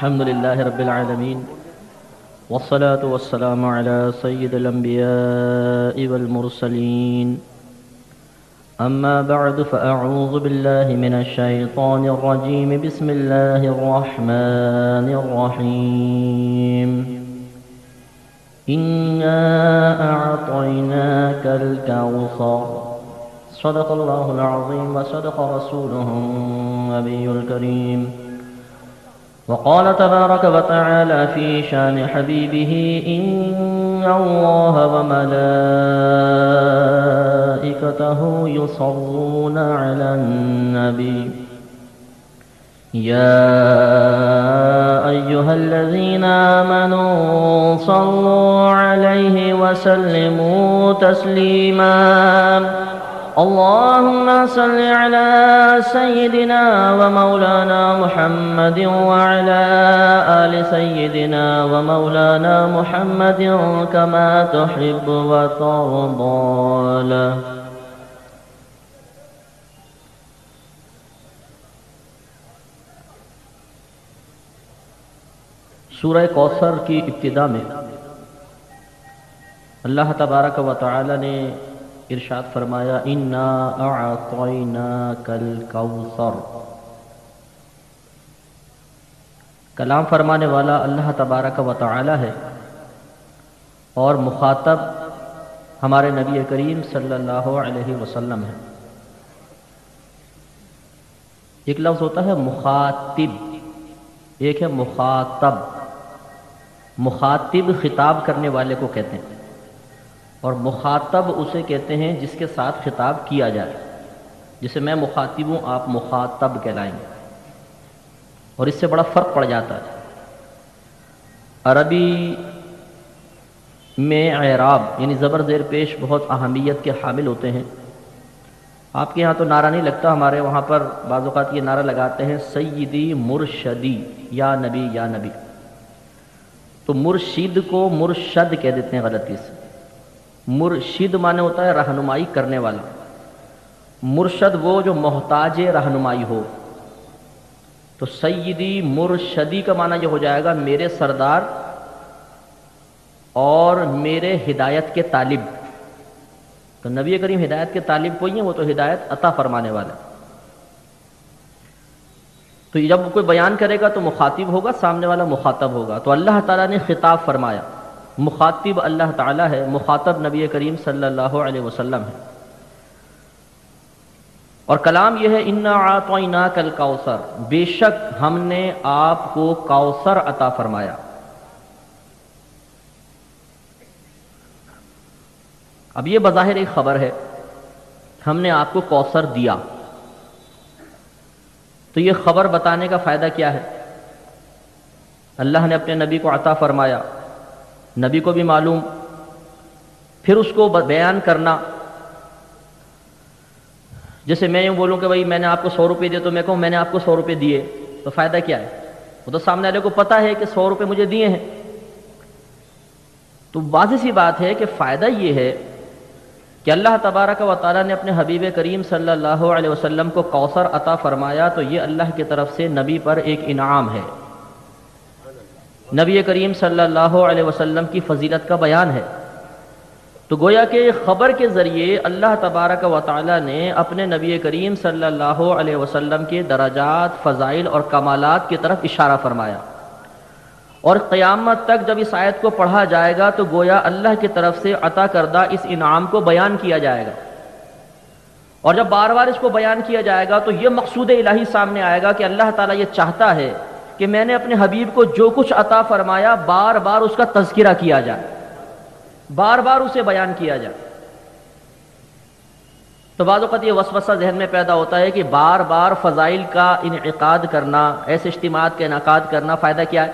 الحمد لله رب العالمين والصلاة والسلام على سيد الأنبياء والمرسلين أما بعد فأعوذ بالله من الشيطان الرجيم بسم الله الرحمن الرحيم إنا أعطيناك الكوثر صدق الله العظيم وصدق رسوله النبي الكريم وقال تبارك وتعالى في شان حبيبه إن الله وملائكته يصلون على النبي يا أيها الذين آمنوا صلوا عليه وسلموا تسليما اللهم صل على سيدنا ومولانا محمد وعلى آل سيدنا ومولانا محمد كما تحب وترضى له سورہ کوثر کی ابتدا میں اللہ تبارک و تعالی نے ارشاد فرمایا انا اعطیناک الکوثر. کلام فرمانے والا اللہ تبارک و تعالی ہے اور مخاطب ہمارے نبی کریم صلی اللہ علیہ وسلم ہے. ایک لفظ ہوتا ہے مخاطب، ایک ہے مخاطب. مخاطب خطاب کرنے والے کو کہتے ہیں اور مخاطب اسے کہتے ہیں جس کے ساتھ خطاب کیا جائے. جسے میں مخاطب ہوں آپ مخاطب کہلائیں گے اور اس سے بڑا فرق پڑ جاتا ہے. عربی میں اعراب یعنی زبر زیر پیش بہت اہمیت کے حامل ہوتے ہیں. آپ کے ہاں تو نعرہ نہیں لگتا، ہمارے وہاں پر بعض اوقات یہ نعرہ لگاتے ہیں سیدی مرشدی یا نبی یا نبی. تو مرشد کو مرشد کہہ دیتے ہیں غلطی سے. مرشد معنی ہوتا ہے رہنمائی کرنے والا. مرشد وہ جو محتاج رہنمائی ہو. تو سیدی مرشدی کا معنی یہ ہو جائے گا میرے سردار اور میرے ہدایت کے طالب. تو نبی کریم ہدایت کے طالب کوئی ہیں، وہ تو ہدایت عطا فرمانے والا. تو جب کوئی بیان کرے گا تو مخاطب ہوگا، سامنے والا مخاطب ہوگا. تو اللہ تعالیٰ نے خطاب فرمایا. مخاطب اللہ تعالیٰ ہے، مخاطب نبی کریم صلی اللہ علیہ وسلم ہے. اور کلام یہ ہے انا اعطیناک الکوثر، بے شک ہم نے آپ کو کوثر عطا فرمایا. اب یہ بظاہر ایک خبر ہے، ہم نے آپ کو کوثر دیا. تو یہ خبر بتانے کا فائدہ کیا ہے؟ اللہ نے اپنے نبی کو عطا فرمایا، نبی کو بھی معلوم، پھر اس کو بیان کرنا. جیسے میں یوں بولوں کہ بھائی میں نے آپ کو 100 روپے دیے، تو میں کہوں میں نے آپ کو 100 روپے دیے، تو فائدہ کیا ہے؟ وہ تو سامنے والے کو پتہ ہے کہ 100 روپے مجھے دیے ہیں. تو واضح سی بات ہے کہ فائدہ یہ ہے کہ اللہ تبارک و تعالیٰ نے اپنے حبیب کریم صلی اللہ علیہ وسلم کو کوثر عطا فرمایا. تو یہ اللہ کی طرف سے نبی پر ایک انعام ہے، نبی کریم صلی اللہ علیہ وسلم کی فضیلت کا بیان ہے. تو گویا کہ خبر کے ذریعے اللہ تبارک و تعالیٰ نے اپنے نبی کریم صلی اللہ علیہ وسلم کے درجات، فضائل اور کمالات کی طرف اشارہ فرمایا. اور قیامت تک جب اس آیت کو پڑھا جائے گا تو گویا اللہ کی طرف سے عطا کردہ اس انعام کو بیان کیا جائے گا. اور جب بار بار اس کو بیان کیا جائے گا تو یہ مقصود الہی سامنے آئے گا کہ اللہ تعالیٰ یہ چاہتا ہے کہ میں نے اپنے حبیب کو جو کچھ عطا فرمایا بار بار اس کا تذکرہ کیا جائے، بار بار اسے بیان کیا جائے. تو بعض اوقات یہ وسوسہ ذہن میں پیدا ہوتا ہے کہ بار بار فضائل کا انعقاد کرنا، ایسے اجتماعات کا انعقاد کرنا فائدہ کیا ہے؟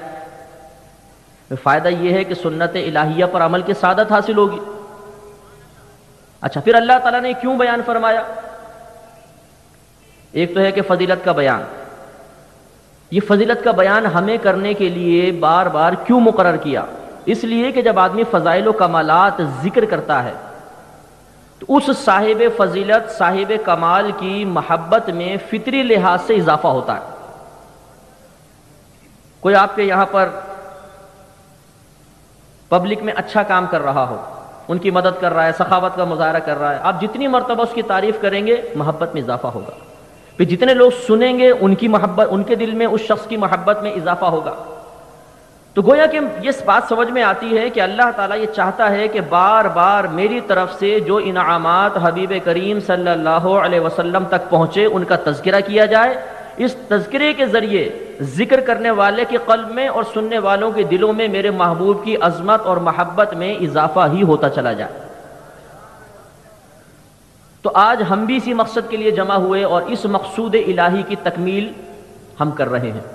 فائدہ یہ ہے کہ سنت الہیہ پر عمل کی سعادت حاصل ہوگی. اچھا، پھر اللہ تعالیٰ نے کیوں بیان فرمایا؟ ایک تو ہے کہ فضیلت کا بیان. یہ فضیلت کا بیان ہمیں کرنے کے لیے بار بار کیوں مقرر کیا؟ اس لیے کہ جب آدمی فضائل و کمالات ذکر کرتا ہے تو اس صاحب فضیلت، صاحب کمال کی محبت میں فطری لحاظ سے اضافہ ہوتا ہے. کوئی آپ کے یہاں پر پبلک میں اچھا کام کر رہا ہو، ان کی مدد کر رہا ہے، سخاوت کا مظاہرہ کر رہا ہے، آپ جتنی مرتبہ اس کی تعریف کریں گے محبت میں اضافہ ہوگا، پھر جتنے لوگ سنیں گے ان کی محبت، ان کے دل میں اس شخص کی محبت میں اضافہ ہوگا۔ تو گویا کہ یہ بات سمجھ میں آتی ہے کہ اللہ تعالیٰ یہ چاہتا ہے کہ بار بار میری طرف سے جو انعامات حبیب کریم صلی اللہ علیہ وسلم تک پہنچے ان کا تذکرہ کیا جائے، اس تذکرے کے ذریعے ذکر کرنے والے کے قلب میں اور سننے والوں کے دلوں میں میرے محبوب کی عظمت اور محبت میں اضافہ ہی ہوتا چلا جائے۔ تو آج ہم بھی اسی مقصد کے لیے جمع ہوئے اور اس مقصود الہی کی تکمیل ہم کر رہے ہیں۔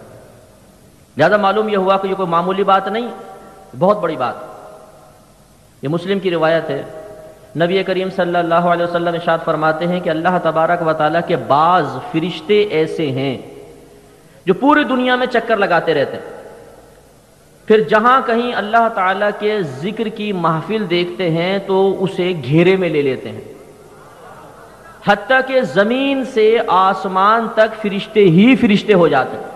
لہذا معلوم یہ ہوا کہ یہ کوئی معمولی بات نہیں، بہت بڑی بات۔ یہ مسلم کی روایت ہے، نبی کریم صلی اللہ علیہ وسلم ارشاد فرماتے ہیں کہ اللہ تبارک و تعالیٰ کے بعض فرشتے ایسے ہیں جو پوری دنیا میں چکر لگاتے رہتے ہیں، پھر جہاں کہیں اللہ تعالیٰ کے ذکر کی محفل دیکھتے ہیں تو اسے گھیرے میں لے لیتے ہیں، حتیٰ کہ زمین سے آسمان تک فرشتے ہی فرشتے ہو جاتے ہیں۔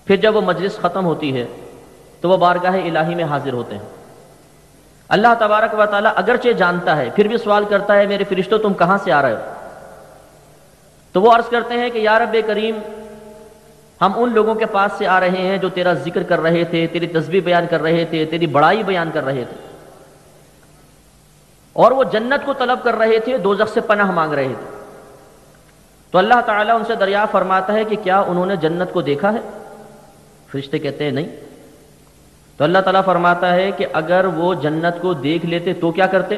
پھر جب وہ مجلس ختم ہوتی ہے تو وہ بارگاہ الہی میں حاضر ہوتے ہیں۔ اللہ تبارک و تعالیٰ اگرچہ جانتا ہے پھر بھی سوال کرتا ہے، میرے فرشتوں تم کہاں سے آ رہے ہو؟ تو وہ عرض کرتے ہیں کہ یا رب کریم، ہم ان لوگوں کے پاس سے آ رہے ہیں جو تیرا ذکر کر رہے تھے، تیری تسبیح بیان کر رہے تھے، تیری بڑائی بیان کر رہے تھے، اور وہ جنت کو طلب کر رہے تھے، دوزخ سے پناہ مانگ رہے تھے۔ تو اللہ تعالیٰ ان سے دریافت فرماتا ہے کہ کیا انہوں نے جنت کو دیکھا ہے؟ فرشتے کہتے ہیں نہیں۔ تو اللہ تعالیٰ فرماتا ہے کہ اگر وہ جنت کو دیکھ لیتے تو کیا کرتے؟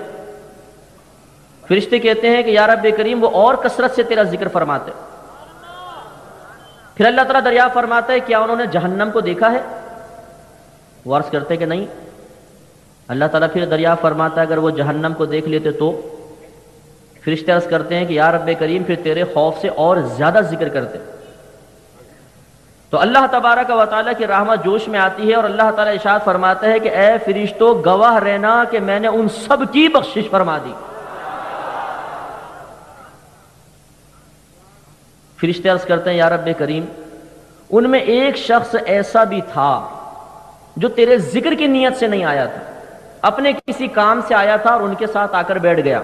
فرشتے کہتے ہیں کہ یا رب کریم، وہ اور کثرت سے تیرا ذکر فرماتے۔ پھر اللہ تعالیٰ دریافت فرماتا ہے کیا انہوں نے جہنم کو دیکھا ہے؟ وہ عرض کرتے کہ نہیں۔ اللہ تعالیٰ پھر دریافت فرماتا ہے اگر وہ جہنم کو دیکھ لیتے تو؟ فرشتے عرض کرتے ہیں کہ یا رب کریم، پھر تیرے خوف سے اور زیادہ ذکر کرتے۔ تو اللہ تبارک و تعالیٰ کی رحمت جوش میں آتی ہے اور اللہ تعالیٰ ارشاد فرماتا ہے کہ اے فرشتوں، گواہ رہنا کہ میں نے ان سب کی بخشش فرما دی۔ فرشتے عرض کرتے ہیں یا رب کریم، ان میں ایک شخص ایسا بھی تھا جو تیرے ذکر کی نیت سے نہیں آیا تھا، اپنے کسی کام سے آیا تھا اور ان کے ساتھ آ کر بیٹھ گیا۔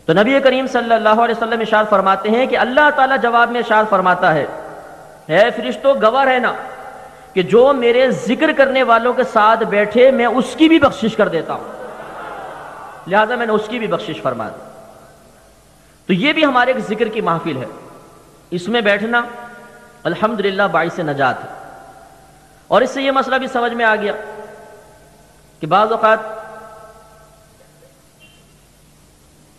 تو نبی کریم صلی اللہ علیہ وسلم ارشاد فرماتے ہیں کہ اللہ تعالیٰ جواب میں ارشاد فرماتا ہے، اے فرشتوں، گواہ رہنا کہ جو میرے ذکر کرنے والوں کے ساتھ بیٹھے میں اس کی بھی بخشش کر دیتا ہوں، لہذا میں نے اس کی بھی بخشش فرما دی۔ تو یہ بھی ہمارے ایک ذکر کی محفل ہے، اس میں بیٹھنا الحمدللہ باعث نجات ہے۔ اور اس سے یہ مسئلہ بھی سمجھ میں آ گیا کہ بعض اوقات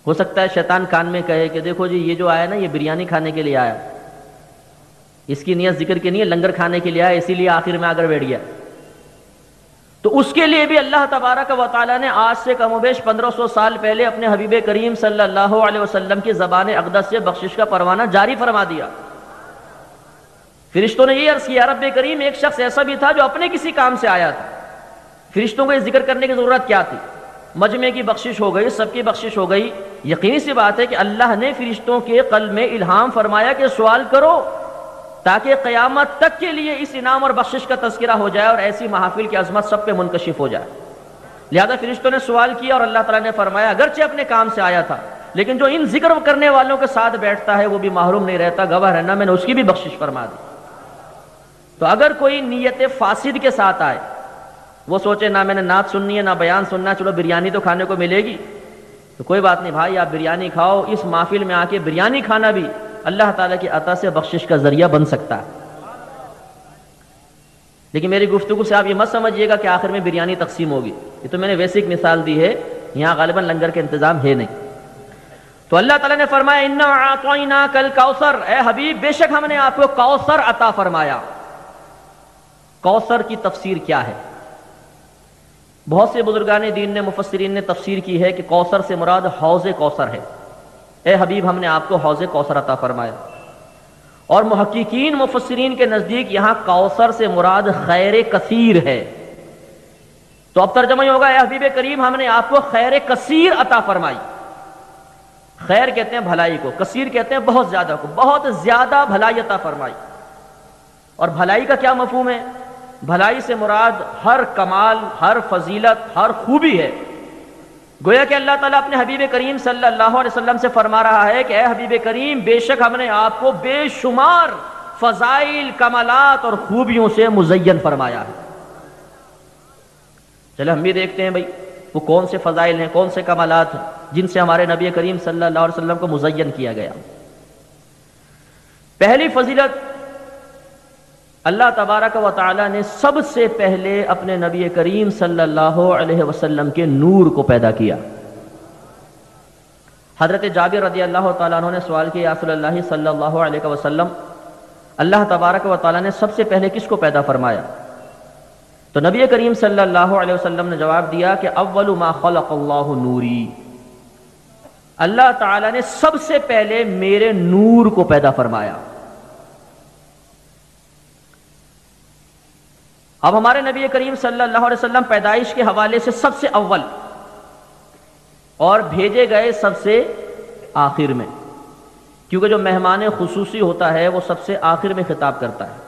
ہو سکتا ہے شیطان کان میں کہے کہ دیکھو جی، یہ جو آیا نا، یہ بریانی کھانے کے لیے آیا، اس کی نیت ذکر کی نہیں ہے، لنگر کھانے کے لیے آیا، اسی لیے آخر میں آ کر بیٹھ گیا۔ تو اس کے لیے بھی اللہ تبارک و تعالیٰ نے آج سے کم و بیش 1500 سال پہلے اپنے حبیب کریم صلی اللہ علیہ وسلم کی زبان اقدس سے بخشش کا پروانہ جاری فرما دیا۔ فرشتوں نے یہ عرض کیا، رب کریم، ایک شخص ایسا بھی تھا جو اپنے کسی کام سے آیا تھا، فرشتوں کو یہ ذکر کرنے کی ضرورت کیا تھی؟ مجمع کی بخشش ہو گئی، سب کی بخشش ہو گئی۔ یقینی سی بات ہے کہ اللہ نے فرشتوں کے قلب میں الہام فرمایا کہ سوال کرو، تاکہ قیامت تک کے لیے اس انعام اور بخشش کا تذکرہ ہو جائے اور ایسی محافل کی عظمت سب پہ منکشف ہو جائے۔ لہذا فرشتوں نے سوال کیا اور اللہ تعالیٰ نے فرمایا اگرچہ اپنے کام سے آیا تھا، لیکن جو ان ذکر کرنے والوں کے ساتھ بیٹھتا ہے وہ بھی محروم نہیں رہتا، گواہ رہنا میں نے اس کی بھی بخشش فرما دی۔ تو اگر کوئی نیت فاسد کے ساتھ آئے، وہ سوچے نہ میں نے نعت سننی ہے نہ بیان سننا، چلو بریانی تو کھانے کو ملے گی، تو کوئی بات نہیں بھائی، آپ بریانی کھاؤ۔ اس محفل میں آ کے بریانی کھانا بھی اللہ تعالیٰ کی عطا سے بخشش کا ذریعہ بن سکتا ہے۔ لیکن میری گفتگو سے آپ یہ مت سمجھیے گا کہ آخر میں بریانی تقسیم ہوگی، یہ تو میں نے ویسے ایک مثال دی ہے، یہاں غالباً لنگر کا انتظام ہے نہیں۔ تو اللہ تعالیٰ نے فرمایا اِنَّا أَعْطَيْنَاكَ الْكَوْثَرَ، اے حبیب بے شک ہم نے آپ کو کوثر عطا فرمایا۔ کوثر کی تفسیر کیا ہے؟ بہت سے بزرگان دین نے، مفسرین نے تفسیر کی ہے کہ کوثر سے مراد حوض کوثر ہے۔ اے حبیب ہم نے آپ کو حوض کوثر عطا فرمایا۔ اور محققین مفسرین کے نزدیک یہاں کوثر سے مراد خیر کثیر ہے۔ تو اب ترجمہ یہ ہوگا، اے حبیب کریم ہم نے آپ کو خیر کثیر عطا فرمائی۔ خیر کہتے ہیں بھلائی کو، کثیر کہتے ہیں بہت زیادہ کو، بہت زیادہ بھلائی عطا فرمائی۔ اور بھلائی کا کیا مفہوم ہے؟ بھلائی سے مراد ہر کمال، ہر فضیلت، ہر خوبی ہے۔ گویا کہ اللہ تعالیٰ اپنے حبیب کریم صلی اللہ علیہ وسلم سے فرما رہا ہے کہ اے حبیب کریم، بے شک ہم نے آپ کو بے شمار فضائل، کمالات اور خوبیوں سے مزین فرمایا ہے۔ چلے ہم بھی دیکھتے ہیں بھئی وہ کون سے فضائل ہیں، کون سے کمالات ہیں جن سے ہمارے نبی کریم صلی اللہ علیہ وسلم کو مزین کیا گیا۔ پہلی فضیلت، اللہ تبارک و تعالی نے سب سے پہلے اپنے نبی کریم صلی اللہ علیہ وسلم کے نور کو پیدا کیا۔ حضرت جابر رضی اللہ تعالیٰ عنہ نے سوال کیا، یا رسول اللہ صلی اللہ علیہ وسلم، اللہ تبارک و تعالیٰ نے سب سے پہلے کس کو پیدا فرمایا؟ تو نبی کریم صلی اللہ علیہ وسلم نے جواب دیا کہ اول ما خلق اللہ نوری، اللہ تعالیٰ نے سب سے پہلے میرے نور کو پیدا فرمایا۔ اب ہمارے نبی کریم صلی اللہ علیہ وسلم پیدائش کے حوالے سے سب سے اول اور بھیجے گئے سب سے آخر میں، کیونکہ جو مہمان خصوصی ہوتا ہے وہ سب سے آخر میں خطاب کرتا ہے،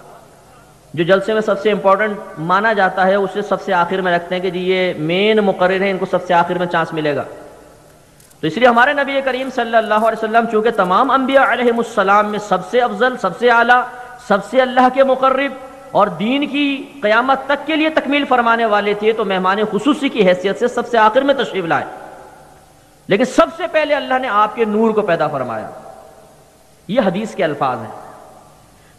جو جلسے میں سب سے امپورٹنٹ مانا جاتا ہے اسے سب سے آخر میں رکھتے ہیں کہ جی یہ مین مقرر ہیں، ان کو سب سے آخر میں چانس ملے گا۔ تو اس لیے ہمارے نبی کریم صلی اللہ علیہ وسلم چونکہ تمام انبیاء علیہم السلام میں سب سے افضل، سب سے اعلیٰ، سب سے اللہ کے مقرب اور دین کی قیامت تک کے لیے تکمیل فرمانے والے تھے، تو مہمان خصوصی کی حیثیت سے سب سے آخر میں تشریف لائے، لیکن سب سے پہلے اللہ نے آپ کے نور کو پیدا فرمایا۔ یہ حدیث کے الفاظ ہیں۔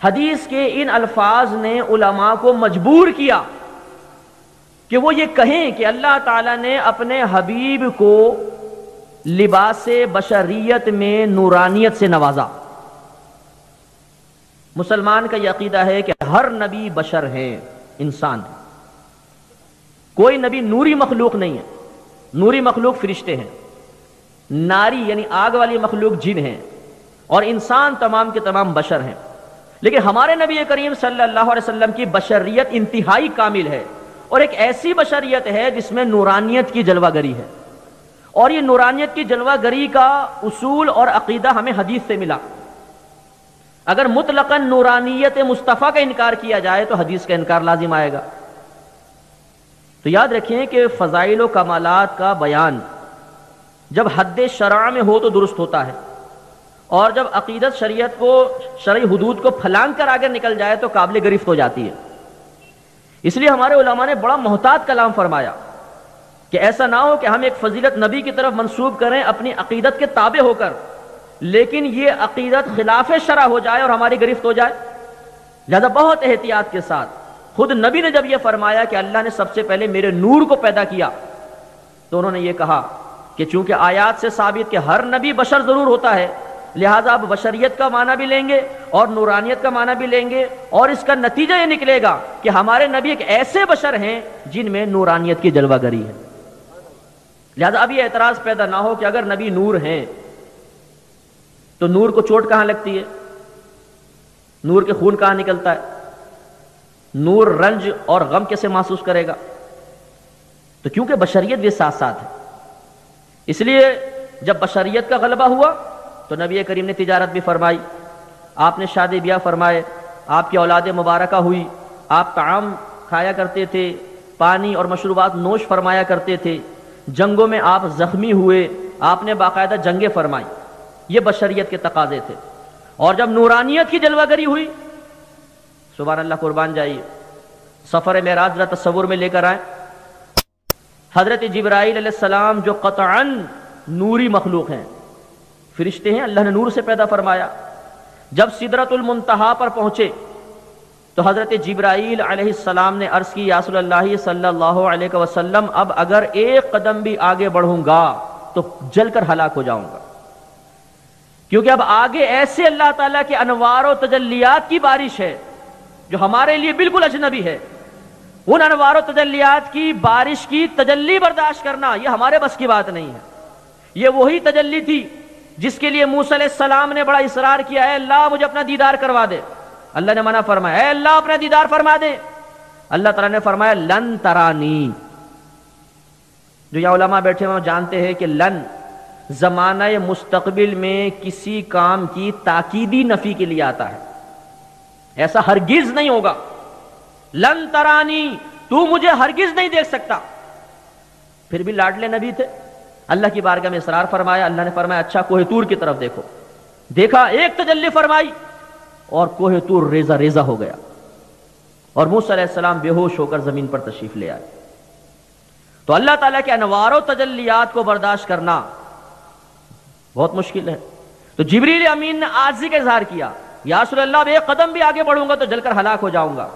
حدیث کے ان الفاظ نے علماء کو مجبور کیا کہ وہ یہ کہیں کہ اللہ تعالیٰ نے اپنے حبیب کو لباس بشریت میں نورانیت سے نوازا۔ مسلمان کا یہ عقیدہ ہے کہ ہر نبی بشر ہیں، انسان ہے، کوئی نبی نوری مخلوق نہیں ہے۔ نوری مخلوق فرشتے ہیں، ناری یعنی آگ والی مخلوق جن ہیں، اور انسان تمام کے تمام بشر ہیں۔ لیکن ہمارے نبی کریم صلی اللہ علیہ وسلم کی بشریت انتہائی کامل ہے، اور ایک ایسی بشریت ہے جس میں نورانیت کی جلوہ گری ہے، اور یہ نورانیت کی جلوہ گری کا اصول اور عقیدہ ہمیں حدیث سے ملا۔ اگر مطلقاً نورانیت مصطفیٰ کا انکار کیا جائے تو حدیث کا انکار لازم آئے گا۔ تو یاد رکھیں کہ فضائل و کمالات کا بیان جب حد شرع میں ہو تو درست ہوتا ہے، اور جب عقیدت شریعت کو، شرعی حدود کو پھلانگ کر آگے نکل جائے تو قابل گرفت ہو جاتی ہے۔ اس لیے ہمارے علماء نے بڑا محتاط کلام فرمایا کہ ایسا نہ ہو کہ ہم ایک فضیلت نبی کی طرف منسوب کریں اپنی عقیدت کے تابع ہو کر، لیکن یہ عقیدت خلاف شرع ہو جائے اور ہماری گرفت ہو جائے۔ لہذا بہت احتیاط کے ساتھ خود نبی نے جب یہ فرمایا کہ اللہ نے سب سے پہلے میرے نور کو پیدا کیا، تو انہوں نے یہ کہا کہ چونکہ آیات سے ثابت کہ ہر نبی بشر ضرور ہوتا ہے، لہٰذا اب بشریت کا معنی بھی لیں گے اور نورانیت کا معنی بھی لیں گے، اور اس کا نتیجہ یہ نکلے گا کہ ہمارے نبی ایک ایسے بشر ہیں جن میں نورانیت کی جلوہ گری ہے۔ لہٰذا اب یہ اعتراض پیدا نہ ہو کہ اگر نبی نور ہیں تو نور کو چوٹ کہاں لگتی ہے، نور کے خون کہاں نکلتا ہے، نور رنج اور غم کیسے محسوس کرے گا؟ تو کیونکہ بشریت بھی ساتھ ساتھ ہے، اس لیے جب بشریت کا غلبہ ہوا تو نبی کریم نے تجارت بھی فرمائی، آپ نے شادی بیاہ فرمائے، آپ کی اولاد مبارکہ ہوئی، آپ طعام کھایا کرتے تھے، پانی اور مشروبات نوش فرمایا کرتے تھے، جنگوں میں آپ زخمی ہوئے، آپ نے باقاعدہ جنگیں فرمائی، یہ بشریت کے تقاضے تھے۔ اور جب نورانیت کی جلوہ گری ہوئی، سبحان اللہ، قربان جائیے، سفر معراج ذرا تصور میں لے کر آئیں، حضرت جبرائیل علیہ السلام جو قطعاً نوری مخلوق ہیں، فرشتے ہیں، اللہ نے نور سے پیدا فرمایا، جب سدرۃ المنتہا پر پہنچے تو حضرت جبرائیل علیہ السلام نے عرض کی، یا رسول اللہ صلی اللہ علیہ وسلم، اب اگر ایک قدم بھی آگے بڑھوں گا تو جل کر ہلاک ہو جاؤں گا، کیونکہ اب آگے ایسے اللہ تعالیٰ کے انوار و تجلیات کی بارش ہے جو ہمارے لیے بالکل اجنبی ہے۔ ان انوار و تجلیات کی بارش کی تجلی برداشت کرنا یہ ہمارے بس کی بات نہیں ہے۔ یہ وہی تجلی تھی جس کے لیے موسیٰ علیہ السلام نے بڑا اصرار کیا، اے اللہ مجھے اپنا دیدار کروا دے۔ اللہ نے منع فرمایا، اے اللہ اپنا دیدار فرما دے۔ اللہ تعالیٰ نے فرمایا لن ترانی۔ جو یہ علماء بیٹھے ہیں وہ جانتے ہیں کہ لن زمانہ مستقبل میں کسی کام کی تاکیدی نفی کے لیے آتا ہے۔ ایسا ہرگز نہیں ہوگا. لن ترانی، تو مجھے ہرگز نہیں دیکھ سکتا. پھر بھی لاڈلے نبی تھے. اللہ کی بارگاہ میں اصرار فرمایا. اللہ نے فرمایا اچھا کوہ طور کی طرف دیکھو. دیکھا، ایک تجلی فرمائی اور کوہ طور ریزہ ریزہ ہو گیا اور موسیٰ علیہ السلام بے ہوش ہو کر زمین پر تشریف لے آئے. تو اللہ تعالیٰ کے انوار و تجلیات کو برداشت کرنا بہت مشکل ہے. تو جبریل امین نے عاجزی کا اظہار کیا، یا رسول اللہ اب ایک قدم بھی آگے بڑھوں گا تو جل کر ہلاک ہو جاؤں گا.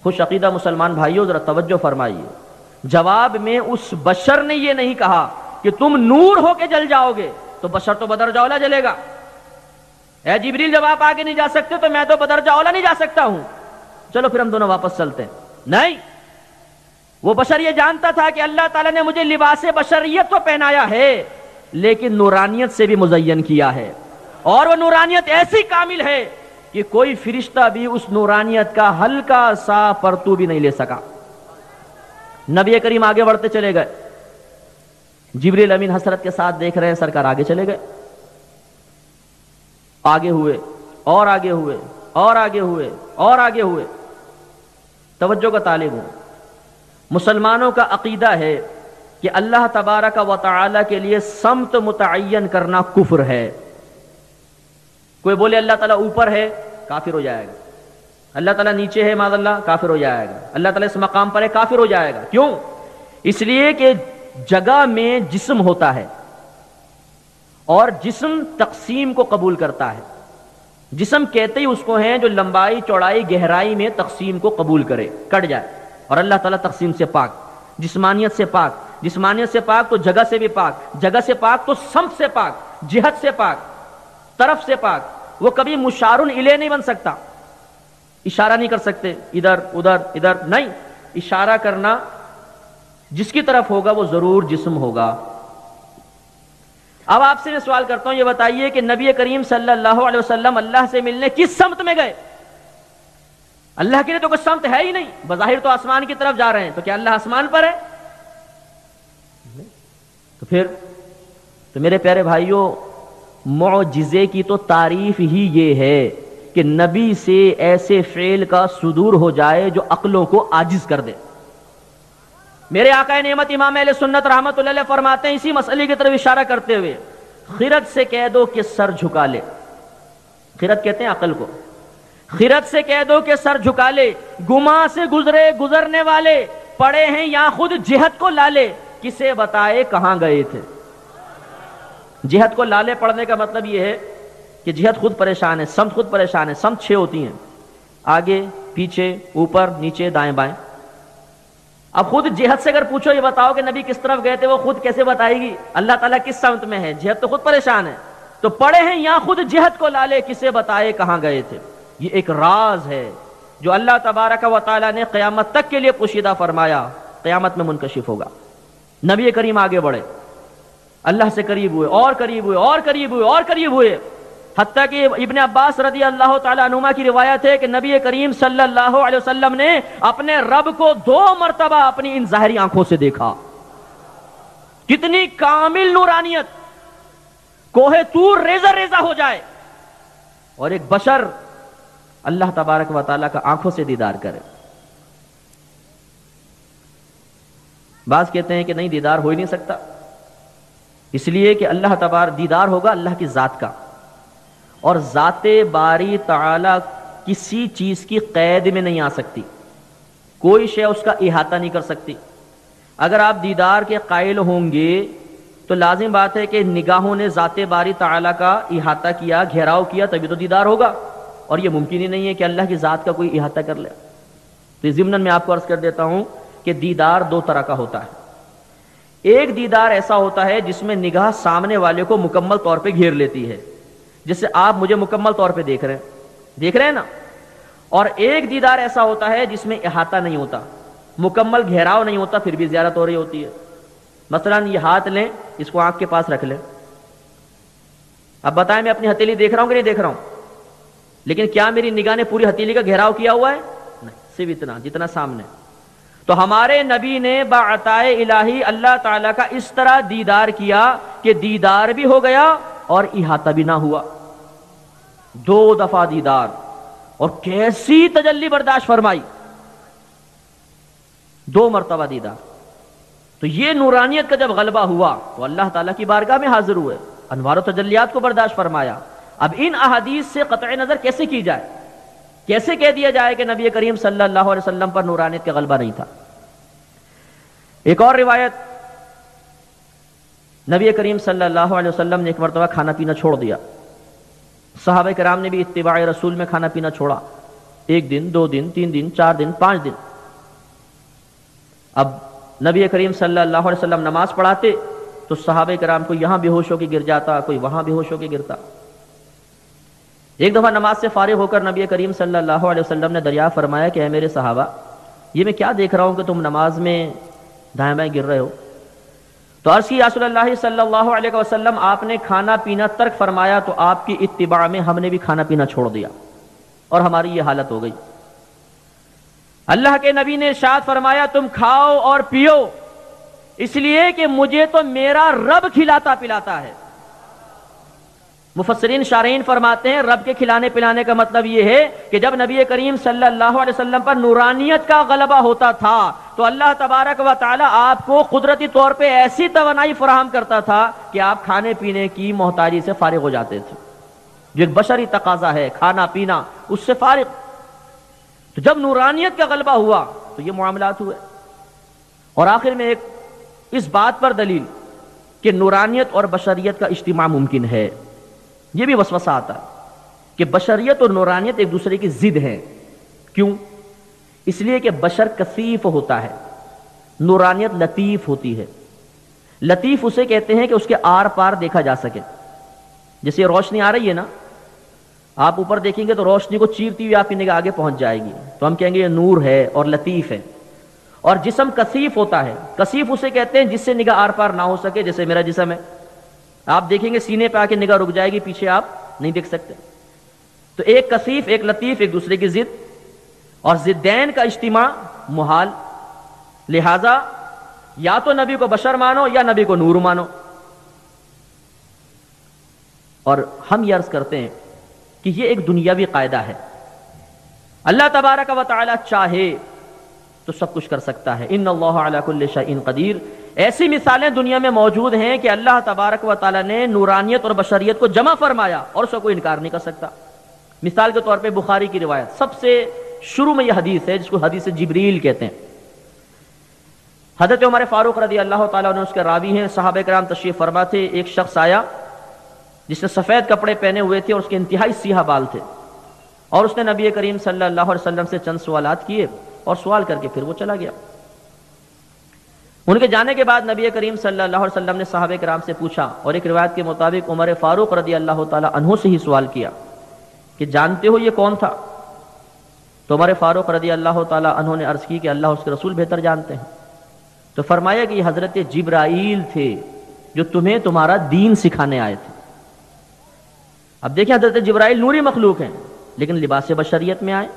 خوش عقیدہ مسلمان بھائیوں ذرا توجہ فرمائیے، جواب میں اس بشر نے یہ نہیں کہا کہ تم نور ہو کے جل جاؤ گے، تو بشر تو بدرجہ اولا جلے گا. اے جبریل جب آپ آگے نہیں جا سکتے تو میں تو بدرجہ اولا نہیں جا سکتا ہوں، چلو پھر ہم دونوں واپس چلتے ہیں. نہیں، وہ بشر یہ جانتا تھا کہ اللہ تعالیٰ نے مجھے لباس بشریت تو پہنایا ہے لیکن نورانیت سے بھی مزین کیا ہے، اور وہ نورانیت ایسی کامل ہے کہ کوئی فرشتہ بھی اس نورانیت کا ہلکا سا پرتو بھی نہیں لے سکا. نبی کریم آگے بڑھتے چلے گئے. جبریل امین حسرت کے ساتھ دیکھ رہے ہیں، سرکار آگے چلے گئے. آگے ہوئے اور آگے ہوئے اور آگے ہوئے اور آگے ہوئے. توجہ کا طالب ہوں، مسلمانوں کا عقیدہ ہے کہ اللہ تبارک و تعالی کے لیے سمت متعین کرنا کفر ہے. کوئی بولے اللہ تعالیٰ اوپر ہے، کافر ہو جائے گا. اللہ تعالیٰ نیچے ہے، معاذ اللہ، کافر ہو جائے گا. اللہ تعالیٰ اس مقام پر ہے، کافر ہو جائے گا. کیوں؟ اس لیے کہ جگہ میں جسم ہوتا ہے اور جسم تقسیم کو قبول کرتا ہے. جسم کہتے ہی اس کو ہیں جو لمبائی چوڑائی گہرائی میں تقسیم کو قبول کرے، کٹ جائے. اور اللہ تعالیٰ تقسیم سے پاک، جسمانیت سے پاک. جسمانیت سے پاک تو جگہ سے بھی پاک، جگہ سے پاک تو سمت سے پاک، جہت سے پاک، طرف سے پاک. وہ کبھی مشار الیہ نہیں بن سکتا، اشارہ نہیں کر سکتے ادھر ادھر ادھر، نہیں. اشارہ کرنا جس کی طرف ہوگا وہ ضرور جسم ہوگا. اب آپ سے میں سوال کرتا ہوں، یہ بتائیے کہ نبی کریم صلی اللہ علیہ وسلم اللہ سے ملنے کس سمت میں گئے؟ اللہ کے لیے تو کوئی سمت ہے ہی نہیں. بظاہر تو آسمان کی طرف جا رہے ہیں، تو کیا اللہ آسمان پر ہے؟ تو پھر تو میرے پیارے بھائیوں، معجزے کی تو تعریف ہی یہ ہے کہ نبی سے ایسے فعل کا صدور ہو جائے جو عقلوں کو عاجز کر دے. میرے آقا نعمت امام اہل سنت رحمت اللہ علیہ فرماتے ہیں اسی مسئلے کی طرف اشارہ کرتے ہوئے، خرد سے کہہ دو کہ سر جھکا لے. خرد کہتے ہیں عقل کو. خرد سے کہہ دو کہ سر جھکا لے، گما سے گزرنے والے پڑے ہیں یا خود جہت کو لالے، کسے بتائے کہاں گئے تھے. جہت کو لالے پڑھنے کا مطلب یہ ہے کہ جہت خود پریشان ہے، سمت خود پریشان ہے. سمت 6 ہوتی ہیں، آگے پیچھے اوپر نیچے دائیں بائیں. اب خود جہت سے اگر پوچھو یہ بتاؤ کہ نبی کس طرف گئے تھے، وہ خود کیسے بتائے گی؟ اللہ تعالیٰ کس سمت میں ہے؟ جہت تو خود پریشان ہے. تو پڑے ہیں یا خود جہت کو لالے، کسے بتائے کہاں گئے تھے. یہ ایک راز ہے جو اللہ تبارک و تعالیٰ نے قیامت تک کے لیے پوشیدہ فرمایا، قیامت میں منکشف ہوگا. نبی کریم آگے بڑھے، اللہ سے قریب ہوئے اور قریب ہوئے اور قریب ہوئے اور قریب ہوئے، حتیٰ کہ ابن عباس رضی اللہ تعالیٰ عنہما کی روایت ہے کہ نبی کریم صلی اللہ علیہ وسلم نے اپنے رب کو 2 مرتبہ اپنی ان ظاہری آنکھوں سے دیکھا. کتنی کامل نورانیت! کوہ طور ریزہ ریزہ ہو جائے اور ایک بشر اللہ تبارک و تعالیٰ کا آنکھوں سے دیدار کرے. بعض کہتے ہیں کہ نہیں، دیدار ہو ہی نہیں سکتا، اس لیے کہ اللہ تبارک دیدار ہوگا اللہ کی ذات کا، اور ذات باری تعالی کسی چیز کی قید میں نہیں آ سکتی. کوئی شے اس کا احاطہ نہیں کر سکتی. اگر آپ دیدار کے قائل ہوں گے تو لازم بات ہے کہ نگاہوں نے ذات باری تعالی کا احاطہ کیا، گھیراؤ کیا، تبھی تو دیدار ہوگا. اور یہ ممکن ہی نہیں ہے کہ اللہ کی ذات کا کوئی احاطہ کر لے. تو ضمن میں آپ کو عرض کر دیتا ہوں کہ دیدار 2 طرح کا ہوتا ہے. ایک دیدار ایسا ہوتا ہے جس میں نگاہ سامنے والے کو مکمل طور پہ گھیر لیتی ہے، جسے آپ مجھے مکمل طور پہ دیکھ رہے ہیں نا. اور ایک دیدار ایسا ہوتا ہے جس میں احاطہ نہیں ہوتا، مکمل گھیراؤ نہیں ہوتا، پھر بھی زیارت ہو رہی ہوتی ہے. مثلا یہ ہاتھ لیں، اس کو آنکھ کے پاس رکھ لیں. اب بتائیں میں اپنی ہتھیلی دیکھ رہا ہوں کہ نہیں دیکھ رہا ہوں؟ لیکن کیا میری نگاہ نے پوری ہتھیلی کا گھیراؤ کیا ہوا ہے؟ نہیں، صرف اتنا جتنا سامنے. تو ہمارے نبی نے بعطائے الہی اللہ تعالیٰ کا اس طرح دیدار کیا کہ دیدار بھی ہو گیا اور احاطہ بھی نہ ہوا. 2 دفعہ دیدار، اور کیسی تجلی برداشت فرمائی، 2 مرتبہ دیدار۔ تو یہ نورانیت کا جب غلبہ ہوا تو اللہ تعالیٰ کی بارگاہ میں حاضر ہوئے، انوار و تجلیات کو برداشت فرمایا۔ اب ان احادیث سے قطع نظر کیسے کی جائے، کیسے کہہ دیا جائے کہ نبی کریم صلی اللہ علیہ وسلم پر نورانیت کا غلبہ نہیں تھا؟ ایک اور روایت، نبی کریم صلی اللہ علیہ وسلم نے ایک مرتبہ کھانا پینا چھوڑ دیا، صحابہ کرام نے بھی اتباع رسول میں کھانا پینا چھوڑا، 1 دن 2 دن 3 دن 4 دن 5 دن۔ اب نبی کریم صلی اللہ علیہ وسلم نماز پڑھاتے تو صحابہ کرام کو یہاں بے ہوش ہو کے گر جاتا، کوئی وہاں بے ہوش ہو کے گرتا۔ ایک دفعہ نماز سے فارغ ہو کر نبی کریم صلی اللہ علیہ وسلم نے دریافت فرمایا کہ اے میرے صحابہ، یہ میں کیا دیکھ رہا ہوں کہ تم نماز میں دائیں بائیں گر رہے ہو؟ تو عرض کی یا رسول اللہ صلی اللہ علیہ وسلم، آپ نے کھانا پینا ترک فرمایا تو آپ کی اتباع میں ہم نے بھی کھانا پینا چھوڑ دیا اور ہماری یہ حالت ہو گئی۔ اللہ کے نبی نے ارشاد فرمایا تم کھاؤ اور پیو، اس لیے کہ مجھے تو میرا رب کھلاتا پلاتا ہے۔ مفسرین شارحین فرماتے ہیں رب کے کھلانے پلانے کا مطلب یہ ہے کہ جب نبی کریم صلی اللہ علیہ وسلم پر نورانیت کا غلبہ ہوتا تھا تو اللہ تبارک و تعالی آپ کو قدرتی طور پہ ایسی توانائی فراہم کرتا تھا کہ آپ کھانے پینے کی محتاجی سے فارغ ہو جاتے تھے، جو ایک بشری تقاضا ہے، کھانا پینا، اس سے فارغ۔ تو جب نورانیت کا غلبہ ہوا تو یہ معاملات ہوئے، اور آخر میں ایک اس بات پر دلیل کہ نورانیت اور بشریت کا اجتماع ممکن ہے، یہ بھی وسوسہ آتا ہے کہ بشریت اور نورانیت ایک دوسرے کی ضد ہیں۔ کیوں؟ اس لیے کہ بشر کثیف ہوتا ہے، نورانیت لطیف ہوتی ہے۔ لطیف اسے کہتے ہیں کہ اس کے آر پار دیکھا جا سکے، جیسے روشنی آ رہی ہے نا، آپ اوپر دیکھیں گے تو روشنی کو چیرتی ہوئی آپ کی نگاہ آگے پہنچ جائے گی، تو ہم کہیں گے یہ نور ہے اور لطیف ہے۔ اور جسم کثیف ہوتا ہے، کثیف اسے کہتے ہیں جس سے نگاہ آر پار نہ ہو سکے، جیسے میرا جسم ہے، آپ دیکھیں گے سینے پہ آ کے نگاہ رک جائے گی، پیچھے آپ نہیں دیکھ سکتے۔ تو ایک کثیف ایک لطیف ایک دوسرے کی ضد، اور ضدین کا اجتماع محال، لہذا یا تو نبی کو بشر مانو یا نبی کو نور مانو۔ اور ہم یہ عرض کرتے ہیں کہ یہ ایک دنیاوی قاعدہ ہے، اللہ تبارک و تعالی چاہے تو سب کچھ کر سکتا ہے، ان اللہ علی کل شیء قدیر۔ ایسی مثالیں دنیا میں موجود ہیں کہ اللہ تبارک و تعالی نے نورانیت اور بشریت کو جمع فرمایا اور اس کا کوئی انکار نہیں کر سکتا۔ مثال کے طور پہ بخاری کی روایت، سب سے شروع میں یہ حدیث ہے جس کو حدیث جبریل کہتے ہیں۔ حضرت عمر فاروق رضی اللہ تعالیٰ عنہ اس کے راوی ہیں، صحابہ کرام تشریف فرما تھے، ایک شخص آیا جس نے سفید کپڑے پہنے ہوئے تھے اور اس کے انتہائی سیاہ بال تھے، اور اس نے نبی کریم صلی اللہ علیہ وسلم سے چند سوالات کیے اور سوال کر کے پھر وہ چلا گیا۔ ان کے جانے کے بعد نبی کریم صلی اللہ علیہ وسلم نے صحابہ کرام سے پوچھا، اور ایک روایت کے مطابق عمر فاروق رضی اللہ تعالیٰ عنہ سے ہی سوال کیا کہ جانتے ہو یہ کون تھا؟ تو عمر فاروق رضی اللہ تعالیٰ عنہ نے عرض کی کہ اللہ اس کے رسول بہتر جانتے ہیں۔ تو فرمایا کہ یہ حضرت جبرائیل تھے جو تمہیں تمہارا دین سکھانے آئے تھے۔ اب دیکھیں حضرت جبرائیل نوری مخلوق ہیں لیکن لباس بشریت میں آئے،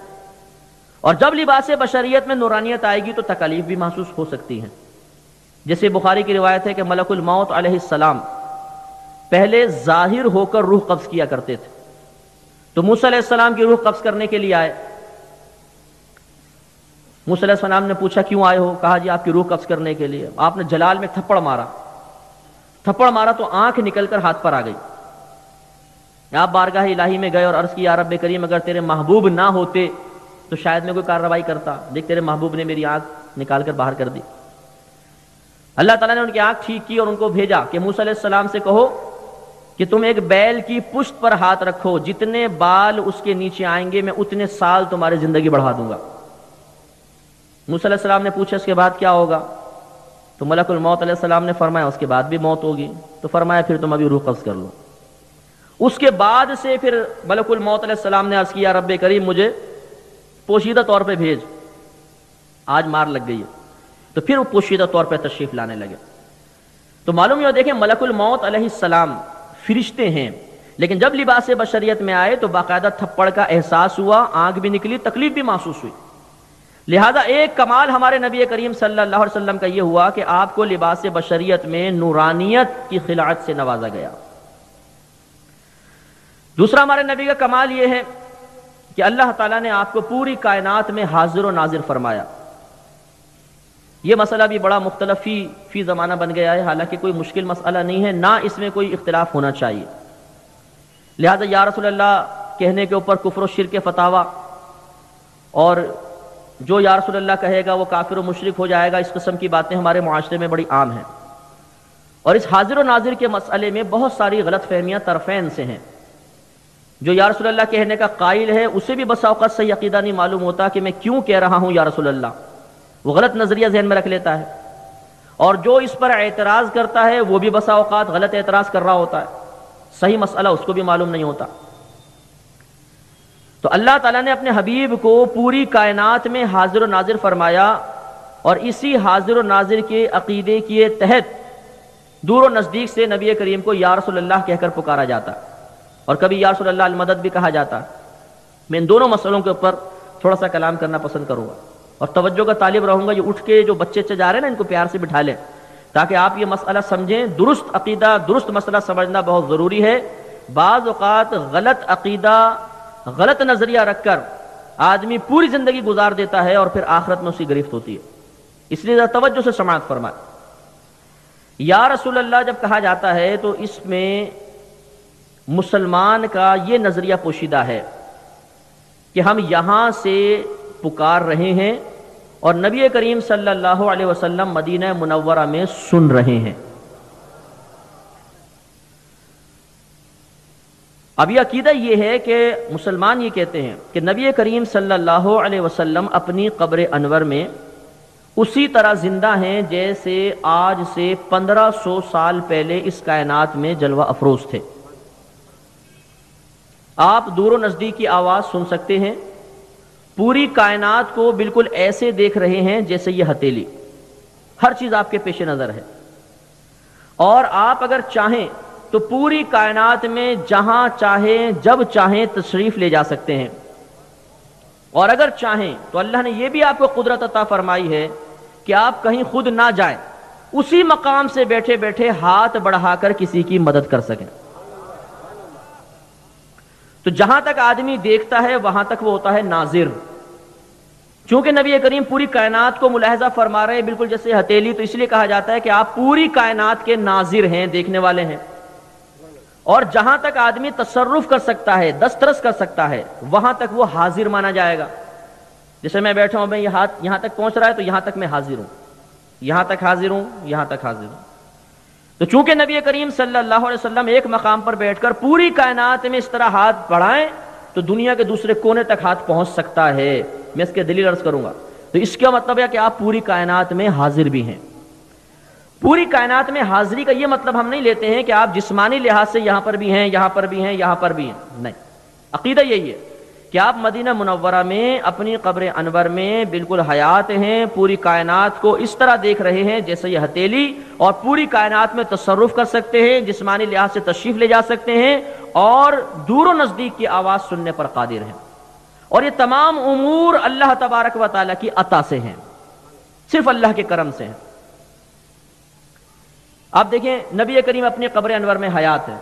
اور جب لباس بشریت میں نورانیت آئے گی تو تکالیف بھی محسوس ہو سکتی ہیں۔ جیسے بخاری کی روایت ہے کہ ملک الموت علیہ السلام پہلے ظاہر ہو کر روح قبض کیا کرتے تھے، تو موسیٰ علیہ السلام کی روح قبض کرنے کے لیے آئے۔ موسیٰ علیہ السلام نے پوچھا کیوں آئے ہو؟ کہا جی آپ کی روح قبض کرنے کے لیے۔ آپ نے جلال میں تھپڑ مارا تو آنکھ نکل کر ہاتھ پر آ گئی۔ آپ بارگاہ الہی میں گئے اور عرض کی یا رب کریم اگر تیرے محبوب نہ ہوتے تو شاید میں کوئی کارروائی کرتا، دیکھ تیرے محبوب نے میری آنکھ نکال کر باہر کر دی۔ اللہ تعالیٰ نے ان کی آنکھ ٹھیک کی اور ان کو بھیجا کہ موسیٰ علیہ السلام سے کہو کہ تم ایک بیل کی پشت پر ہاتھ رکھو، جتنے بال اس کے نیچے آئیں گے میں اتنے سال تمہاری زندگی بڑھا دوں گا۔ موسیٰ علیہ السلام نے پوچھا اس کے بعد کیا ہوگا؟ تو ملک الموت علیہ السلام نے فرمایا اس کے بعد بھی موت ہوگی۔ تو فرمایا پھر تم ابھی روح قبض کر لو۔ اس کے بعد سے پھر ملک الموت علیہ السلام نے عرض کیا رب کریم مجھے پوشیدہ طور پہ بھیج، آج مار لگ گئی ہے۔ تو پھر وہ پوشیدہ طور پہ تشریف لانے لگے۔ تو معلوم یہ دیکھیں ملک الموت علیہ السلام فرشتے ہیں، لیکن جب لباس بشریت میں آئے تو باقاعدہ تھپڑ کا احساس ہوا، آنکھ بھی نکلی، تکلیف بھی محسوس ہوئی۔ لہذا ایک کمال ہمارے نبی کریم صلی اللہ علیہ وسلم کا یہ ہوا کہ آپ کو لباس بشریت میں نورانیت کی خلعت سے نوازا گیا۔ دوسرا ہمارے نبی کا کمال یہ ہے کہ اللہ تعالیٰ نے آپ کو پوری کائنات میں حاضر و ناظر فرمایا. یہ مسئلہ بھی بڑا مختلف فی زمانہ بن گیا ہے، حالانکہ کوئی مشکل مسئلہ نہیں ہے، نہ اس میں کوئی اختلاف ہونا چاہیے. لہذا یا رسول اللہ کہنے کے اوپر کفر و شرک فتاویٰ، اور جو یا رسول اللہ کہے گا وہ کافر و مشرک ہو جائے گا، اس قسم کی باتیں ہمارے معاشرے میں بڑی عام ہیں. اور اس حاضر و ناظر کے مسئلے میں بہت ساری غلط فہمیاں طرفین سے ہیں. جو یا رسول اللہ کہنے کا قائل ہے اسے بھی بسا اوقات صحیح عقیدہ نہیں معلوم ہوتا کہ میں کیوں کہہ رہا ہوں یا رسول اللہ، وہ غلط نظریہ ذہن میں رکھ لیتا ہے. اور جو اس پر اعتراض کرتا ہے وہ بھی بسا اوقات غلط اعتراض کر رہا ہوتا ہے، صحیح مسئلہ اس کو بھی معلوم نہیں ہوتا. تو اللہ تعالیٰ نے اپنے حبیب کو پوری کائنات میں حاضر و ناظر فرمایا، اور اسی حاضر و ناظر کے عقیدے کے تحت دور و نزدیک سے نبی کریم کو یا رسول اللہ کہہ کر پکارا جاتا، اور کبھی یا رسول اللہ المدد بھی کہا جاتا. میں ان دونوں مسئلوں کے اوپر تھوڑا سا کلام کرنا پسند کروں گا، اور توجہ کا طالب رہوں گا. یہ اٹھ کے جو بچے جا رہے ہیں نا، ان کو پیار سے بٹھا لیں تاکہ آپ یہ مسئلہ سمجھیں. درست عقیدہ، درست مسئلہ سمجھنا بہت ضروری ہے. بعض اوقات غلط عقیدہ، غلط نظریہ رکھ کر آدمی پوری زندگی گزار دیتا ہے اور پھر آخرت میں اس کی گرفت ہوتی ہے. اس لیے ذرا توجہ سے سماعت فرمائے. یا رسول اللہ جب کہا جاتا ہے تو اس میں مسلمان کا یہ نظریہ پوشیدہ ہے کہ ہم یہاں سے پکار رہے ہیں اور نبی کریم صلی اللہ علیہ وسلم مدینہ منورہ میں سن رہے ہیں. اب یہ عقیدہ یہ ہے کہ مسلمان یہ کہتے ہیں کہ نبی کریم صلی اللہ علیہ وسلم اپنی قبر انور میں اسی طرح زندہ ہیں جیسے آج سے 1500 سال پہلے اس کائنات میں جلوہ افروز تھے. آپ دور و نزدیک کی آواز سن سکتے ہیں، پوری کائنات کو بالکل ایسے دیکھ رہے ہیں جیسے یہ ہتھیلی، ہر چیز آپ کے پیش نظر ہے. اور آپ اگر چاہیں تو پوری کائنات میں جہاں چاہیں جب چاہیں تشریف لے جا سکتے ہیں، اور اگر چاہیں تو اللہ نے یہ بھی آپ کو قدرت عطا فرمائی ہے کہ آپ کہیں خود نہ جائیں، اسی مقام سے بیٹھے بیٹھے ہاتھ بڑھا کر کسی کی مدد کر سکیں. تو جہاں تک آدمی دیکھتا ہے وہاں تک وہ ہوتا ہے ناظر. چونکہ نبی کریم پوری کائنات کو ملاحظہ فرما رہے ہیں بالکل جیسے ہتھیلی، تو اس لیے کہا جاتا ہے کہ آپ پوری کائنات کے ناظر ہیں، دیکھنے والے ہیں. اور جہاں تک آدمی تصرف کر سکتا ہے، دسترس کر سکتا ہے، وہاں تک وہ حاضر مانا جائے گا. جیسے میں بیٹھا ہوں، میں یہ ہاتھ یہاں تک پہنچ رہا ہے تو یہاں تک میں حاضر ہوں، یہاں تک حاضر ہوں، یہاں تک حاضر ہوں. تو چونکہ نبی کریم صلی اللہ علیہ وسلم ایک مقام پر بیٹھ کر پوری کائنات میں اس طرح ہاتھ بڑھائیں تو دنیا کے دوسرے کونے تک ہاتھ پہنچ سکتا ہے. میں اس کے دلیل عرض کروں گا. تو اس کا مطلب ہے کہ آپ پوری کائنات میں حاضر بھی ہیں. پوری کائنات میں حاضری کا یہ مطلب ہم نہیں لیتے ہیں کہ آپ جسمانی لحاظ سے یہاں پر بھی ہیں، یہاں پر بھی ہیں، یہاں پر بھی ہیں. نہیں، عقیدہ یہی ہے کہ آپ مدینہ منورہ میں اپنی قبر انور میں بالکل حیات ہیں، پوری کائنات کو اس طرح دیکھ رہے ہیں جیسے یہ ہتھیلی، اور پوری کائنات میں تصرف کر سکتے ہیں، جسمانی لحاظ سے تشریف لے جا سکتے ہیں، اور دور و نزدیک کی آواز سننے پر قادر ہیں. اور یہ تمام امور اللہ تبارک و تعالیٰ کی عطا سے ہیں، صرف اللہ کے کرم سے ہیں. آپ دیکھیں نبی کریم اپنی قبر انور میں حیات ہے.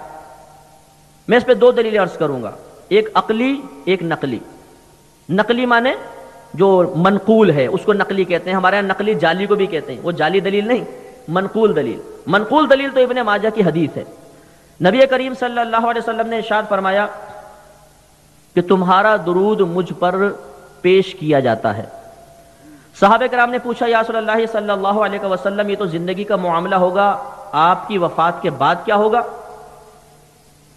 میں اس پہ دو دلیلیں عرض کروں گا، ایک عقلی ایک نقلی. نقلی مانے جو منقول ہے اس کو نقلی کہتے ہیں، ہمارے یہاں نقلی جعلی کو بھی کہتے ہیں. وہ جعلی دلیل نہیں، منقول دلیل. منقول دلیل تو ابن ماجہ کی حدیث ہے. نبی کریم صلی اللہ علیہ وسلم نے ارشاد فرمایا کہ تمہارا درود مجھ پر پیش کیا جاتا ہے. صحابہ کرام نے پوچھا یا رسول اللہ صلی اللہ علیہ وسلم، یہ تو زندگی کا معاملہ ہوگا، آپ کی وفات کے بعد کیا ہوگا؟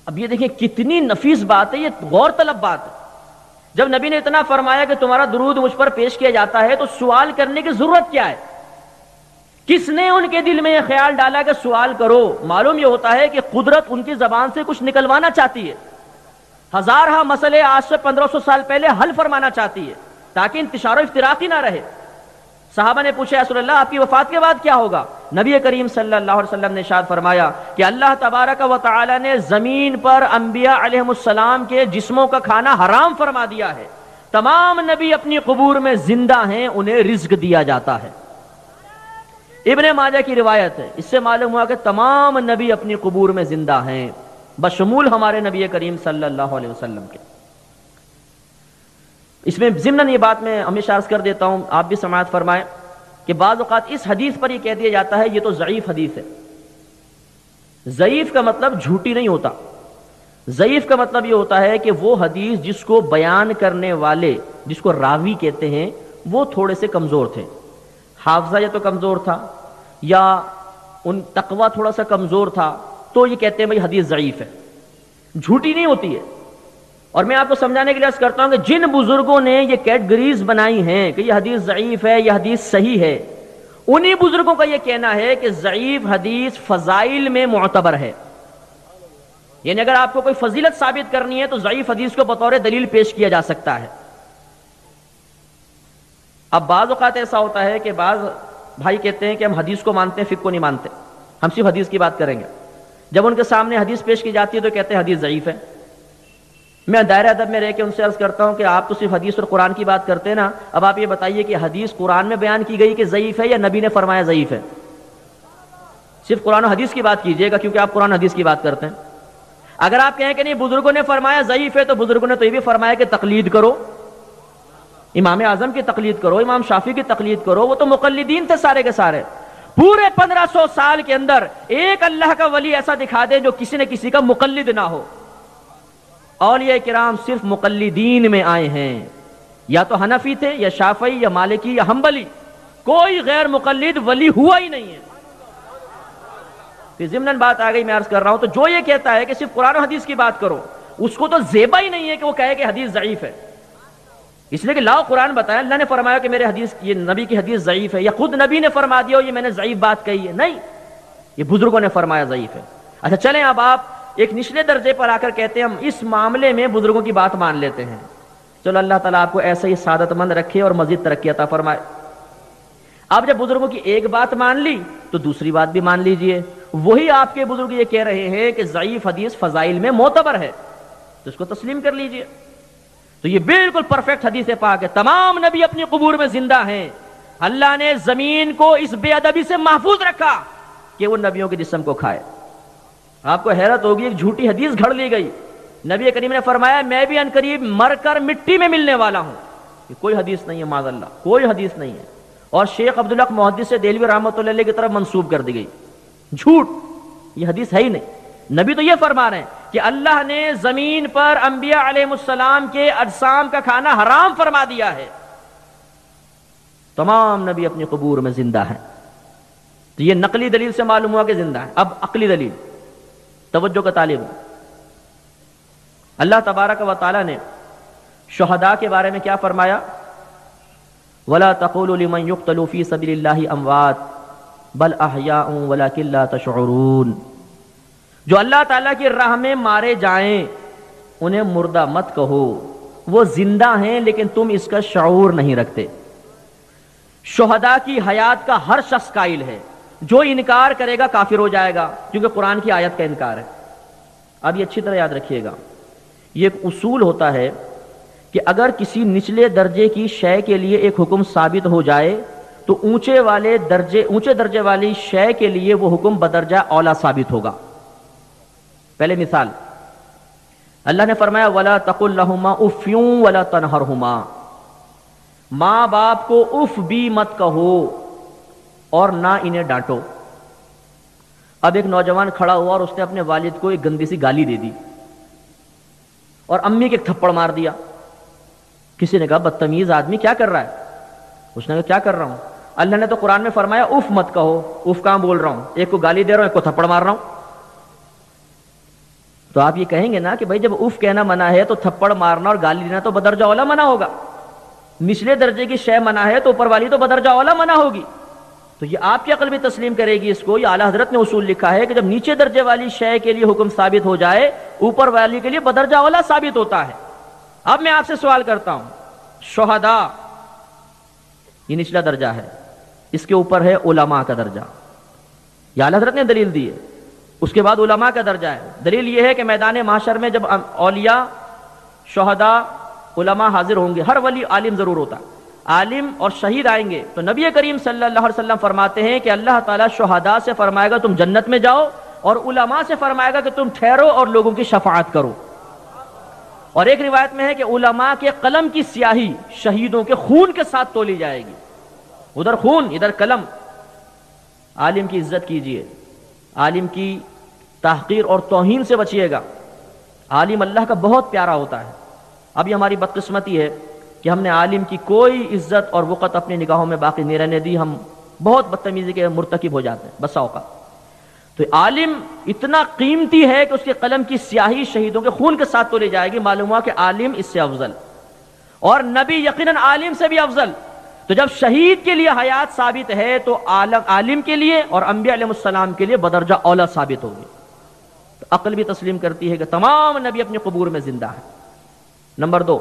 اب یہ دیکھیں کتنی نفیس بات ہے، یہ غور طلب بات ہے. جب نبی نے اتنا فرمایا کہ تمہارا درود مجھ پر پیش کیا جاتا ہے تو سوال کرنے کی ضرورت کیا ہے؟ کس نے ان کے دل میں یہ خیال ڈالا کہ سوال کرو؟ معلوم یہ ہوتا ہے کہ قدرت ان کی زبان سے کچھ نکلوانا چاہتی ہے، ہزارہ مسئلے آج سے 1500 سال پہلے حل فرمانا چاہتی ہے تاکہ انتشار و افتراق ہی نہ رہے. صحابہ نے پوچھا یا رسول اللہ آپ کی وفات کے بعد کیا ہوگا؟ نبی کریم صلی اللہ علیہ وسلم نے ارشاد فرمایا کہ اللہ تبارک و تعالی نے زمین پر انبیاء علیہ السلام کے جسموں کا کھانا حرام فرما دیا ہے. تمام نبی اپنی قبور میں زندہ ہیں، انہیں رزق دیا جاتا ہے. ابن ماجہ کی روایت ہے. اس سے معلوم ہوا کہ تمام نبی اپنی قبور میں زندہ ہیں. بشمول ہمارے نبی کریم صلی اللہ علیہ وسلم کے۔ اس میں ضمناً یہ بات میں ہمیشہ عرض کر دیتا ہوں، آپ بھی سماعت فرمائیں کہ بعض اوقات اس حدیث پر یہ کہہ دیا جاتا ہے یہ تو ضعیف حدیث ہے۔ ضعیف کا مطلب جھوٹی نہیں ہوتا، ضعیف کا مطلب یہ ہوتا ہے کہ وہ حدیث جس کو بیان کرنے والے، جس کو راوی کہتے ہیں، وہ تھوڑے سے کمزور تھے، حافظہ یا تو کمزور تھا یا ان تقوی تھوڑا سا کمزور تھا، تو یہ کہتے ہیں بھائی حدیث ضعیف ہے، جھوٹی نہیں ہوتی ہے۔ اور میں آپ کو سمجھانے کے لیے عرض کرتا ہوں کہ جن بزرگوں نے یہ کیٹگریز بنائی ہیں کہ یہ حدیث ضعیف ہے، یہ حدیث صحیح ہے، انہی بزرگوں کا یہ کہنا ہے کہ ضعیف حدیث فضائل میں معتبر ہے۔ یعنی اگر آپ کو کوئی فضیلت ثابت کرنی ہے تو ضعیف حدیث کو بطور دلیل پیش کیا جا سکتا ہے۔ اب بعض اوقات ایسا ہوتا ہے کہ بعض بھائی کہتے ہیں کہ ہم حدیث کو مانتے ہیں، فقہ کو نہیں مانتے، ہم صرف حدیث کی بات کریں گے۔ جب ان کے سامنے حدیث پیش کی جاتی ہے تو کہتے ہیں حدیث ضعیف ہے۔ میں دائرہ ادب میں رہ کے ان سے عرض کرتا ہوں کہ آپ تو صرف حدیث اور قرآن کی بات کرتے ہیں نا، اب آپ یہ بتائیے کہ حدیث قرآن میں بیان کی گئی کہ ضعیف ہے یا نبی نے فرمایا ضعیف ہے؟ صرف قرآن و حدیث کی بات کیجئے گا کیونکہ آپ قرآن حدیث کی بات کرتے ہیں۔ اگر آپ کہیں کہ نہیں بزرگوں نے فرمایا ضعیف ہے تو بزرگوں نے تو یہ بھی فرمایا کہ تقلید کرو، امام اعظم کی تقلید کرو، امام شافعی کی تقلید کرو، وہ تو مقلدین تھے سارے کے سارے۔ پورے 1500 سال کے اندر ایک اللہ کا ولی ایسا دکھا دے جو کسی نے کسی کا مقلد نہ ہو۔ اولیاء کرام صرف مقلدین میں آئے ہیں، یا تو حنفی تھے یا شافعی یا مالکی یا حنبلی، کوئی غیر مقلد ولی ہوا ہی نہیں ہے۔ پھر ضمناً بات آ گئی، میں عرض کر رہا ہوں، تو جو یہ کہتا ہے کہ صرف قرآن و حدیث کی بات کرو، اس کو تو زیبا ہی نہیں ہے کہ وہ کہے کہ حدیث ضعیف ہے، اس لیے کہ لاؤ قرآن بتایا، اللہ نے فرمایا کہ میرے حدیث، یہ نبی کی حدیث ضعیف ہے، یا خود نبی نے فرما دیا یہ میں نے ضعیف بات کہی ہے، نہیں، یہ بزرگوں نے فرمایا ضعیف ہے۔ اچھا چلیں اب آپ ایک نچلے درجے پر آ کر کہتے ہیں ہم اس معاملے میں بزرگوں کی بات مان لیتے ہیں۔ چلو اللہ تعالیٰ آپ کو ایسا ہی سعادت مند رکھے اور مزید ترقی عطا فرمائے۔ آپ جب بزرگوں کی ایک بات مان لی تو دوسری بات بھی مان لیجئے، وہی آپ کے بزرگ یہ کہہ رہے ہیں کہ ضعیف حدیث فضائل میں معتبر ہے، تو اس کو تسلیم کر لیجئے۔ تو یہ بالکل پرفیکٹ حدیث پاک ہے، تمام نبی اپنی قبور میں زندہ ہیں، اللہ نے زمین کو اس بے ادبی سے محفوظ رکھا کہ وہ نبیوں کے جسم کو کھائے۔ آپ کو حیرت ہوگی، ایک جھوٹی حدیث گھڑ لی گئی، نبی کریم نے فرمایا میں بھی عنقریب مر کر مٹی میں ملنے والا ہوں، یہ کوئی حدیث نہیں ہے، معاذ اللہ کوئی حدیث نہیں ہے، اور شیخ عبدالحق محدث دہلوی رحمۃ اللہ علیہ کی طرف منسوب کر دی گئی، جھوٹ، یہ حدیث ہے ہی نہیں۔ نبی تو یہ فرما رہے ہیں کہ اللہ نے زمین پر انبیاء علیہ السلام کے اجسام کا کھانا حرام فرما دیا ہے، تمام نبی اپنی قبور میں زندہ ہیں۔ تو یہ نقلی دلیل سے معلوم ہوا کہ زندہ ہے۔ اب عقلی دلیل، توجہ کا طالب، اللہ تبارک و تعالی نے شہداء کے بارے میں کیا فرمایا؟ وَلَا تَقُولُوا لِمَنْ يُقْتَلُ فِي سَبِيلِ اللَّهِ أَمْوَاتٌ بَلْ أَحْيَاءٌ وَلَكِنْ لَا تَشْعُرُونَ، جو اللہ تعالیٰ کی راہ میں مارے جائیں انہیں مردہ مت کہو، وہ زندہ ہیں لیکن تم اس کا شعور نہیں رکھتے۔ شہداء کی حیات کا ہر شخص قائل ہے، جو انکار کرے گا کافر ہو جائے گا، کیونکہ قرآن کی آیت کا انکار ہے۔ اب یہ اچھی طرح یاد رکھیے گا، یہ ایک اصول ہوتا ہے کہ اگر کسی نچلے درجے کی شے کے لیے ایک حکم ثابت ہو جائے تو اونچے درجے والی شے کے لیے وہ حکم بدرجہ اولا ثابت ہوگا۔ پہلے مثال، اللہ نے فرمایا وَلَا تَقُلْ لَهُمَا أُفٍّ وَلَا تَنْهَرْهُمَا، ماں باپ کو اف بھی مت کہو اور نہ انہیں ڈانٹو۔ اب ایک نوجوان کھڑا ہوا اور اس نے اپنے والد کو ایک گندی سی گالی دے دی اور امی کے ایک تھپڑ مار دیا۔ کسی نے کہا بدتمیز آدمی کیا کر رہا ہے؟ اس نے کہا کیا کر رہا ہوں؟ اللہ نے تو قرآن میں فرمایا اف مت کہو، اف کہاں بول رہا ہوں، ایک کو گالی دے رہا ہوں ایک کو تھپڑ مار رہا ہوں۔ تو آپ یہ کہیں گے نا کہ بھائی جب اف کہنا منع ہے تو تھپڑ مارنا اور گالی دینا تو بدرجہ اولا منع ہوگا، نچلے درجے کی شے منع ہے تو اوپر والی تو بدرجہ اولا منع ہوگی۔ تو یہ آپ کی عقل بھی تسلیم کرے گی اس کو، یہ اعلیٰ حضرت نے اصول لکھا ہے کہ جب نیچے درجے والی شے کے لیے حکم ثابت ہو جائے اوپر والی کے لیے بدرجہ اولا ثابت ہوتا ہے۔ اب میں آپ سے سوال کرتا ہوں، شہداء یہ نچلا درجہ ہے، اس کے اوپر ہے علماء کا درجہ، یہ اعلیٰ حضرت نے دلیل دی ہے، اس کے بعد علماء کا درجہ ہے۔ دلیل یہ ہے کہ میدان محشر میں جب اولیاء، شہداء، علماء حاضر ہوں گے، ہر ولی عالم ضرور ہوتا ہے، عالم اور شہید آئیں گے، تو نبی کریم صلی اللہ علیہ وسلم فرماتے ہیں کہ اللہ تعالیٰ شہداء سے فرمائے گا تم جنت میں جاؤ، اور علماء سے فرمائے گا کہ تم ٹھہرو اور لوگوں کی شفاعت کرو۔ اور ایک روایت میں ہے کہ علماء کے قلم کی سیاہی شہیدوں کے خون کے ساتھ تولی جائے گی، ادھر خون ادھر قلم۔ عالم کی عزت کیجئے، عالم کی تحقیر اور توہین سے بچیے گا۔ عالم اللہ کا بہت پیارا ہوتا ہے۔ اب یہ ہماری بدقسمتی ہے کہ ہم نے عالم کی کوئی عزت اور وقت اپنی نگاہوں میں باقی نہیں رہنے دی، ہم بہت بدتمیزی کے مرتکب ہو جاتے ہیں بسا اوقات۔ تو عالم اتنا قیمتی ہے کہ اس کے قلم کی سیاہی شہیدوں کے خون کے ساتھ تولی جائے گی۔ معلوم ہوا کہ عالم اس سے افضل، اور نبی یقیناً عالم سے بھی افضل۔ تو جب شہید کے لیے حیات ثابت ہے تو عالم کے لیے اور انبیاء علیہ السلام کے لیے بدرجہ اولا ثابت ہوگی۔ تو عقل بھی تسلیم کرتی ہے کہ تمام نبی اپنے قبور میں زندہ ہیں۔ نمبر 2،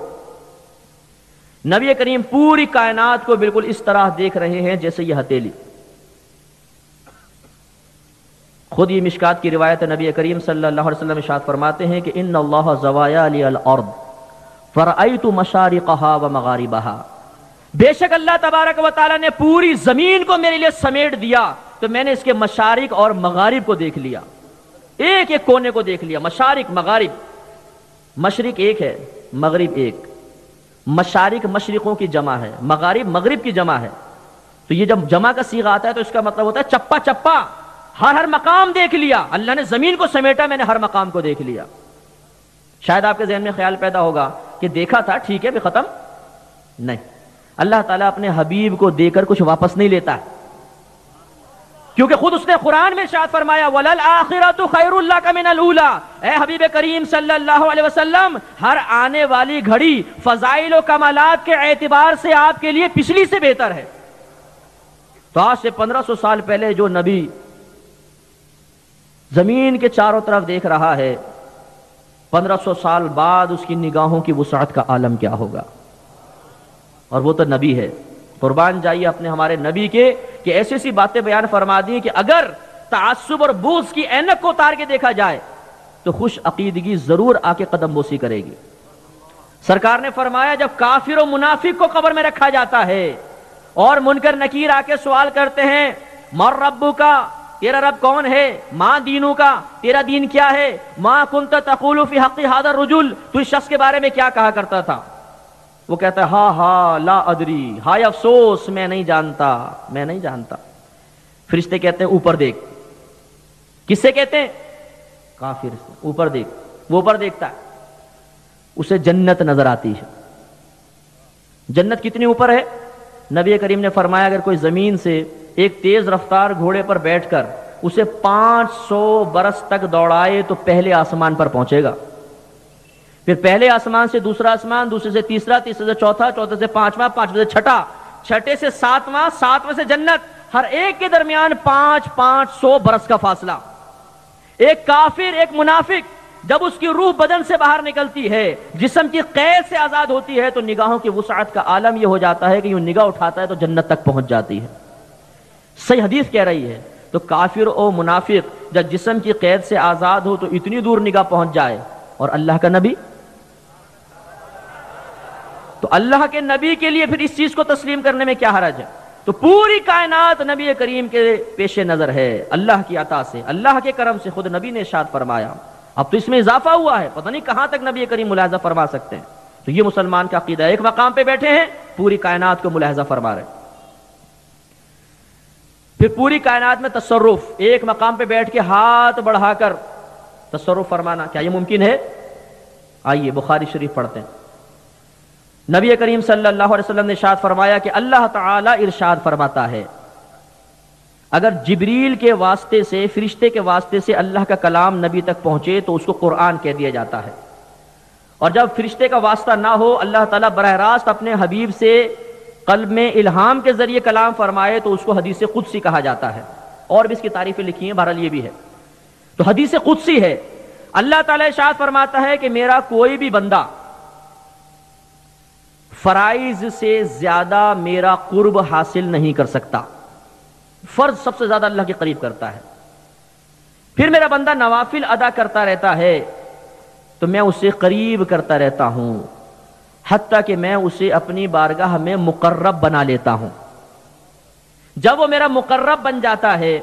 نبی کریم پوری کائنات کو بالکل اس طرح دیکھ رہے ہیں جیسے یہ ہتھیلی۔ خود یہ مشکات کی روایت ہے، نبی کریم صلی اللہ علیہ وسلم ارشاد فرماتے ہیں کہ ان اللہ زوایا لی الارض فرأیت مشارقها ومغاربها، بے شک اللہ تبارک و تعالی نے پوری زمین کو میرے لیے سمیٹ دیا تو میں نے اس کے مشارق اور مغارب کو دیکھ لیا، ایک ایک کونے کو دیکھ لیا۔ مشارق مغارب، مشرق ایک ہے، مغرب ایک۔ مشارق مشرقوں کی جمع ہے، مغارب مغرب کی جمع ہے۔ تو یہ جب جمع کا صیغہ آتا ہے تو اس کا مطلب ہوتا ہے چپا چپا، ہر مقام دیکھ لیا۔ اللہ نے زمین کو سمیٹا، میں نے ہر مقام کو دیکھ لیا۔ شاید آپ کے ذہن میں خیال پیدا ہوگا کہ دیکھا تھا ٹھیک ہے بھی ختم نہیں، اللہ تعالیٰ اپنے حبیب کو دے کر کچھ واپس نہیں لیتا ہے، کیونکہ خود اس نے قرآن میں ارشاد فرمایا وَلَلْآخِرَةُ خَيْرٌ لَكَ مِنَ الْأُولَىٰ، اے حبیب کریم صلی اللہ علیہ وسلم، ہر آنے والی گھڑی فضائل و کمالات کے اعتبار سے آپ کے لیے پچھلی سے بہتر ہے۔ تو آج سے 1500 سال پہلے جو نبی زمین کے چاروں طرف دیکھ رہا ہے، 1500 سال بعد اس کی نگاہوں کی وسعت کا عالم کیا ہوگا؟ اور وہ تو نبی ہے۔ قربان جائیے اپنے ہمارے نبی کے کہ ایسی ایسی باتیں بیان فرما دی کہ اگر تعصب اور بغض کی اینک کو اتار کے دیکھا جائے تو خوش عقیدگی ضرور آ کے قدم بوسی کرے گی۔ سرکار نے فرمایا جب کافر و منافق کو قبر میں رکھا جاتا ہے اور منکر نکیر آ کے سوال کرتے ہیں مر ربو کا، تیرا رب کون ہے، ماں دینوں کا، تیرا دین کیا ہے، ماں کنت تقول فی حق ھذا الرجل، تو اس شخص کے بارے میں کیا کہا کرتا تھا؟ وہ کہتا ہے ہاں ہاں لا ادری، ہائے افسوس میں نہیں جانتا، میں نہیں جانتا۔ فرشتے کہتے ہیں اوپر دیکھ۔ کس سے کہتے ہیں؟ کافر سے۔ اوپر دیکھ۔ وہ اوپر دیکھتا ہے، اسے جنت نظر آتی ہے۔ جنت کتنی اوپر ہے؟ نبی کریم نے فرمایا اگر کوئی زمین سے ایک تیز رفتار گھوڑے پر بیٹھ کر اسے 500 برس تک دوڑائے تو پہلے آسمان پر پہنچے گا، پھر پہلے آسمان سے دوسرا آسمان، دوسرے سے تیسرا، تیسرے سے چوتھا، چوتھے سے پانچواں، پانچویں سے چھٹا، چھٹے سے ساتواں، ساتویں سے جنت، ہر ایک کے درمیان 500 برس کا فاصلہ۔ ایک کافر، ایک منافق جب اس کی روح بدن سے باہر نکلتی ہے، جسم کی قید سے آزاد ہوتی ہے تو نگاہوں کی وسعت کا عالم یہ ہو جاتا ہے کہ یوں نگاہ اٹھاتا ہے تو جنت تک پہنچ جاتی ہے۔ صحیح حدیث کہہ رہی ہے۔ تو کافر و منافق جب جسم کی قید سے آزاد ہو تو اتنی دور نگاہ پہنچ جائے، اور اللہ کا نبی، تو اللہ کے نبی کے لیے پھر اس چیز کو تسلیم کرنے میں کیا حرج ہے؟ تو پوری کائنات نبی کریم کے پیش نظر ہے اللہ کی عطا سے، اللہ کے کرم سے۔ خود نبی نے ارشاد فرمایا، اب تو اس میں اضافہ ہوا ہے، پتہ نہیں کہاں تک نبی کریم ملاحظہ فرما سکتے ہیں۔ تو یہ مسلمان کا عقیدہ ہے، ایک مقام پہ بیٹھے ہیں پوری کائنات کو ملاحظہ فرما رہے ہیں۔ پھر پوری کائنات میں تصرف، ایک مقام پہ بیٹھ کے ہاتھ بڑھا کر تصرف فرمانا، کیا یہ ممکن ہے؟ آئیے بخاری شریف پڑھتے ہیں۔ نبی کریم صلی اللہ علیہ وسلم نے ارشاد فرمایا کہ اللہ تعالی ارشاد فرماتا ہے اگر جبریل کے واسطے سے، فرشتے کے واسطے سے اللہ کا کلام نبی تک پہنچے تو اس کو قرآن کہہ دیا جاتا ہے، اور جب فرشتے کا واسطہ نہ ہو، اللہ تعالیٰ براہ راست اپنے حبیب سے قلب میں الہام کے ذریعے کلام فرمائے تو اس کو حدیث قدسی کہا جاتا ہے۔ اور بھی اس کی تعریفیں لکھی ہیں، بہرحال یہ بھی ہے۔ تو حدیث قدسی ہے، اللہ تعالیٰ ارشاد فرماتا ہے کہ میرا کوئی بھی بندہ فرائض سے زیادہ میرا قرب حاصل نہیں کر سکتا، فرض سب سے زیادہ اللہ کے قریب کرتا ہے، پھر میرا بندہ نوافل ادا کرتا رہتا ہے تو میں اسے قریب کرتا رہتا ہوں، حتیٰ کہ میں اسے اپنی بارگاہ میں مقرب بنا لیتا ہوں۔ جب وہ میرا مقرب بن جاتا ہے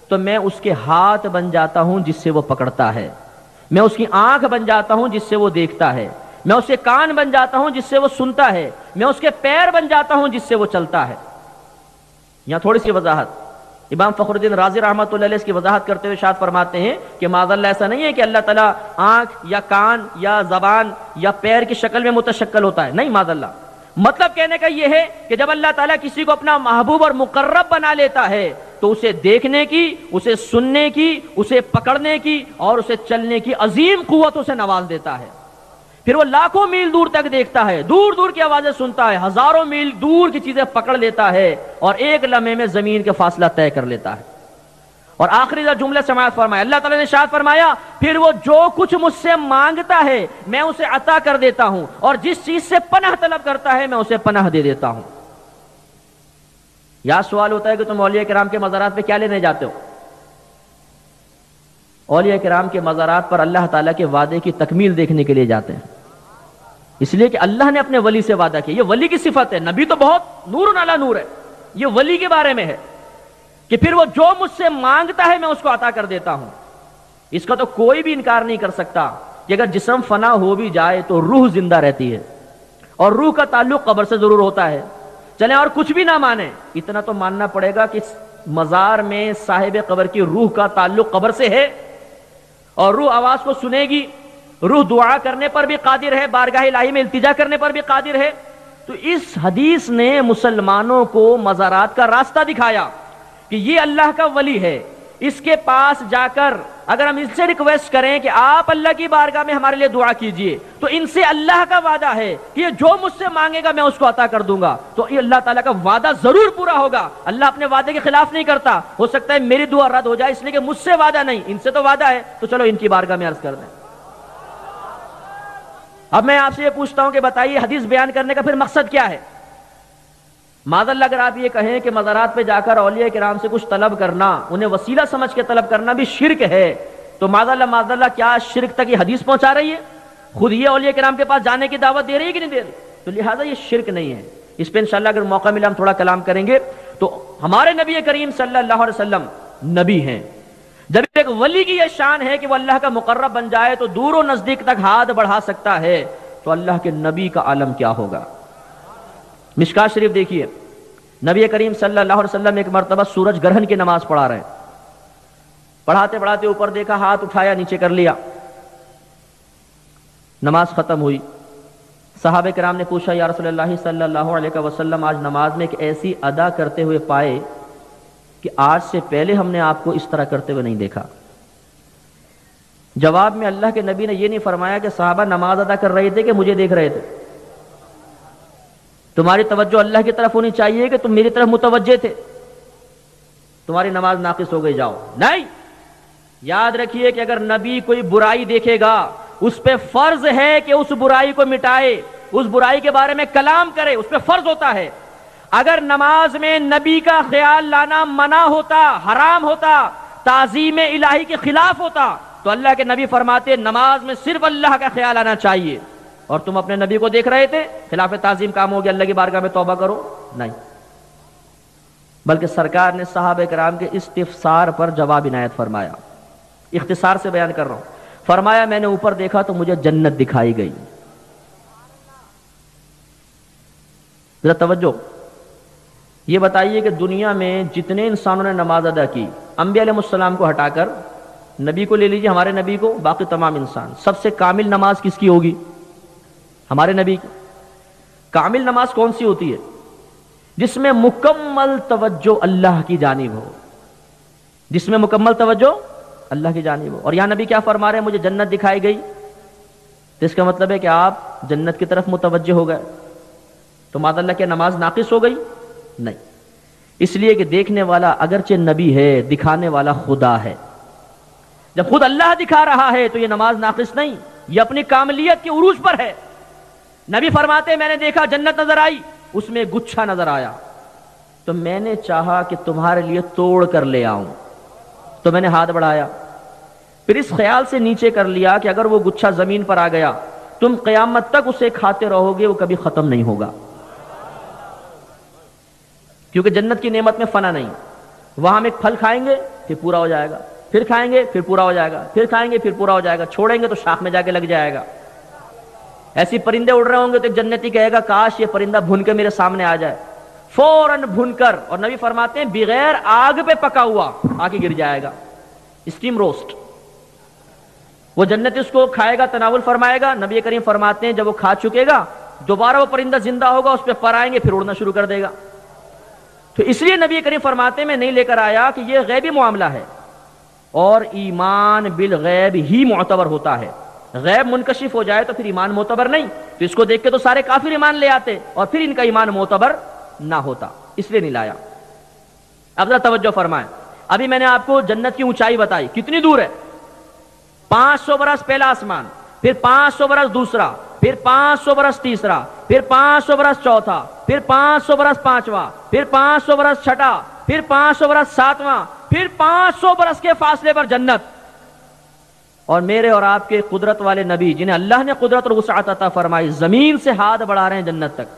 تو میں اس کے ہاتھ بن جاتا ہوں جس سے وہ پکڑتا ہے، میں اس کی آنکھ بن جاتا ہوں جس سے وہ دیکھتا ہے، میں اس کے کان بن جاتا ہوں جس سے وہ سنتا ہے، میں اس کے پیر بن جاتا ہوں جس سے وہ چلتا ہے۔ یہاں تھوڑی سی وضاحت، امام فخر الدین رازی رحمۃ اللہ علیہ اس کی وضاحت کرتے ہوئے ارشاد فرماتے ہیں کہ معاذ اللہ ایسا نہیں ہے کہ اللہ تعالیٰ آنکھ یا کان یا زبان یا پیر کی شکل میں متشکل ہوتا ہے، نہیں، معاذ اللہ۔ مطلب کہنے کا یہ ہے کہ جب اللہ تعالیٰ کسی کو اپنا محبوب اور مقرب بنا لیتا ہے تو اسے دیکھنے کی، اسے سننے کی، اسے پکڑنے کی اور اسے چلنے کی عظیم قوتوں سے نواز دیتا ہے۔ پھر وہ لاکھوں میل دور تک دیکھتا ہے، دور دور کی آوازیں سنتا ہے، ہزاروں میل دور کی چیزیں پکڑ لیتا ہے اور ایک لمحے میں زمین کے فاصلہ طے کر لیتا ہے۔ اور آخری جملہ سماعت فرمایا، اللہ تعالیٰ نے ارشاد فرمایا پھر وہ جو کچھ مجھ سے مانگتا ہے میں اسے عطا کر دیتا ہوں، اور جس چیز سے پناہ طلب کرتا ہے میں اسے پناہ دے دیتا ہوں۔ یا سوال ہوتا ہے کہ تم اولیاء کرام کے مزارات پہ کیا لینے جاتے ہو؟ اولیاء کرام کے مزارات پر اللہ تعالیٰ کے وعدے کی تکمیل دیکھنے کے لیے جاتے ہیں، اس لیے کہ اللہ نے اپنے ولی سے وعدہ کیا۔ یہ ولی کی صفت ہے، نبی تو بہت نور علی نور ہے، یہ ولی کے بارے میں ہے کہ پھر وہ جو مجھ سے مانگتا ہے میں اس کو عطا کر دیتا ہوں۔ اس کا تو کوئی بھی انکار نہیں کر سکتا کہ اگر جسم فنا ہو بھی جائے تو روح زندہ رہتی ہے، اور روح کا تعلق قبر سے ضرور ہوتا ہے۔ چلیں اور کچھ بھی نہ مانیں، اتنا تو ماننا پڑے گا کہ مزار میں صاحب قبر کی روح کا تعلق قبر سے ہے، اور روح آواز کو سنے گی، روح دعا کرنے پر بھی قادر ہے، بارگاہ الہی میں التجا کرنے پر بھی قادر ہے۔ تو اس حدیث نے مسلمانوں کو مزارات کا راستہ دکھایا کہ یہ اللہ کا ولی ہے، اس کے پاس جا کر اگر ہم اس سے ریکویسٹ کریں کہ آپ اللہ کی بارگاہ میں ہمارے لیے دعا کیجئے، تو ان سے اللہ کا وعدہ ہے کہ یہ جو مجھ سے مانگے گا میں اس کو عطا کر دوں گا، تو یہ اللہ تعالیٰ کا وعدہ ضرور پورا ہوگا۔ اللہ اپنے وعدے کے خلاف نہیں کرتا، ہو سکتا ہے میری دعا رد ہو جائے اس لیے کہ مجھ سے وعدہ نہیں، ان سے تو وعدہ ہے، تو چلو ان کی بارگاہ میں عرض کر دیں۔ اب میں آپ سے یہ پوچھتا ہوں کہ بتائیے حدیث بیان کرنے کا پھر مقصد کیا ہے؟ معاذ اللہ اگر آپ یہ کہیں کہ مزارات پہ جا کر اولیاء کرام سے کچھ طلب کرنا، انہیں وسیلہ سمجھ کے طلب کرنا بھی شرک ہے، تو معاذ اللہ کیا شرک تک یہ حدیث پہنچا رہی ہے؟ خود یہ اولیاء کرام کے پاس جانے کی دعوت دے رہی ہے کہ نہیں دے رہی؟ تو لہٰذا یہ شرک نہیں ہے۔ اس پہ انشاءاللہ اگر موقع ملا ہم تھوڑا کلام کریں گے۔ تو ہمارے نبی کریم صلی اللہ علیہ وسلم نبی ہیں، جب ایک ولی کی یہ شان ہے کہ وہ اللہ کا مقرب بن جائے تو دور و نزدیک تک ہاتھ بڑھا سکتا ہے، تو اللہ کے نبی کا عالم کیا ہوگا؟ مشکات شریف دیکھیے، نبی کریم صلی اللہ علیہ وسلم ایک مرتبہ سورج گرہن کی نماز پڑھا رہے ہیں، پڑھاتے پڑھاتے اوپر دیکھا، ہاتھ اٹھایا، نیچے کر لیا، نماز ختم ہوئی۔ صحابہ کرام نے پوچھا یا رسول اللہ صلی اللہ علیہ وسلم آج نماز میں ایک ایسی ادا کرتے ہوئے پائے کہ آج سے پہلے ہم نے آپ کو اس طرح کرتے ہوئے نہیں دیکھا۔ جواب میں اللہ کے نبی نے یہ نہیں فرمایا کہ صحابہ نماز ادا کر رہے تھے کہ مجھے دیکھ رہے تھے، تمہاری توجہ اللہ کی طرف ہونی چاہیے کہ تم میری طرف متوجہ تھے، تمہاری نماز ناقص ہو گئی، جاؤ۔ نہیں، یاد رکھیے کہ اگر نبی کوئی برائی دیکھے گا اس پہ فرض ہے کہ اس برائی کو مٹائے، اس برائی کے بارے میں کلام کرے، اس پہ فرض ہوتا ہے۔ اگر نماز میں نبی کا خیال لانا منع ہوتا، حرام ہوتا، تعظیم الہی کے خلاف ہوتا، تو اللہ کے نبی فرماتے نماز میں صرف اللہ کا خیال آنا چاہیے، اور تم اپنے نبی کو دیکھ رہے تھے، خلاف تعظیم کام ہو گیا، اللہ کی بارگاہ میں توبہ کرو۔ نہیں، بلکہ سرکار نے صحابہ کرام کے استفسار پر جواب عنایت فرمایا۔ اختصار سے بیان کر رہا ہوں، فرمایا میں نے اوپر دیکھا تو مجھے جنت دکھائی گئی۔ ذرا توجہ، یہ بتائیے کہ دنیا میں جتنے انسانوں نے نماز ادا کی، انبیاء علیہ السلام کو ہٹا کر، نبی کو لے لیجیے، ہمارے نبی کو، باقی تمام انسان، سب سے کامل نماز کس کی ہوگی؟ ہمارے نبی کی۔ کامل نماز کون سی ہوتی ہے؟ جس میں مکمل توجہ اللہ کی جانب ہو، جس میں مکمل توجہ اللہ کی جانب ہو۔ اور یہاں نبی کیا فرما رہے ہیں؟ مجھے جنت دکھائی گئی، تو اس کا مطلب ہے کہ آپ جنت کی طرف متوجہ ہو گئے، تو معاذ اللہ کیا نماز ناقص ہو گئی؟ نہیں، اس لیے کہ دیکھنے والا اگرچہ نبی ہے، دکھانے والا خدا ہے۔ جب خود اللہ دکھا رہا ہے تو یہ نماز ناقص نہیں، یہ اپنی کاملیت کے عروج پر ہے۔ نبی فرماتے میں نے دیکھا جنت نظر آئی، اس میں گچھا نظر آیا، تو میں نے چاہا کہ تمہارے لیے توڑ کر لے آؤں، تو میں نے ہاتھ بڑھایا، پھر اس خیال سے نیچے کر لیا کہ اگر وہ گچھا زمین پر آ گیا تم قیامت تک اسے کھاتے رہو گے، وہ کبھی ختم نہیں ہوگا، کیونکہ جنت کی نعمت میں فنا نہیں۔ وہاں ہم ایک پھل کھائیں گے پھر پورا ہو جائے گا، پھر کھائیں گے پھر پورا ہو جائے گا، پھر کھائیں گے پھر پورا ہو جائے گا، چھوڑیں گے تو شاخ میں جا کے لگ جائے گا۔ ایسی پرندے اڑ رہے ہوں گے تو ایک جنتی کہے گا کاش یہ پرندہ بھن کے میرے سامنے آ جائے، فوراً بھن کر، اور نبی فرماتے ہیں بغیر آگ پہ پکا ہوا آ کے گر جائے گا، اسٹیم روسٹ۔ وہ جنتی اس کو کھائے گا، تناول فرمائے گا، نبی کریم فرماتے ہیں جب وہ کھا چکے گا دوبارہ وہ پرندہ زندہ ہوگا، اس پہ پر آئیں گے پھر اڑنا شروع کر دے گا۔ تو اس لیے نبی کریم فرماتے ہیں میں نہیں لے کر آیا کہ یہ غیبی معاملہ ہے، اور ایمان بالغیب ہی معتبر ہوتا ہے۔ غیب منکشف ہو جائے تو پھر ایمان معتبر نہیں، تو اس کو دیکھ کے تو سارے کافر ایمان لے آتے اور پھر ان کا ایمان معتبر نہ ہوتا، اس لیے نہیں لایا۔ اب ذرا توجہ فرمائیں، ابھی میں نے آپ کو جنت کی اونچائی بتائی کتنی دور ہے، 500 برس پہلا آسمان، پھر 500 برس دوسرا، پھر 500 برس تیسرا، پھر 500 برس چوتھا، پھر 500 برس پانچواں، پھر 500 برس چھٹا، پھر 500 برس ساتواں، پھر 500 برس کے فاصلے پر جنت۔ اور میرے اور آپ کے قدرت والے نبی جنہیں اللہ نے قدرت اور وسعت عطا فرمائی زمین سے ہاتھ بڑھا رہے ہیں جنت تک۔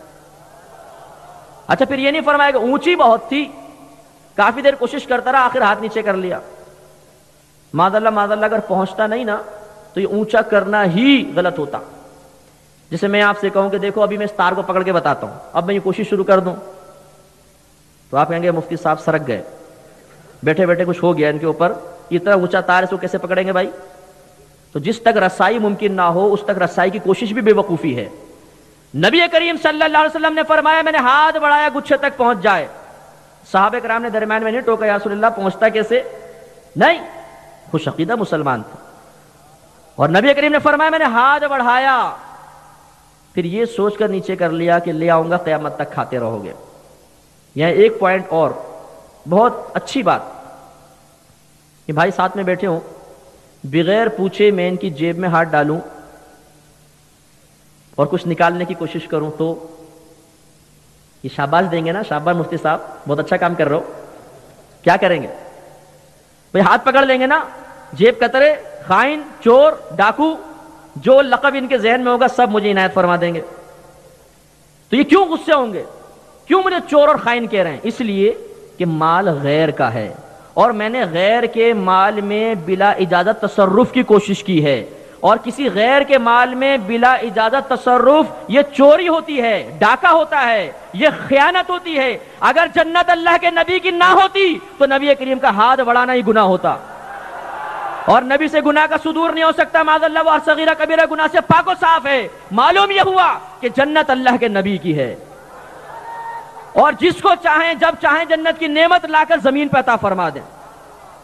اچھا پھر یہ نہیں فرمایا کہ اونچی بہت تھی، کافی دیر کوشش کرتا رہا آخر ہاتھ نیچے کر لیا۔ معاذ اللہ اگر پہنچتا نہیں نا تو یہ اونچا کرنا ہی غلط ہوتا۔ جسے میں آپ سے کہوں کہ دیکھو ابھی میں اس تار کو پکڑ کے بتاتا ہوں، اب میں یہ کوشش شروع کر دوں تو آپ کہیں گے مفتی صاحب سرک گئے، بیٹھے بیٹھے کچھ ہو گیا ان کے اوپر، اتنا اونچا تار اس کو کیسے پکڑیں گے بھائی؟ تو جس تک رسائی ممکن نہ ہو اس تک رسائی کی کوشش بھی بے وقوفی ہے۔ نبی کریم صلی اللہ علیہ وسلم نے فرمایا میں نے ہاتھ بڑھایا گچھے تک پہنچ جائے، صحابہ کرام نے درمیان میں نہیں ٹوکا یا رسول اللہ پہنچتا کیسے؟ نہیں، خوش عقیدہ مسلمان تھے، اور نبی کریم نے فرمایا میں نے ہاتھ بڑھایا، پھر یہ سوچ کر نیچے کر لیا کہ لے آؤں گا قیامت تک کھاتے رہو گے۔ یہاں ایک پوائنٹ اور بہت اچھی بات کہ بھائی ساتھ میں بیٹھے ہوں، بغیر پوچھے میں ان کی جیب میں ہاتھ ڈالوں اور کچھ نکالنے کی کوشش کروں تو یہ شاباش دیں گے نا، شاباش مفتی صاحب بہت اچھا کام کر رہے ہو، کیا کریں گے بھئی؟ ہاتھ پکڑ لیں گے نا، جیب کترے، خائن، چور، ڈاکو، جو لقب ان کے ذہن میں ہوگا سب مجھے عنایت فرما دیں گے۔ تو یہ کیوں غصے ہوں گے، کیوں مجھے چور اور خائن کہہ رہے ہیں؟ اس لیے کہ مال غیر کا ہے اور میں نے غیر کے مال میں بلا اجازت تصرف کی کوشش کی ہے، اور کسی غیر کے مال میں بلا اجازت تصرف یہ چوری ہوتی ہے، ڈاکہ ہوتا ہے، یہ خیانت ہوتی ہے۔ اگر جنت اللہ کے نبی کی نہ ہوتی تو نبی کریم کا ہاتھ بڑھانا ہی گناہ ہوتا، اور نبی سے گناہ کا صدور نہیں ہو سکتا، معاذ اللہ، وہ صغیرہ کبیرہ گناہ سے پاک و صاف ہے۔ معلوم یہ ہوا کہ جنت اللہ کے نبی کی ہے، اور جس کو چاہیں جب چاہیں جنت کی نعمت لا کر زمین پہ عطا فرما دیں۔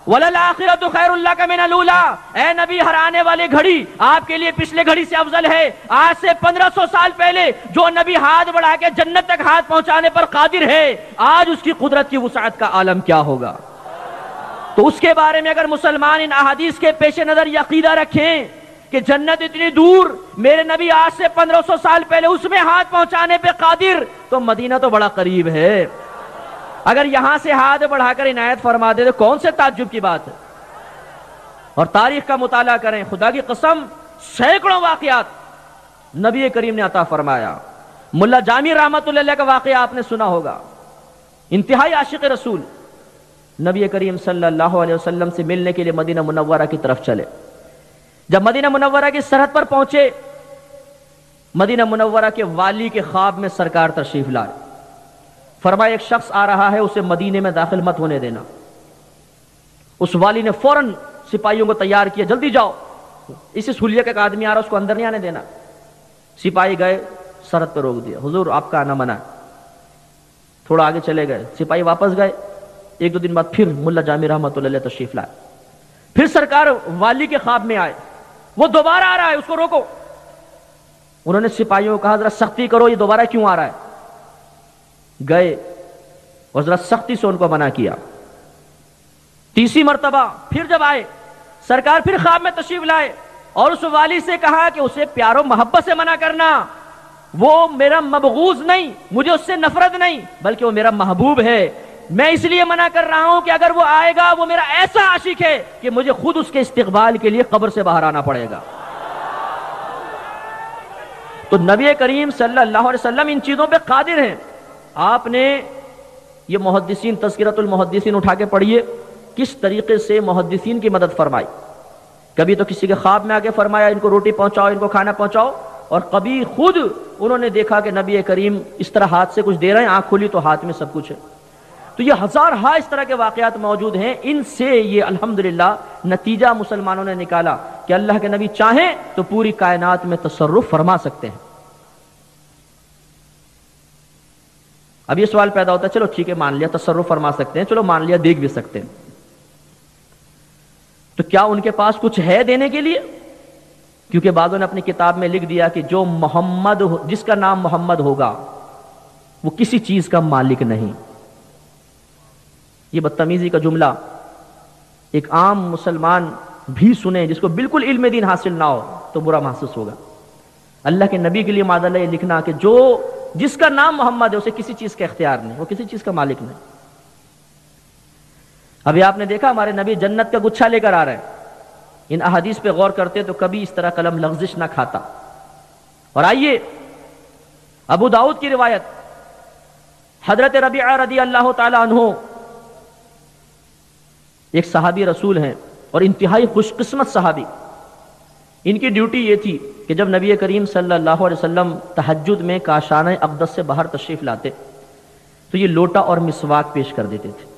وَلَلْآخِرَةُ خَيْرٌ لَكَ مِنَ الْأُولَىٰ، اے نبی ہر آنے والی گھڑی آپ کے لیے پچھلے گھڑی سے افضل ہے۔ آج سے 1500 سال پہلے جو نبی ہاتھ بڑھا کے جنت تک ہاتھ پہنچانے پر قادر ہے، آج اس کی قدرت کی وسعت کا عالم کیا ہوگا؟ تو اس کے بارے میں اگر مسلمان ان احادیث کے پیش نظر یہ عقیدہ رکھیں کہ جنت اتنی دور، میرے نبی آج سے 1500 سال پہلے اس میں ہاتھ پہنچانے پہ قادر، تو مدینہ تو بڑا قریب ہے۔ اگر یہاں سے ہاتھ بڑھا کر عنایت فرما دے تو کون سے تعجب کی بات ہے؟ اور تاریخ کا مطالعہ کریں، خدا کی قسم سینکڑوں واقعات نبی کریم نے عطا فرمایا۔ ملا جامی رحمت اللہ علیہ کا واقعہ آپ نے سنا ہوگا، انتہائی عاشق رسول، نبی کریم صلی اللہ علیہ وسلم سے ملنے کے لیے مدینہ منورہ کی طرف چلے۔ جب مدینہ منورہ کی سرحد پر پہنچے، مدینہ منورہ کے والی کے خواب میں سرکار تشریف لائے، فرمایا ایک شخص آ رہا ہے، اسے مدینے میں داخل مت ہونے دینا۔ اس والی نے فوراً سپاہیوں کو تیار کیا، جلدی جاؤ، اس حلیہ کا ایک آدمی آ رہا ہے، اس کو اندر نہیں آنے دینا۔ سپاہی گئے، سرحد پہ روک دیا، حضور آپ کا آنا منع ہے۔ تھوڑا آگے چلے گئے، سپاہی واپس گئے، ایک دو دن بعد پھر ملا جامی رحمت اللہ علیہ تشریف لائے، پھر سرکار والی کے خواب میں آئے، وہ دوبارہ آ رہا ہے، اس کو روکو۔ انہوں نے سپاہیوں کو کہا ذرا سختی کرو، یہ دوبارہ کیوں آ رہا ہے؟ گئے اور ذرا سختی سے ان کو منع کیا۔ تیسری مرتبہ پھر جب آئے، سرکار پھر خواب میں تشریف لائے اور اس والی سے کہا کہ اسے پیار و محبت سے منع کرنا، وہ میرا مبغوض نہیں، مجھے اس سے نفرت نہیں، بلکہ وہ میرا محبوب ہے، میں اس لیے منع کر رہا ہوں کہ اگر وہ آئے گا وہ میرا ایسا عاشق ہے کہ مجھے خود اس کے استقبال کے لیے قبر سے باہر آنا پڑے گا۔ تو نبی کریم صلی اللہ علیہ وسلم ان چیزوں پہ قادر ہیں۔ آپ نے یہ محدثین تذکرۃ المحدثین اٹھا کے پڑھیے، کس طریقے سے محدثین کی مدد فرمائی. کبھی تو کسی کے خواب میں آ کے فرمایا ان کو روٹی پہنچاؤ، ان کو کھانا پہنچاؤ، اور کبھی خود انہوں نے دیکھا کہ نبی کریم اس طرح ہاتھ سے کچھ دے رہے ہیں، آنکھ کھولی تو ہاتھ میں سب کچھ ہے. تو یہ ہزارہا اس طرح کے واقعات موجود ہیں. ان سے یہ الحمدللہ نتیجہ مسلمانوں نے نکالا کہ اللہ کے نبی چاہیں تو پوری کائنات میں تصرف فرما سکتے ہیں. اب یہ سوال پیدا ہوتا ہے، چلو ٹھیک ہے مان لیا تصرف فرما سکتے ہیں، چلو مان لیا دیکھ بھی سکتے ہیں، تو کیا ان کے پاس کچھ ہے دینے کے لیے؟ کیونکہ بعضوں نے اپنی کتاب میں لکھ دیا کہ جو محمد جس کا نام محمد ہوگا وہ کسی چیز کا مالک نہیں. یہ بدتمیزی کا جملہ ایک عام مسلمان بھی سنے جس کو بالکل علم دین حاصل نہ ہو تو برا محسوس ہوگا. اللہ کے نبی کے لیے معاذ یہ لکھنا کہ جو جس کا نام محمد ہے اسے کسی چیز کا اختیار نہیں، وہ کسی چیز کا مالک نہیں. ابھی آپ نے دیکھا ہمارے نبی جنت کا گچھا لے کر آ رہے ہیں. ان احادیث پہ غور کرتے تو کبھی اس طرح قلم لغزش نہ کھاتا. اور آئیے ابو داؤد کی روایت، حضرت ربیعہ رضی اللہ تعالی عنہ ایک صحابی رسول ہیں اور انتہائی خوش قسمت صحابی. ان کی ڈیوٹی یہ تھی کہ جب نبی کریم صلی اللہ علیہ وسلم تہجد میں کاشانہ اقدس سے باہر تشریف لاتے تو یہ لوٹا اور مسواک پیش کر دیتے تھے.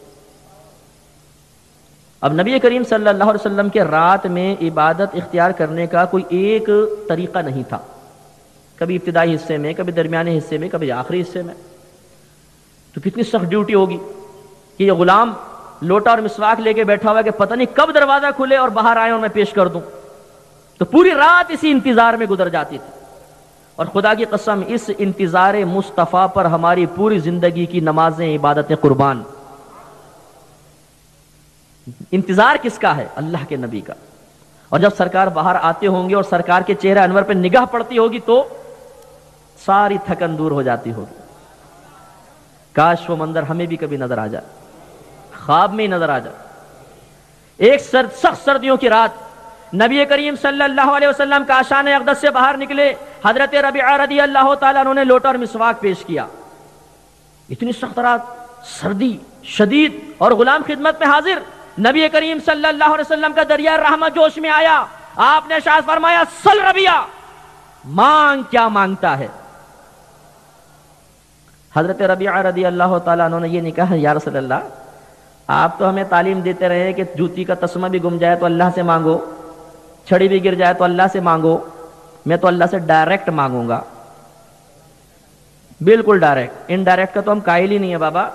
اب نبی کریم صلی اللہ علیہ وسلم کے رات میں عبادت اختیار کرنے کا کوئی ایک طریقہ نہیں تھا، کبھی ابتدائی حصے میں، کبھی درمیانے حصے میں، کبھی آخری حصے میں. تو کتنی سخت ڈیوٹی ہوگی کہ یہ غلام لوٹا اور مسواک لے کے بیٹھا ہوا کہ پتہ نہیں کب دروازہ کھلے اور باہر آئے اور میں پیش کر دوں. تو پوری رات اسی انتظار میں گزر جاتی تھی. اور خدا کی قسم اس انتظار مصطفیٰ پر ہماری پوری زندگی کی نمازیں، عبادتیں قربان. انتظار کس کا ہے؟ اللہ کے نبی کا. اور جب سرکار باہر آتے ہوں گے اور سرکار کے چہرہ انور پہ نگاہ پڑتی ہوگی تو ساری تھکن دور ہو جاتی ہوگی. کاش وہ منظر ہمیں بھی کبھی نظر آ جائے، خواب میں ہی نظر آ جائے. ایک سخت سردیوں کی رات نبی کریم صلی اللہ علیہ وسلم کاشانہ اقدس سے باہر نکلے. حضرت ربیعہ رضی اللہ تعالیٰ عنہ نے لوٹا اور مسواک پیش کیا. اتنی سخت رات، سردی شدید، اور غلام خدمت میں حاضر. نبی کریم صلی اللہ علیہ وسلم کا دریا رحمت جوش میں آیا. آپ نے ارشاد فرمایا سل ربیعہ، مانگ کیا مانگتا ہے. حضرت ربیعہ رضی اللہ تعالیٰ عنہ نے یہ نہیں کہا یا رسول اللہ آپ تو ہمیں تعلیم دیتے رہے کہ جوتی کا تسمہ بھی گم جائے تو اللہ سے مانگو، چھڑی بھی گر جائے تو اللہ سے مانگو، میں تو اللہ سے ڈائریکٹ مانگوں گا. بالکل ڈائریکٹ، انڈائریکٹ کا تو ہم قائل ہی نہیں ہے بابا.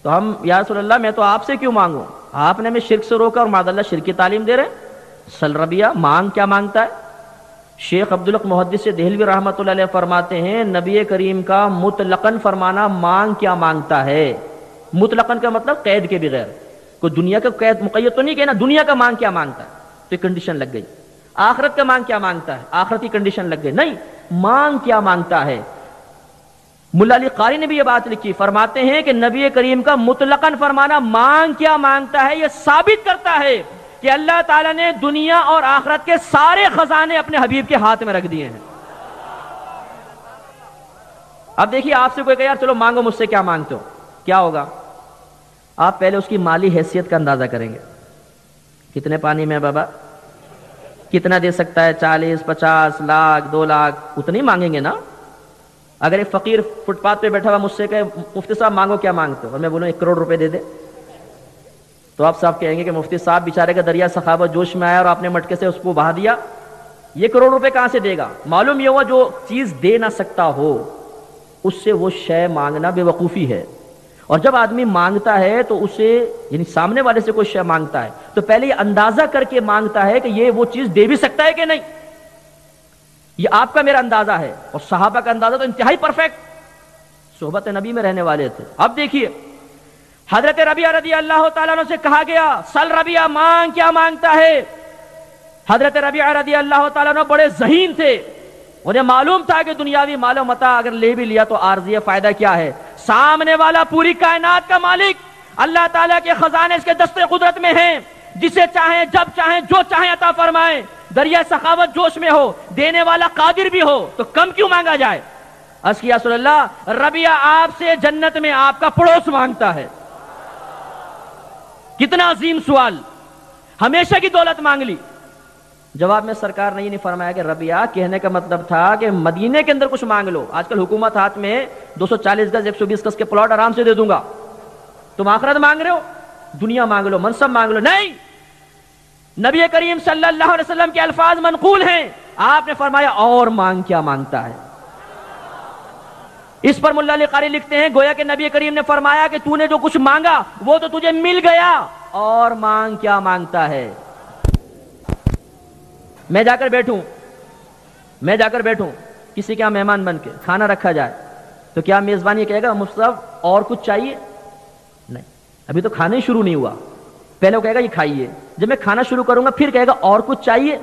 تو ہم یا رسول اللہ میں تو آپ سے کیوں مانگوں؟ آپ نے ہمیں شرک سے روکا اور معاذ اللہ شرک کی تعلیم دے رہے. سل ربیعہ، مانگ کیا مانگتا ہے. شیخ عبدالحق محدث دہلوی رحمۃ اللہ علیہ فرماتے ہیں نبی کریم کا مطلقاً فرمانا مانگ کیا مانگتا ہے. مطلقاً کا مطلب قید کے بغیر، کوئی دنیا کا قید مقید تو نہیں کہ نا دنیا کا مانگ کیا مانگتا ہے تو یہ کنڈیشن لگ گئی. آخرت کا مانگ کیا مانگتا ہے، آخرت کی کنڈیشن لگ گئی. نہیں، مانگ کیا مانگتا ہے. ملا علی قاری نے بھی یہ بات لکھی، فرماتے ہیں کہ نبی کریم کا مطلقاً فرمانا مانگ کیا مانگتا ہے یہ ثابت کرتا ہے کہ اللہ تعالیٰ نے دنیا اور آخرت کے سارے خزانے اپنے حبیب کے ہاتھ میں رکھ دیے ہیں. اب دیکھیے آپ سے کوئی کہے یار چلو مانگو مجھ سے، کیا مانگتے ہو؟ کیا ہوگا؟ آپ پہلے اس کی مالی حیثیت کا اندازہ کریں گے. کتنے پانی میں بابا، کتنا دے سکتا ہے؟ 40 50 لاکھ 2 لاکھ اتنے ہی مانگیں گے نا. اگر ایک فقیر فٹ پاتھ پہ بیٹھا ہوا مجھ سے کہے مفتی صاحب مانگو کیا مانگتے ہو، اور میں بولوں 1 کروڑ روپے دے دے، تو آپ صاحب کہیں گے کہ مفتی صاحب بیچارے کا دریا سخاوت جوش میں آیا اور آپ نے مٹکے سے اس کو بہا دیا، یہ کروڑ روپے کہاں سے دے گا؟ معلوم یہ ہوا جو چیز دے نہ سکتا ہو اس سے وہ شے مانگنا بے وقوفی ہے. اور جب آدمی مانگتا ہے تو اسے یعنی سامنے والے سے کوئی شے مانگتا ہے تو پہلے یہ اندازہ کر کے مانگتا ہے کہ یہ وہ چیز دے بھی سکتا ہے کہ نہیں. یہ آپ کا میرا اندازہ ہے، اور صحابہ کا اندازہ تو انتہائی پرفیکٹ، صحبت نبی میں رہنے والے تھے. اب دیکھیے حضرت ربیعہ رضی اللہ تعالیٰ عنہ سے کہا گیا سل ربیعہ، مانگ کیا مانگتا ہے. حضرت ربیعہ رضی اللہ تعالیٰ عنہ بڑے ذہین تھے، انہیں معلوم تھا کہ دنیاوی مال و متاع اگر لے بھی لیا تو عارضی فائدہ کیا ہے. سامنے والا پوری کائنات کا مالک اللہ تعالیٰ کے خزانے اس کے دست قدرت میں ہیں، جسے چاہیں جب چاہیں جو چاہیں عطا فرمائیں. دریا سخاوت جوش میں ہو، دینے والا قادر بھی ہو، تو کم کیوں مانگا جائے. عرض کیا رسول اللہ ربیعہ آپ سے جنت میں آپ کا پڑوس مانگتا ہے. کتنا عظیم سوال، ہمیشہ کی دولت مانگ لی۔ جواب میں سرکار نے یہ نہیں فرمایا کہ ربیہ، کہنے کا مطلب تھا کہ مدینے کے اندر کچھ مانگ لو، آج کل حکومت ہاتھ میں 240 گز 120 گز کے پلاٹ آرام سے دے دوں گا، تم آخرت مانگ رہے ہو، دنیا مانگ لو، منصب مانگ لو، نہیں۔ نبی کریم صلی اللہ علیہ وسلم کے الفاظ منقول ہیں، آپ نے فرمایا اور مانگ، کیا مانگتا ہے؟ اس پر ملا علی قاری لکھتے ہیں گویا کہ نبی کریم نے فرمایا کہ تو نے جو کچھ مانگا وہ تو تجھے مل گیا، اور مانگ، کیا مانگتا ہے؟ میں جا کر بیٹھوں کسی کے یہاں مہمان بن کے، کھانا رکھا جائے تو کیا میزبان یہ کہے گا مصطفیٰ اور کچھ چاہیے؟ نہیں، ابھی تو کھانا ہی شروع نہیں ہوا، پہلے وہ کہے گا یہ کھائیے، جب میں کھانا شروع کروں گا پھر کہے گا اور کچھ چاہیے۔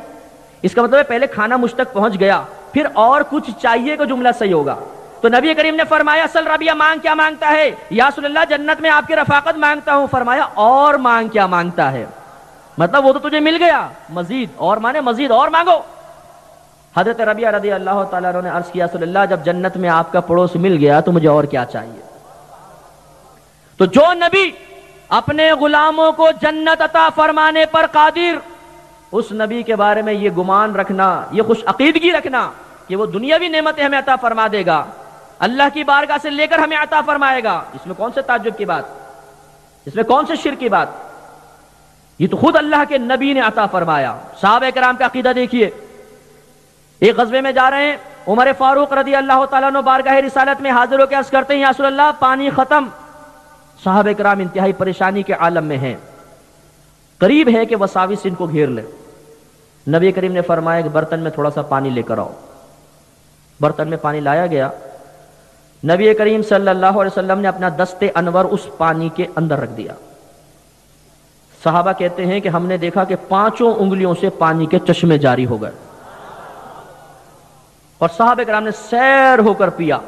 اس کا مطلب ہے پہلے کھانا مجھ تک پہنچ گیا، پھر اور کچھ چاہیے کا جملہ صحیح ہوگا۔ تو نبی کریم نے فرمایا اصل ربیہ مانگ کیا مانگتا ہے؟ یا رسول اللہ جنت میں آپ کی رفاقت مانگتا ہوں۔ فرمایا اور مانگ، کیا مانگتا ہے؟ مطلب وہ تو تجھے مل گیا، مزید، اور مانے مزید اور مانگو۔ حضرت ربیہ رضی اللہ تعالیٰ عنہ نے عرض کیا رسول اللہ جب جنت میں آپ کا پڑوس مل گیا تو مجھے اور کیا چاہیے؟ تو جو نبی اپنے غلاموں کو جنت عطا فرمانے پر قادر، اس نبی کے بارے میں یہ گمان رکھنا، یہ خوش عقیدگی رکھنا کہ وہ دنیاوی نعمتیں ہمیں عطا فرما دے گا، اللہ کی بارگاہ سے لے کر ہمیں عطا فرمائے گا، اس میں کون سے تعجب کی بات، اس میں کون سے شرک کی بات؟ یہ تو خود اللہ کے نبی نے عطا فرمایا۔ صحابہ کرام کا عقیدہ دیکھیے، ایک غزوے میں جا رہے ہیں، عمر فاروق رضی اللہ تعالیٰ عنہ بارگاہ رسالت میں حاضر ہو کے عرض کرتے ہیں یا رسول اللہ پانی ختم۔ صحابہ کرام انتہائی پریشانی کے عالم میں ہیں، قریب ہے کہ وساوس ان کو گھیر لے۔ نبی کریم نے فرمایا کہ برتن میں تھوڑا سا پانی لے کر آؤ۔ برتن میں پانی لایا گیا، نبی کریم صلی اللہ علیہ وسلم نے اپنا دست انور اس پانی کے اندر رکھ دیا۔ صحابہ کہتے ہیں کہ ہم نے دیکھا کہ 5 انگلیوں سے پانی کے چشمے جاری ہو گئے، اور صحابہ کرام نے سیر ہو کر پیا،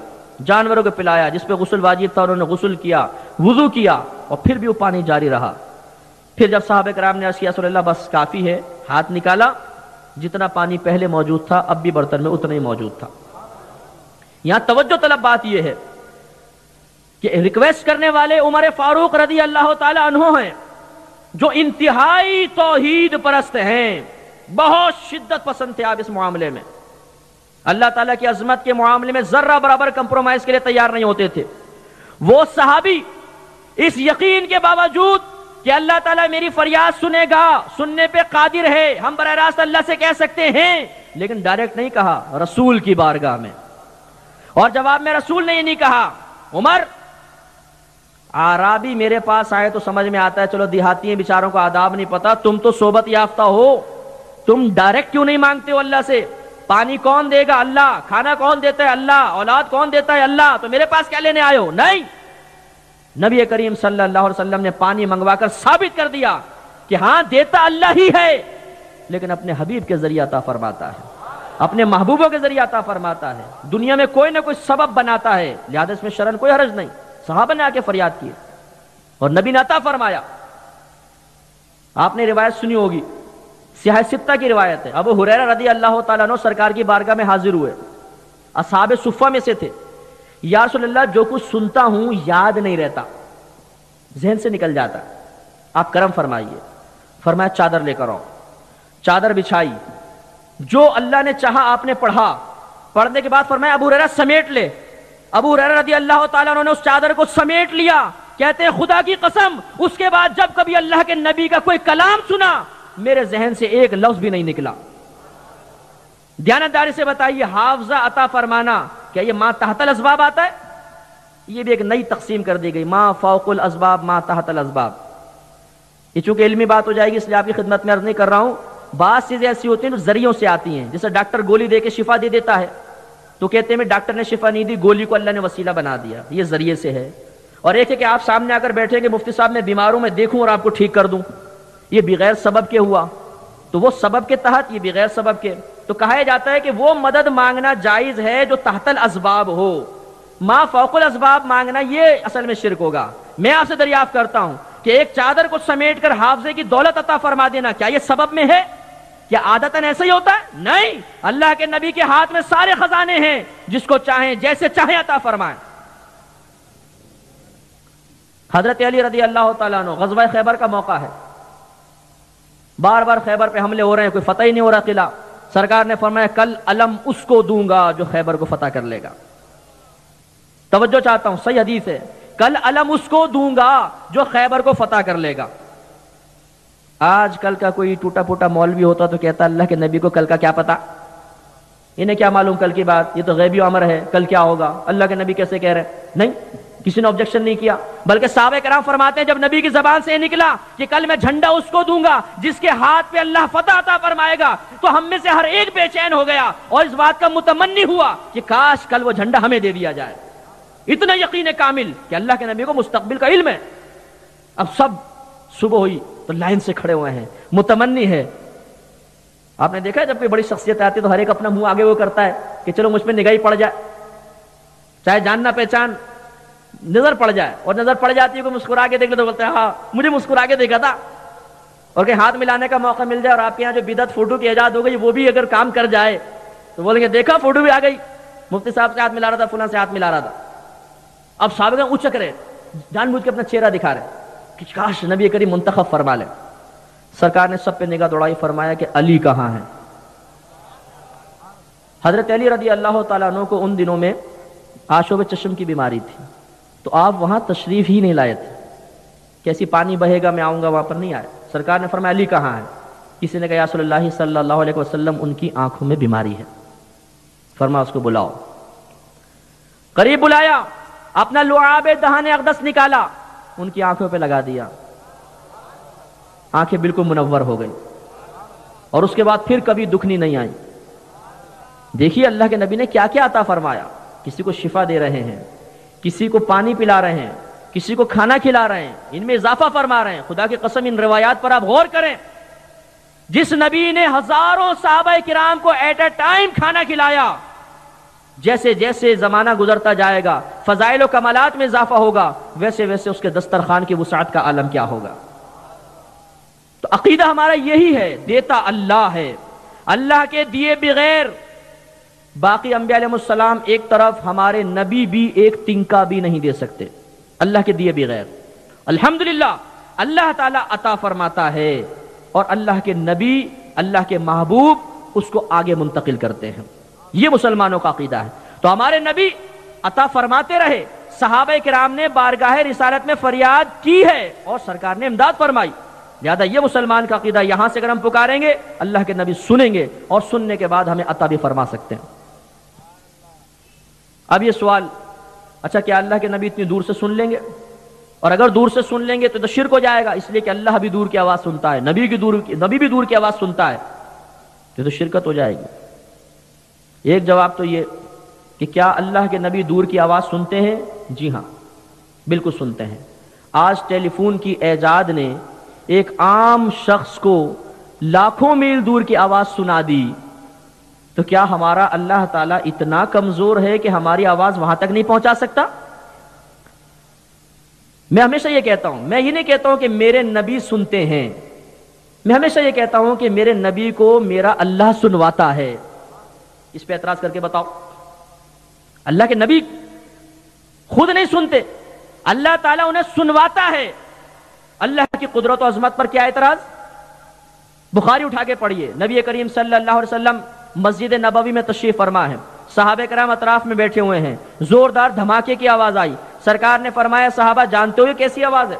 جانوروں کو پلایا، جس پہ غسل واجب تھا انہوں نے غسل کیا، وضو کیا، اور پھر بھی وہ پانی جاری رہا۔ پھر جب صحابہ کرام نے عرض کیا رسول اللہ بس کافی ہے، ہاتھ نکالا، جتنا پانی پہلے موجود تھا اب بھی برتن میں اتنا ہی موجود تھا۔ یہاں توجہ طلب بات یہ ہے کہ ریکویسٹ کرنے والے عمر فاروق رضی اللہ تعالی عنہ ہیں، جو انتہائی توحید پرست ہیں، بہت شدت پسند تھے آپ اس معاملے میں، اللہ تعالیٰ کی عظمت کے معاملے میں ذرہ برابر کمپرومائز کے لیے تیار نہیں ہوتے تھے۔ وہ صحابی اس یقین کے باوجود کہ اللہ تعالیٰ میری فریاد سنے گا، سننے پہ قادر ہے، ہم براہ راست اللہ سے کہہ سکتے ہیں، لیکن ڈائریکٹ نہیں کہا، رسول کی بارگاہ میں، اور جواب میں رسول نے یہ نہیں کہا عمر اعرابی میرے پاس آئے تو سمجھ میں آتا ہے، چلو دیہاتی ہیں بیچاروں کو آداب نہیں پتا، تم تو صحبت یافتہ ہو، تم ڈائریکٹ کیوں نہیں مانگتے ہو اللہ سے؟ پانی کون دے گا؟ اللہ۔ کھانا کون دیتا ہے؟ اللہ۔ اولاد کون دیتا ہے؟ اللہ۔ تو میرے پاس کیا لینے آئے ہو؟ نہیں، نبی کریم صلی اللہ علیہ وسلم نے پانی منگوا کر ثابت کر دیا کہ ہاں دیتا اللہ ہی ہے، لیکن اپنے حبیب کے ذریعہ عطا فرماتا ہے، اپنے محبوبوں کے ذریعہ عطا فرماتا ہے، دنیا میں کوئی نہ کوئی سبب بناتا ہے، لہذا اس میں شرعاً کوئی حرج نہیں۔ صحابہ نے آ کے فریاد کی اور نبی نے عطا فرمایا۔ آپ نے روایت سنی ہوگی، سیاہ ستہ کی روایت ہے، ابو ہریرہ رضی اللہ تعالیٰ عنہ سرکار کی بارگاہ میں حاضر ہوئے، اصحاب صفہ میں سے تھے۔ یا رسول اللہ جو کچھ سنتا ہوں یاد نہیں رہتا، ذہن سے نکل جاتا، آپ کرم فرمائیے۔ فرمایا چادر لے کر آؤ، چادر بچھائی، جو اللہ نے چاہا آپ نے پڑھا، پڑھنے کے بعد فرمایا ابو ہریرہ سمیٹ لے۔ ابو ہریرہ رضی اللہ تعالیٰ عنہ نے اس چادر کو سمیٹ لیا، کہتے ہیں خدا کی قسم اس کے بعد جب کبھی اللہ کے نبی کا کوئی کلام سنا میرے ذہن سے ایک لفظ بھی نہیں نکلا۔ دیانتداری سے بتائیے، حافظہ عطا فرمانا کیا یہ ما تحت الاسباب آتا ہے؟ یہ بھی ایک نئی تقسیم کر دی گئی، ما فوق الاسباب ما تحت الاسباب۔ یہ چونکہ علمی بات ہو جائے گی اس لیے آپ کی خدمت میں عرض نہیں کر رہا ہوں۔ بعض چیزیں ایسی ہوتی ہیں جو ذریعوں سے آتی ہیں، جیسے ڈاکٹر گولی دے کے شفا دے دیتا ہے تو کہتے ہیں ڈاکٹر نے شفا نہیں دی، گولی کو اللہ نے وسیلہ بنا دیا، یہ ذریعے سے ہے۔ اور ایک ہے کہ آپ سامنے آ کر بیٹھے کہ مفتی صاحب میں بیمار ہوں، میں دیکھوں اور آپ کو ٹھیک کر دوں، یہ بغیر سبب کے ہوا، تو وہ سبب کے تحت، یہ بغیر سبب کے۔ تو کہا جاتا ہے کہ وہ مدد مانگنا جائز ہے جو تحت الاسباب ہو، ما فوق الاسباب مانگنا یہ اصل میں شرک ہوگا۔ میں آپ سے دریافت کرتا ہوں کہ ایک چادر کو سمیٹ کر حافظے کی دولت عطا فرما دینا کیا یہ سبب میں ہے؟ کیا عادتاً ایسا ہی ہوتا ہے؟ نہیں، اللہ کے نبی کے ہاتھ میں سارے خزانے ہیں، جس کو چاہیں جیسے چاہیں عطا فرمائیں۔ حضرت علی رضی اللہ تعالیٰ عنہ، غزوہ خیبر کا موقع ہے، بار بار خیبر پہ حملے ہو رہے ہیں، کوئی فتح ہی نہیں ہو رہا قلعہ. سرکار نے فرمایا کل علم اس کو دوں گا جو خیبر کو فتح کر لے گا. توجہ چاہتا ہوں، صحیح حدیث ہے، کل علم اس کو دوں گا جو خیبر کو فتح کر لے گا. آج کل کا کوئی ٹوٹا پھوٹا مولوی ہوتا تو کہتا اللہ کے نبی کو کل کا کیا پتا، انہیں کیا معلوم کل کی بات، یہ تو غیبی امر ہے، کل کیا ہوگا، اللہ کے نبی کیسے کہہ رہے ہیں. نہیں، کسی نے آبجیکشن نہیں کیا، بلکہ صحابہ کرام فرماتے ہیں جب نبی کی زبان سے نکلا کہ کل میں جھنڈا اس کو دوں گا جس کے ہاتھ پہ اللہ فتح عطا فرمائے گا، تو ہم میں سے ہر ایک بے چین ہو گیا اور اس بات کا متمنی ہوا کہ کاش کل وہ جھنڈا ہمیں دے دیا جائے. اتنا یقین کامل کہ اللہ کے نبی کو مستقبل کا علم ہے. اب سب صبح ہوئی تو لائن سے کھڑے ہوئے ہیں، متمنی ہے. آپ نے دیکھا ہے جب کوئی بڑی شخصیت آتی ہے تو ہر ایک اپنا منہ آگے وہ کرتا ہے کہ چلو مجھ پہ نگاہی پڑ جائے، چاہے جاننا پہچان نظر پڑ جائے، اور نظر پڑ جاتی ہے کوئی مسکرا کے دیکھ لے تو بولتے ہیں ہاں مجھے مسکرا کے دیکھا تھا. اور کہ ہاتھ ملانے کا موقع مل جائے اور آپ کے یہاں جو بدعت فوٹو کی ایجاد ہو گئی وہ بھی اگر کام کر جائے تو بولیں گے دیکھا فوٹو بھی آ گئی، مفتی صاحب سے ہاتھ ملا رہا تھا، فلاں سے ہاتھ ملا رہا تھا. اب صحابہ اچک رہے، جان بوجھ کے اپنا چہرہ دکھا رہے کہ کاش نبی کریم منتخب فرما لے. سرکار نے سب پہ نگاہ دوڑائی، فرمایا کہ علی کہاں ہے. حضرت علی رضی اللہ تعالیٰ عنہ کو ان دنوں میں آشوب چشم کی بیماری تھی، تو آپ وہاں تشریف ہی نہیں لائے تھے. کیسی پانی بہے گا میں آؤں گا وہاں پر نہیں آئے. سرکار نے فرمایا علی کہاں ہے. کسی نے کہا یا رسول اللہ صلی اللہ علیہ وسلم ان کی آنکھوں میں بیماری ہے. فرمایا اس کو بلاؤ. قریب بلایا، اپنا لعاب دہان اقدس نکالا، ان کی آنکھوں پہ لگا دیا، آنکھیں بالکل منور ہو گئی، اور اس کے بعد پھر کبھی دکھنی نہیں آئی. دیکھیے اللہ کے نبی نے کیا کیا عطا فرمایا. کسی کو شفا دے رہے ہیں، کسی کو پانی پلا رہے ہیں، کسی کو کھانا کھلا رہے ہیں، ان میں اضافہ فرما رہے ہیں. خدا کی قسم ان روایات پر آپ غور کریں. جس نبی نے ہزاروں صحابہ کرام کو ایٹ اے ٹائم کھانا کھلایا، جیسے جیسے زمانہ گزرتا جائے گا فضائل و کمالات میں اضافہ ہوگا، ویسے ویسے اس کے دسترخوان کی وسعت کا عالم کیا ہوگا. تو عقیدہ ہمارا یہی ہے، دیتا اللہ ہے، اللہ کے دیے بغیر باقی انبیاء علیہ السلام ایک طرف، ہمارے نبی بھی ایک تنکا بھی نہیں دے سکتے اللہ کے دیے بغیر. الحمدللہ اللہ تعالیٰ عطا فرماتا ہے اور اللہ کے نبی، اللہ کے محبوب اس کو آگے منتقل کرتے ہیں. یہ مسلمانوں کا عقیدہ ہے. تو ہمارے نبی عطا فرماتے رہے، صحابہ کرام نے بارگاہ رسالت میں فریاد کی ہے اور سرکار نے امداد فرمائی. لہذا یہ مسلمان کا عقیدہ، یہاں سے اگر ہم پکاریں گے اللہ کے نبی سنیں گے اور سننے کے بعد ہمیں عطا بھی فرما سکتے ہیں. اب یہ سوال، اچھا کیا اللہ کے نبی اتنی دور سے سن لیں گے؟ اور اگر دور سے سن لیں گے تو شرک ہو جائے گا، اس لیے کہ اللہ بھی دور کی آواز سنتا ہے، نبی بھی دور کی آواز سنتا ہے، تو شرکت ہو جائے گی. ایک جواب تو یہ کہ کیا اللہ کے نبی دور کی آواز سنتے ہیں؟ جی ہاں بالکل سنتے ہیں. آج ٹیلی فون کی ایجاد نے ایک عام شخص کو لاکھوں میل دور کی آواز سنا دی، تو کیا ہمارا اللہ تعالیٰ اتنا کمزور ہے کہ ہماری آواز وہاں تک نہیں پہنچا سکتا؟ میں ہمیشہ یہ کہتا ہوں، میں یہ نہیں کہتا ہوں کہ میرے نبی سنتے ہیں، میں ہمیشہ یہ کہتا ہوں کہ میرے نبی کو میرا اللہ سنواتا ہے. اس پہ اعتراض کر کے بتاؤ. اللہ کے نبی خود نہیں سنتے، اللہ تعالیٰ انہیں سنواتا ہے. اللہ کی قدرت و عظمت پر کیا اعتراض؟ بخاری اٹھا کے پڑھیے، نبی کریم صلی اللہ علیہ وسلم مسجد نبوی میں تشریف فرما ہے، صحابہ کرام اطراف میں بیٹھے ہوئے ہیں، زوردار دھماکے کی آواز آئی. سرکار نے فرمایا صحابہ جانتے ہو یہ کیسی آواز ہے؟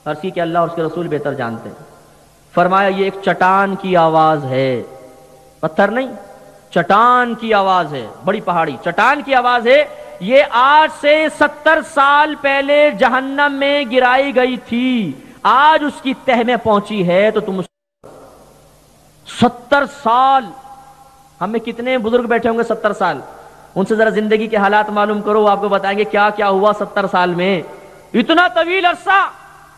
عرض کی کہ اللہ اور اس کے رسول بہتر جانتے ہیں. فرمایا یہ ایک چٹان کی آواز ہے، پتھر نہیں، چٹان کی آواز ہے، بڑی پہاڑی چٹان کی آواز ہے. یہ آج سے 70 سال پہلے جہنم میں گرائی گئی تھی، آج اس کی تہ میں پہنچی ہے. تو تم 70 سال، ہم میں کتنے بزرگ بیٹھے ہوں گے 70 سال، ان سے ذرا زندگی کے حالات معلوم کرو، آپ کو بتائیں گے کیا کیا ہوا 70 سال میں. اتنا طویل عرصہ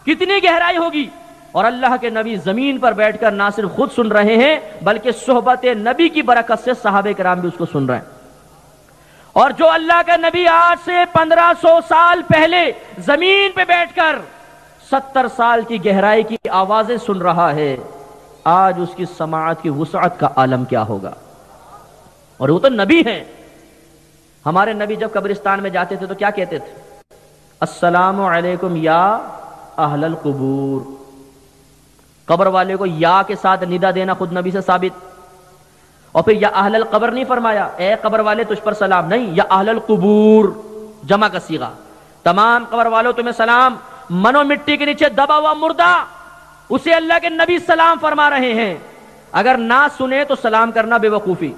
کتنی گہرائی ہوگی. اور اللہ کے نبی زمین پر بیٹھ کر نہ صرف خود سن رہے ہیں بلکہ صحبت نبی کی برکت سے صحابہ کرام بھی اس کو سن رہے ہیں. اور جو اللہ کا نبی آج سے 1500 سال پہلے زمین پہ بیٹھ کر 70 سال کی گہرائی کی آوازیں سن رہا ہے، آج اس کی سماعت کی وسعت کا عالم کیا ہوگا. اور وہ تو نبی ہیں. ہمارے نبی جب قبرستان میں جاتے تھے تو کیا کہتے تھے؟ السلام علیکم یا اہل القبور، قبر والے کو یا کے ساتھ ندا دینا خود نبی سے ثابت. اور پھر یا اہل القبر نہیں فرمایا اے قبر والے تجھ پر سلام، نہیں، یا اہل القبور جمع کا صیغہ، تمام قبر والوں تمہیں سلام. منو مٹی کے نیچے دبا ہوا مردہ، اسے اللہ کے نبی سلام فرما رہے ہیں. اگر نہ سنے تو سلام کرنا بے وقوفی.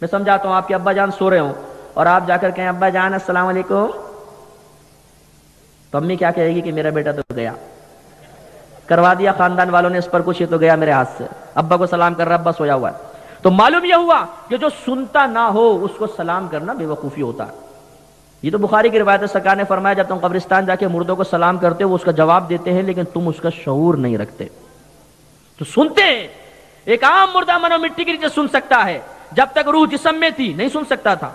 میں سمجھاتا ہوں، آپ کے ابا جان سو رہے ہوں اور آپ جا کر کہیں ابا جان السلام علیکم، تو امی کیا کہے گی کہ میرا بیٹا تو گیا، کروا دیا خاندان والوں نے اس پر کچھ، یہ تو گیا میرے ہاتھ سے، ابا کو سلام کر رہا، ابا سویا ہوا ہے. تو معلوم یہ ہوا کہ جو سنتا نہ ہو اس کو سلام کرنا بے وقوفی ہوتا ہے. یہ تو بخاری کی روایت ہے، سرکار نے فرمایا جب تم قبرستان جا کے مردوں کو سلام کرتے ہو وہ اس کا جواب دیتے ہیں لیکن تم اس کا شعور نہیں رکھتے. تو سنتے ہیں. ایک عام مردہ منو مٹی کے نیچے سن سکتا ہے، جب تک روح جسم میں تھی نہیں سن سکتا تھا.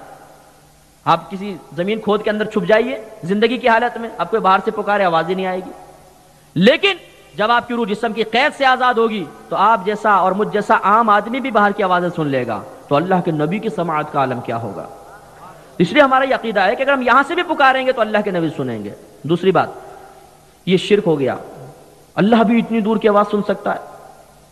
آپ کسی زمین کھود کے اندر چھپ جائیے زندگی کی حالت میں، آپ کو باہر سے پکارے آواز ہی نہیں آئے گی. لیکن جب آپ کی روح جسم کی قید سے آزاد ہوگی تو آپ جیسا اور مجھ جیسا عام آدمی بھی باہر کی آوازیں سن لے گا. تو اللہ کے نبی کی سماعت کا عالم کیا ہوگا. اس لیے ہمارا یہ عقیدہ ہے کہ اگر ہم یہاں سے بھی پکاریں گے تو اللہ کے نبی سنیں گے. دوسری بات، یہ شرک ہو گیا. اللہ بھی اتنی دور کی آواز سن سکتا ہے،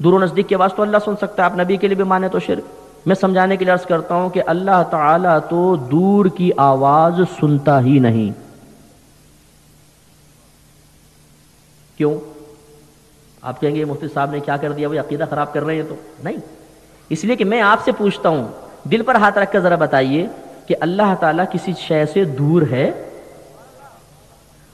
دور و نزدیک کی آواز تو اللہ سن سکتا ہے، آپ نبی کے لیے بھی مانے تو شرک. میں سمجھانے کے لیے عرض کرتا ہوں کہ اللہ تعالیٰ تو دور کی آواز سنتا ہی نہیں. کیوں؟ آپ کہیں گے مفتی صاحب نے کیا کر دیا، وہ عقیدہ خراب کر رہے ہیں. تو نہیں، اس لیے کہ میں آپ سے پوچھتا ہوں، دل پر ہاتھ رکھ کر ذرا بتائیے کہ اللہ تعالیٰ کسی شے سے دور ہے؟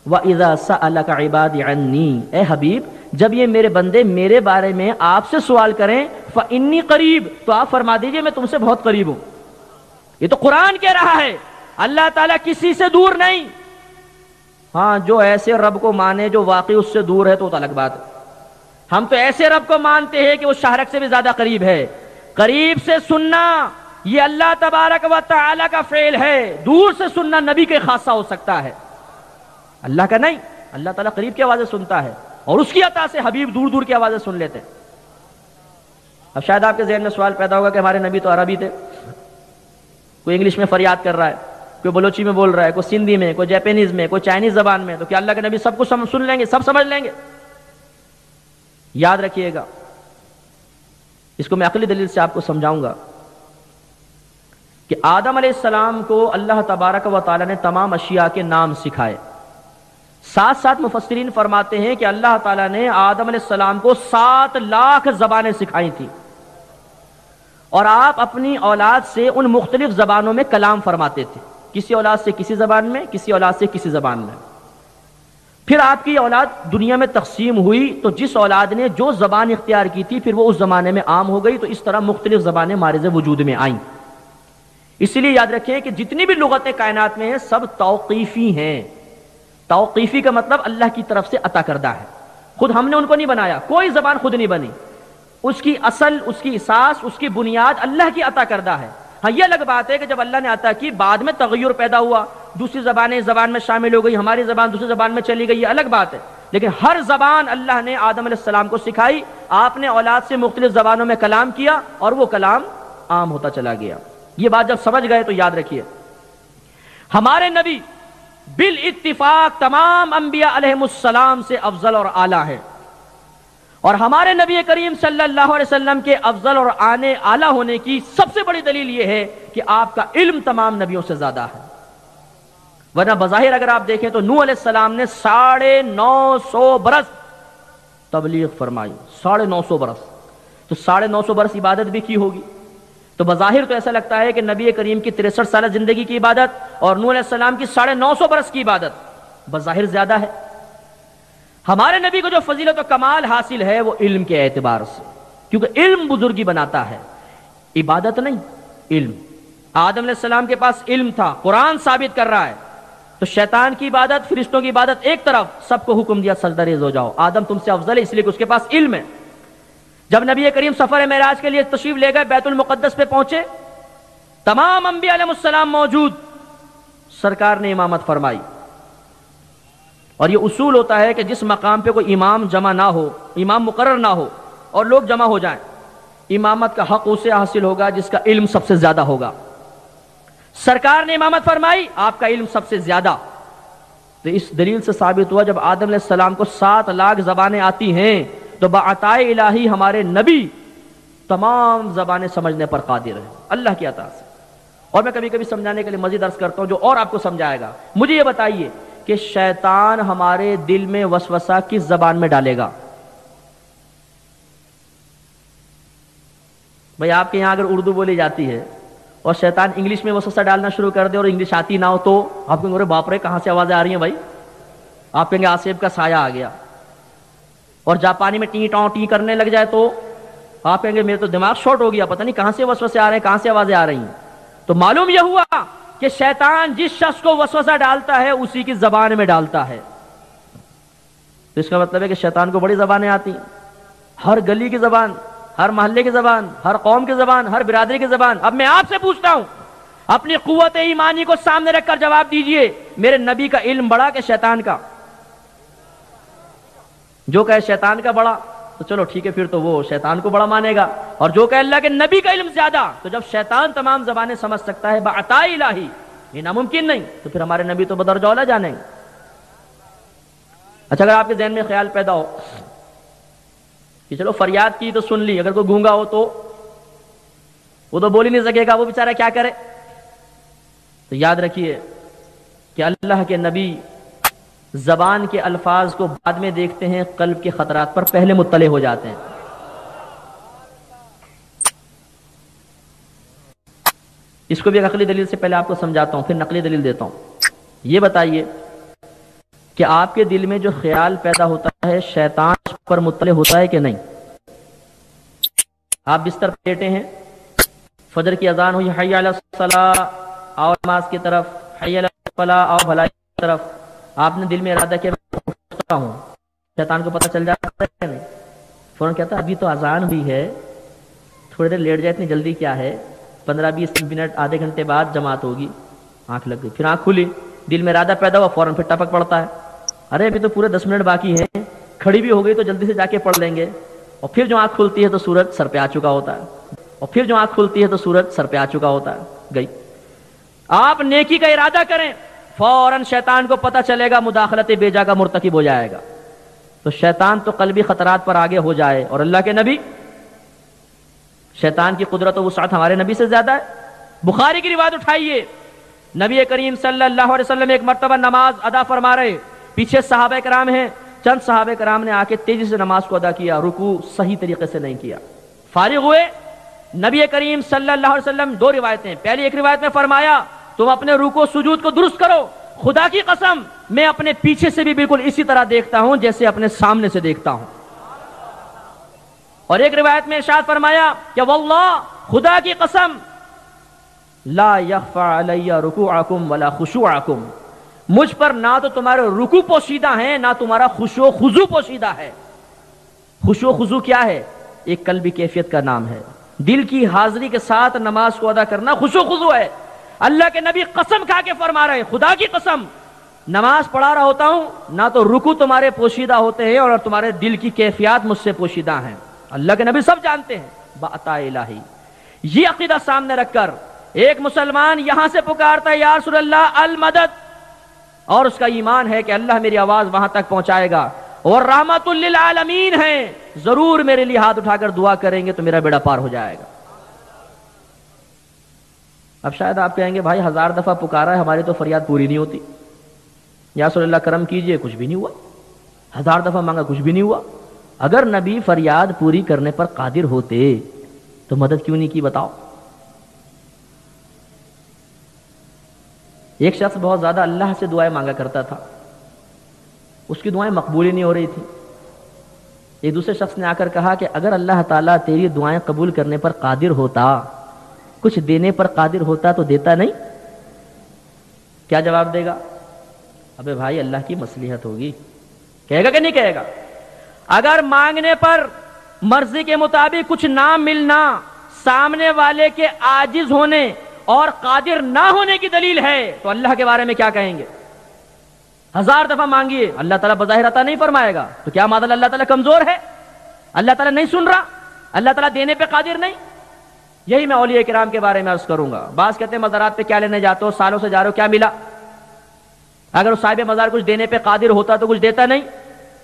وَإِذَا سَأَلَكَ عِبَادِ عَنِّي، اے حبیب جب یہ میرے بندے میرے بارے میں آپ سے سوال کریں فَإِنِّي قریب، تو آپ فرما دیجئے میں تم سے بہت قریب ہوں. یہ تو قرآن کہہ رہا ہے، اللہ تعالیٰ کسی سے دور نہیں. ہاں جو ایسے رب کو مانے جو واقعی اس سے دور ہے تو الگ بات ہے. ہم تو ایسے رب کو مانتے ہیں کہ وہ شاہرک سے بھی زیادہ قریب ہے. قریب سے سننا یہ اللہ تبارک و تعالی کا فعل ہے، دور سے سننا نبی کے خاصہ ہو سکتا ہے، اللہ کا نہیں. اللہ تعالیٰ قریب کی آوازیں سنتا ہے اور اس کی عطا سے حبیب دور دور کی آوازیں سن لیتے ہیں. اب شاید آپ کے ذہن میں سوال پیدا ہوگا کہ ہمارے نبی تو عربی تھے، کوئی انگلش میں فریاد کر رہا ہے، کوئی بلوچی میں بول رہا ہے، کوئی سندھی میں، کوئی جاپانیز میں، کوئی چائنیز زبان میں، تو کیا اللہ کے نبی سب کچھ سن لیں گے، سب سمجھ لیں گے؟ یاد رکھیے گا، اس کو میں عقلی دلیل سے آپ کو سمجھاؤں گا کہ آدم علیہ السلام کو اللہ تبارک و تعالی نے تمام اشیاء کے نام سکھائے. ساتھ ساتھ مفسرین فرماتے ہیں کہ اللہ تعالیٰ نے آدم علیہ السلام کو 7 لاکھ زبانیں سکھائی تھیں اور آپ اپنی اولاد سے ان مختلف زبانوں میں کلام فرماتے تھے، کسی اولاد سے کسی زبان میں، کسی اولاد سے کسی زبان میں. پھر آپ کی اولاد دنیا میں تقسیم ہوئی تو جس اولاد نے جو زبان اختیار کی تھی پھر وہ اس زمانے میں عام ہو گئی، تو اس طرح مختلف زبانیں مارز وجود میں آئیں. اس لیے یاد رکھیں کہ جتنی بھی لغتیں کائنات میں ہیں سب توقیفی ہیں. توقیفی کا مطلب اللہ کی طرف سے عطا کردہ ہے، خود ہم نے ان کو نہیں بنایا، کوئی زبان خود نہیں بنی، اس کی اصل، اس کی اساس، اس کی بنیاد اللہ کی عطا کردہ ہے. ہاں یہ الگ بات ہے کہ جب اللہ نے عطا کی بعد میں تغیر پیدا ہوا، دوسری زبانیں زبان میں شامل ہو گئی، ہماری زبان دوسری زبان میں چلی گئی، یہ الگ بات ہے. لیکن ہر زبان اللہ نے آدم علیہ السلام کو سکھائی، آپ نے اولاد سے مختلف زبانوں میں کلام کیا اور وہ کلام عام ہوتا چلا گیا. یہ بات جب سمجھ گئے تو یاد رکھیے ہمارے نبی بالاتفاق تمام انبیاء علیہم السلام سے افضل اور اعلیٰ ہے، اور ہمارے نبی کریم صلی اللہ علیہ وسلم کے افضل اور اعلیٰ ہونے کی سب سے بڑی دلیل یہ ہے کہ آپ کا علم تمام نبیوں سے زیادہ ہے. ورنہ بظاہر اگر آپ دیکھیں تو نوح علیہ السلام نے 950 برس تبلیغ فرمائی، 950 برس، تو 950 برس عبادت بھی کی ہوگی. تو بظاہر تو ایسا لگتا ہے کہ نبی کریم کی 63 سالہ زندگی کی عبادت اور نوح علیہ السلام کی 950 برس کی عبادت بظاہر زیادہ ہے. ہمارے نبی کو جو فضیلت و کمال حاصل ہے وہ علم کے اعتبار سے، کیونکہ علم بزرگی بناتا ہے، عبادت نہیں، علم. آدم علیہ السلام کے پاس علم تھا، قرآن ثابت کر رہا ہے. تو شیطان کی عبادت، فرشتوں کی عبادت ایک طرف، سب کو حکم دیا سجدہ ریز ہو جاؤ، آدم تم سے افضل ہے اس لیے کہ اس کے پاس علم ہے. جب نبی کریم سفر معراج کے لیے تشریف لے گئے، بیت المقدس پہ پہنچے، تمام انبیاء علیہ السلام موجود، سرکار نے امامت فرمائی. اور یہ اصول ہوتا ہے کہ جس مقام پہ کوئی امام جمع نہ ہو، امام مقرر نہ ہو اور لوگ جمع ہو جائیں، امامت کا حق اسے حاصل ہوگا جس کا علم سب سے زیادہ ہوگا. سرکار نے امامت فرمائی، آپ کا علم سب سے زیادہ. تو اس دلیل سے ثابت ہوا جب آدم علیہ السلام کو 7 لاکھ زبانیں آتی ہیں تو بعطائے الہی ہمارے نبی تمام زبانیں سمجھنے پر قادر ہیں اللہ کی عطا سے۔ اور میں کبھی کبھی سمجھانے کے لیے مزید عرض کرتا ہوں جو اور آپ کو سمجھائے گا۔ مجھے یہ بتائیے کہ شیطان ہمارے دل میں وسوسہ کس زبان میں ڈالے گا؟ بھئی آپ کے یہاں اگر اردو بولی جاتی ہے اور شیطان انگلش میں وسوسہ ڈالنا شروع کر دے اور انگلش آتی نہ ہو تو آپ کہیں گے باپ رے کہاں سے آوازیں آ رہی ہیں بھائی؟ آپ کہیں گے آصف کا سایہ آ گیا۔ اور جاپانی میں ٹی ٹاؤں ٹی کرنے لگ جائے تو آپ کہیں گے میرے تو دماغ شارٹ ہو گیا، پتہ نہیں کہاں سے وسوسے آ رہے ہیں، کہاں سے آوازیں آ رہی ہیں۔ تو معلوم یہ ہوا کہ شیطان جس شخص کو وسوسہ ڈالتا ہے اسی کی زبان میں ڈالتا ہے۔ تو اس کا مطلب ہے کہ شیطان کو بڑی زبانیں آتی ہیں، ہر گلی کی زبان، ہر محلے کی زبان، ہر قوم کی زبان، ہر برادری کی زبان۔ اب میں آپ سے پوچھتا ہوں، اپنی قوت ایمانی کو سامنے رکھ کر جواب دیجئے، میرے نبی کا علم بڑا کہ شیطان کا؟ جو کہے شیطان کا بڑا تو چلو ٹھیک ہے، پھر تو وہ شیطان کو بڑا مانے گا، اور جو کہے اللہ کے نبی کا علم زیادہ، تو جب شیطان تمام زبانیں سمجھ سکتا ہے بعطائے الہی، یہ ناممکن نہیں، تو پھر ہمارے نبی تو بدرجہ اولیٰ جانیں گے۔ اچھا اگر آپ کے ذہن میں خیال پیدا ہو کہ چلو فریاد کی تو سن لی، اگر کوئی گونگا ہو تو وہ تو بول ہی نہیں سکے گا، وہ بیچارہ کیا کرے؟ تو یاد رکھیے کہ اللہ کے نبی زبان کے الفاظ کو بعد میں دیکھتے ہیں، قلب کے خطرات پر پہلے مطلع ہو جاتے ہیں۔ اس کو بھی ایک عقلی دلیل سے پہلے آپ کو سمجھاتا ہوں، پھر نقلی دلیل دیتا ہوں۔ یہ بتائیے کہ آپ کے دل میں جو خیال پیدا ہوتا ہے شیطان اس پر مطلع ہوتا ہے کہ نہیں؟ آپ بستر پر لیٹے ہیں، فجر کی اذان ہوئی، حی علی الصلاۃ، آؤ نماز کی طرف، حی علی الفلاح، آؤ بھلائی کی طرف، آپ نے دل میں ارادہ کیا میں اٹھتا ہوں، شیطان کو پتہ چل جاتا ہے کہ نہیں؟ فوراً کہتا ہے ابھی تو اذان ہوئی ہے، تھوڑی دیر لیٹ جائے، اتنی جلدی کیا ہے، 15-20 منٹ آدھے گھنٹے بعد جماعت ہوگی۔ آنکھ لگ گئی، پھر آنکھ کھلی، دل میں ارادہ پیدا ہوا، فوراً پھر ٹپک پڑتا ہے، ارے ابھی تو پورے 10 منٹ باقی ہیں، کھڑی بھی ہو گئی تو جلدی سے جا کے پڑھ لیں گے۔ اور پھر جو آنکھ کھلتی ہے تو سورج سر پہ آ چکا ہوتا ہے، اور پھر جو آنکھ کھلتی ہے تو سورج سر پہ آ چکا ہوتا ہے۔ گئی آپ نیکی کا ارادہ کریں، فوراً شیطان کو پتہ چلے گا، مداخلت بیجا کا مرتکب ہو جائے گا۔ تو شیطان تو قلبی خطرات پر آگے ہو جائے، اور اللہ کے نبی، شیطان کی قدرت و وسعت ہمارے نبی سے زیادہ ہے۔ بخاری کی روایت اٹھائیے، نبی کریم صلی اللہ علیہ وسلم ایک مرتبہ نماز ادا فرما رہے، پیچھے صحابہ کرام ہیں، چند صحابہ کرام نے آ کے تیزی سے نماز کو ادا کیا، رکوع صحیح طریقے سے نہیں کیا۔ فارغ ہوئے، نبی کریم صلی اللہ علیہ وسلم، 2 روایتیں، پہلی ایک روایت میں فرمایا تم اپنے رکوع سجود کو درست کرو، خدا کی قسم میں اپنے پیچھے سے بھی بالکل اسی طرح دیکھتا ہوں جیسے اپنے سامنے سے دیکھتا ہوں۔ اور ایک روایت میں ارشاد فرمایا کہ واللہ، خدا کی قسم، لا یخفی علی رکوعکم ولا خشوعکم، مجھ پر نہ تو تمہارے رکوع پوشیدہ ہیں نہ تمہارا خشوع و خضوع پوشیدہ ہے۔ خشوع و خضوع کیا ہے؟ ایک قلبی کیفیت کا نام ہے، دل کی حاضری کے ساتھ نماز کو ادا کرنا خشوع و خضوع ہے۔ اللہ کے نبی قسم کھا کے فرما رہے ہیں، خدا کی قسم نماز پڑھا رہا ہوتا ہوں، نہ تو رکوع تمہارے پوشیدہ ہوتے ہیں اور تمہارے دل کی کیفیات مجھ سے پوشیدہ ہیں۔ اللہ کے نبی سب جانتے ہیں، بعطائے الہی۔ یہ عقیدہ سامنے رکھ کر ایک مسلمان یہاں سے پکارتا ہے یا رسول اللہ المدد، اور اس کا ایمان ہے کہ اللہ میری آواز وہاں تک پہنچائے گا، اور رحمت للعالمین ہے، ضرور میرے لیے ہاتھ اٹھا کر دعا کریں گے تو میرا بیڑا پار ہو جائے گا۔ اب شاید آپ کہیں گے بھائی 1000 دفعہ پکارا ہے، ہماری تو فریاد پوری نہیں ہوتی، یا رسول اللہ کرم کیجئے، کچھ بھی نہیں ہوا، 1000 دفعہ مانگا کچھ بھی نہیں ہوا۔ اگر نبی فریاد پوری کرنے پر قادر ہوتے تو مدد کیوں نہیں کی بتاؤ؟ ایک شخص بہت زیادہ اللہ سے دعائیں مانگا کرتا تھا، اس کی دعائیں مقبول ہی نہیں ہو رہی تھی۔ ایک دوسرے شخص نے آ کر کہا کہ اگر اللہ تعالیٰ تیری دعائیں قبول کرنے پر قادر ہوتا، کچھ دینے پر قادر ہوتا تو دیتا نہیں؟ کیا جواب دے گا؟ ابے بھائی اللہ کی مصلحت ہوگی، کہے گا کہ نہیں کہے گا؟ اگر مانگنے پر مرضی کے مطابق کچھ نہ ملنا سامنے والے کے عاجز ہونے اور قادر نہ ہونے کی دلیل ہے تو اللہ کے بارے میں کیا کہیں گے؟ 1000 دفعہ مانگیے، اللہ تعالیٰ بظاہر عطا نہیں فرمائے گا، تو کیا مطلب اللہ تعالیٰ کمزور ہے؟ اللہ تعالیٰ نہیں سن رہا؟ اللہ تعالیٰ دینے پہ قادر نہیں؟ یہی میں اولیاء کرام کے بارے میں عرض کروں گا۔ بعض کہتے ہیں مزارات پہ کیا لینے جاتے ہو، سالوں سے جا رہے ہو، کیا ملا؟ اگر وہ صاحب مزار کچھ دینے پہ قادر ہوتا تو کچھ دیتا نہیں؟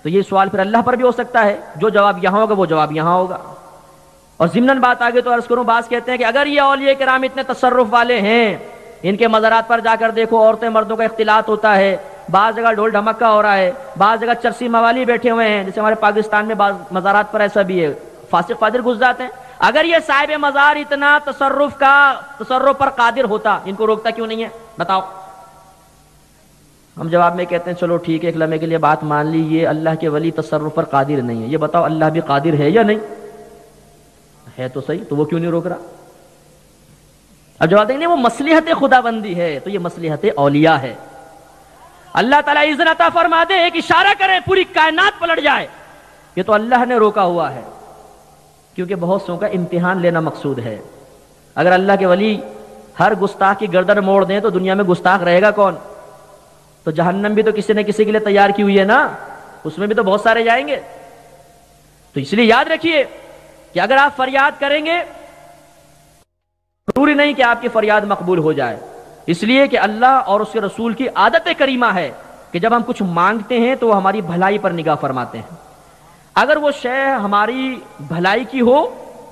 تو یہ سوال پھر اللہ پر بھی ہو سکتا ہے، جو جواب یہاں ہوگا وہ جواب یہاں ہوگا۔ اور ضمناً بات آگے تو عرض کروں، بعض کہتے ہیں کہ اگر یہ اولیاء کرام اتنے تصرف والے ہیں، ان کے مزارات پر جا کر دیکھو عورتیں مردوں کا اختلاط ہوتا ہے، بعض جگہ ڈھول ڈھمکا ہو رہا ہے، بعض جگہ چرسی موالی بیٹھے ہوئے ہیں، جیسے ہمارے پاکستان میں بعض مزارات پر ایسا بھی ہے، فاسق فاجر گھس جاتے ہیں۔ اگر یہ صاحب مزار اتنا تصرف پر قادر ہوتا، ان کو روکتا کیوں نہیں ہے؟ بتاؤ۔ ہم جواب میں کہتے ہیں چلو ٹھیک ہے، ایک لمحے کے لیے بات مان لی، یہ اللہ کے ولی تصرف پر قادر نہیں ہے، یہ بتاؤ اللہ بھی قادر ہے یا نہیں؟ ہے تو صحیح، تو وہ کیوں نہیں روک رہا؟ اب جواب دیں گے وہ مصلحت خدا بندی ہے، تو یہ مصلحت اولیاء ہے۔ اللہ تعالیٰ اذن عطا فرما دے، ایک اشارہ کرے پوری کائنات پلٹ جائے، یہ تو اللہ نے روکا ہوا ہے، کیونکہ بہت سو کا امتحان لینا مقصود ہے۔ اگر اللہ کے ولی ہر گستاخ کی گردن موڑ دیں تو دنیا میں گستاخ رہے گا کون؟ تو جہنم بھی تو کسی نہ کسی کے لیے تیار کی ہوئی ہے نا، اس میں بھی تو بہت سارے جائیں گے۔ تو اس لیے یاد رکھیے کہ اگر آپ فریاد کریں گے، ضروری نہیں کہ آپ کی فریاد مقبول ہو جائے، اس لیے کہ اللہ اور اس کے رسول کی عادت کریمہ ہے کہ جب ہم کچھ مانگتے ہیں تو وہ ہماری بھلائی پر نگاہ فرماتے ہیں۔ اگر وہ شے ہماری بھلائی کی ہو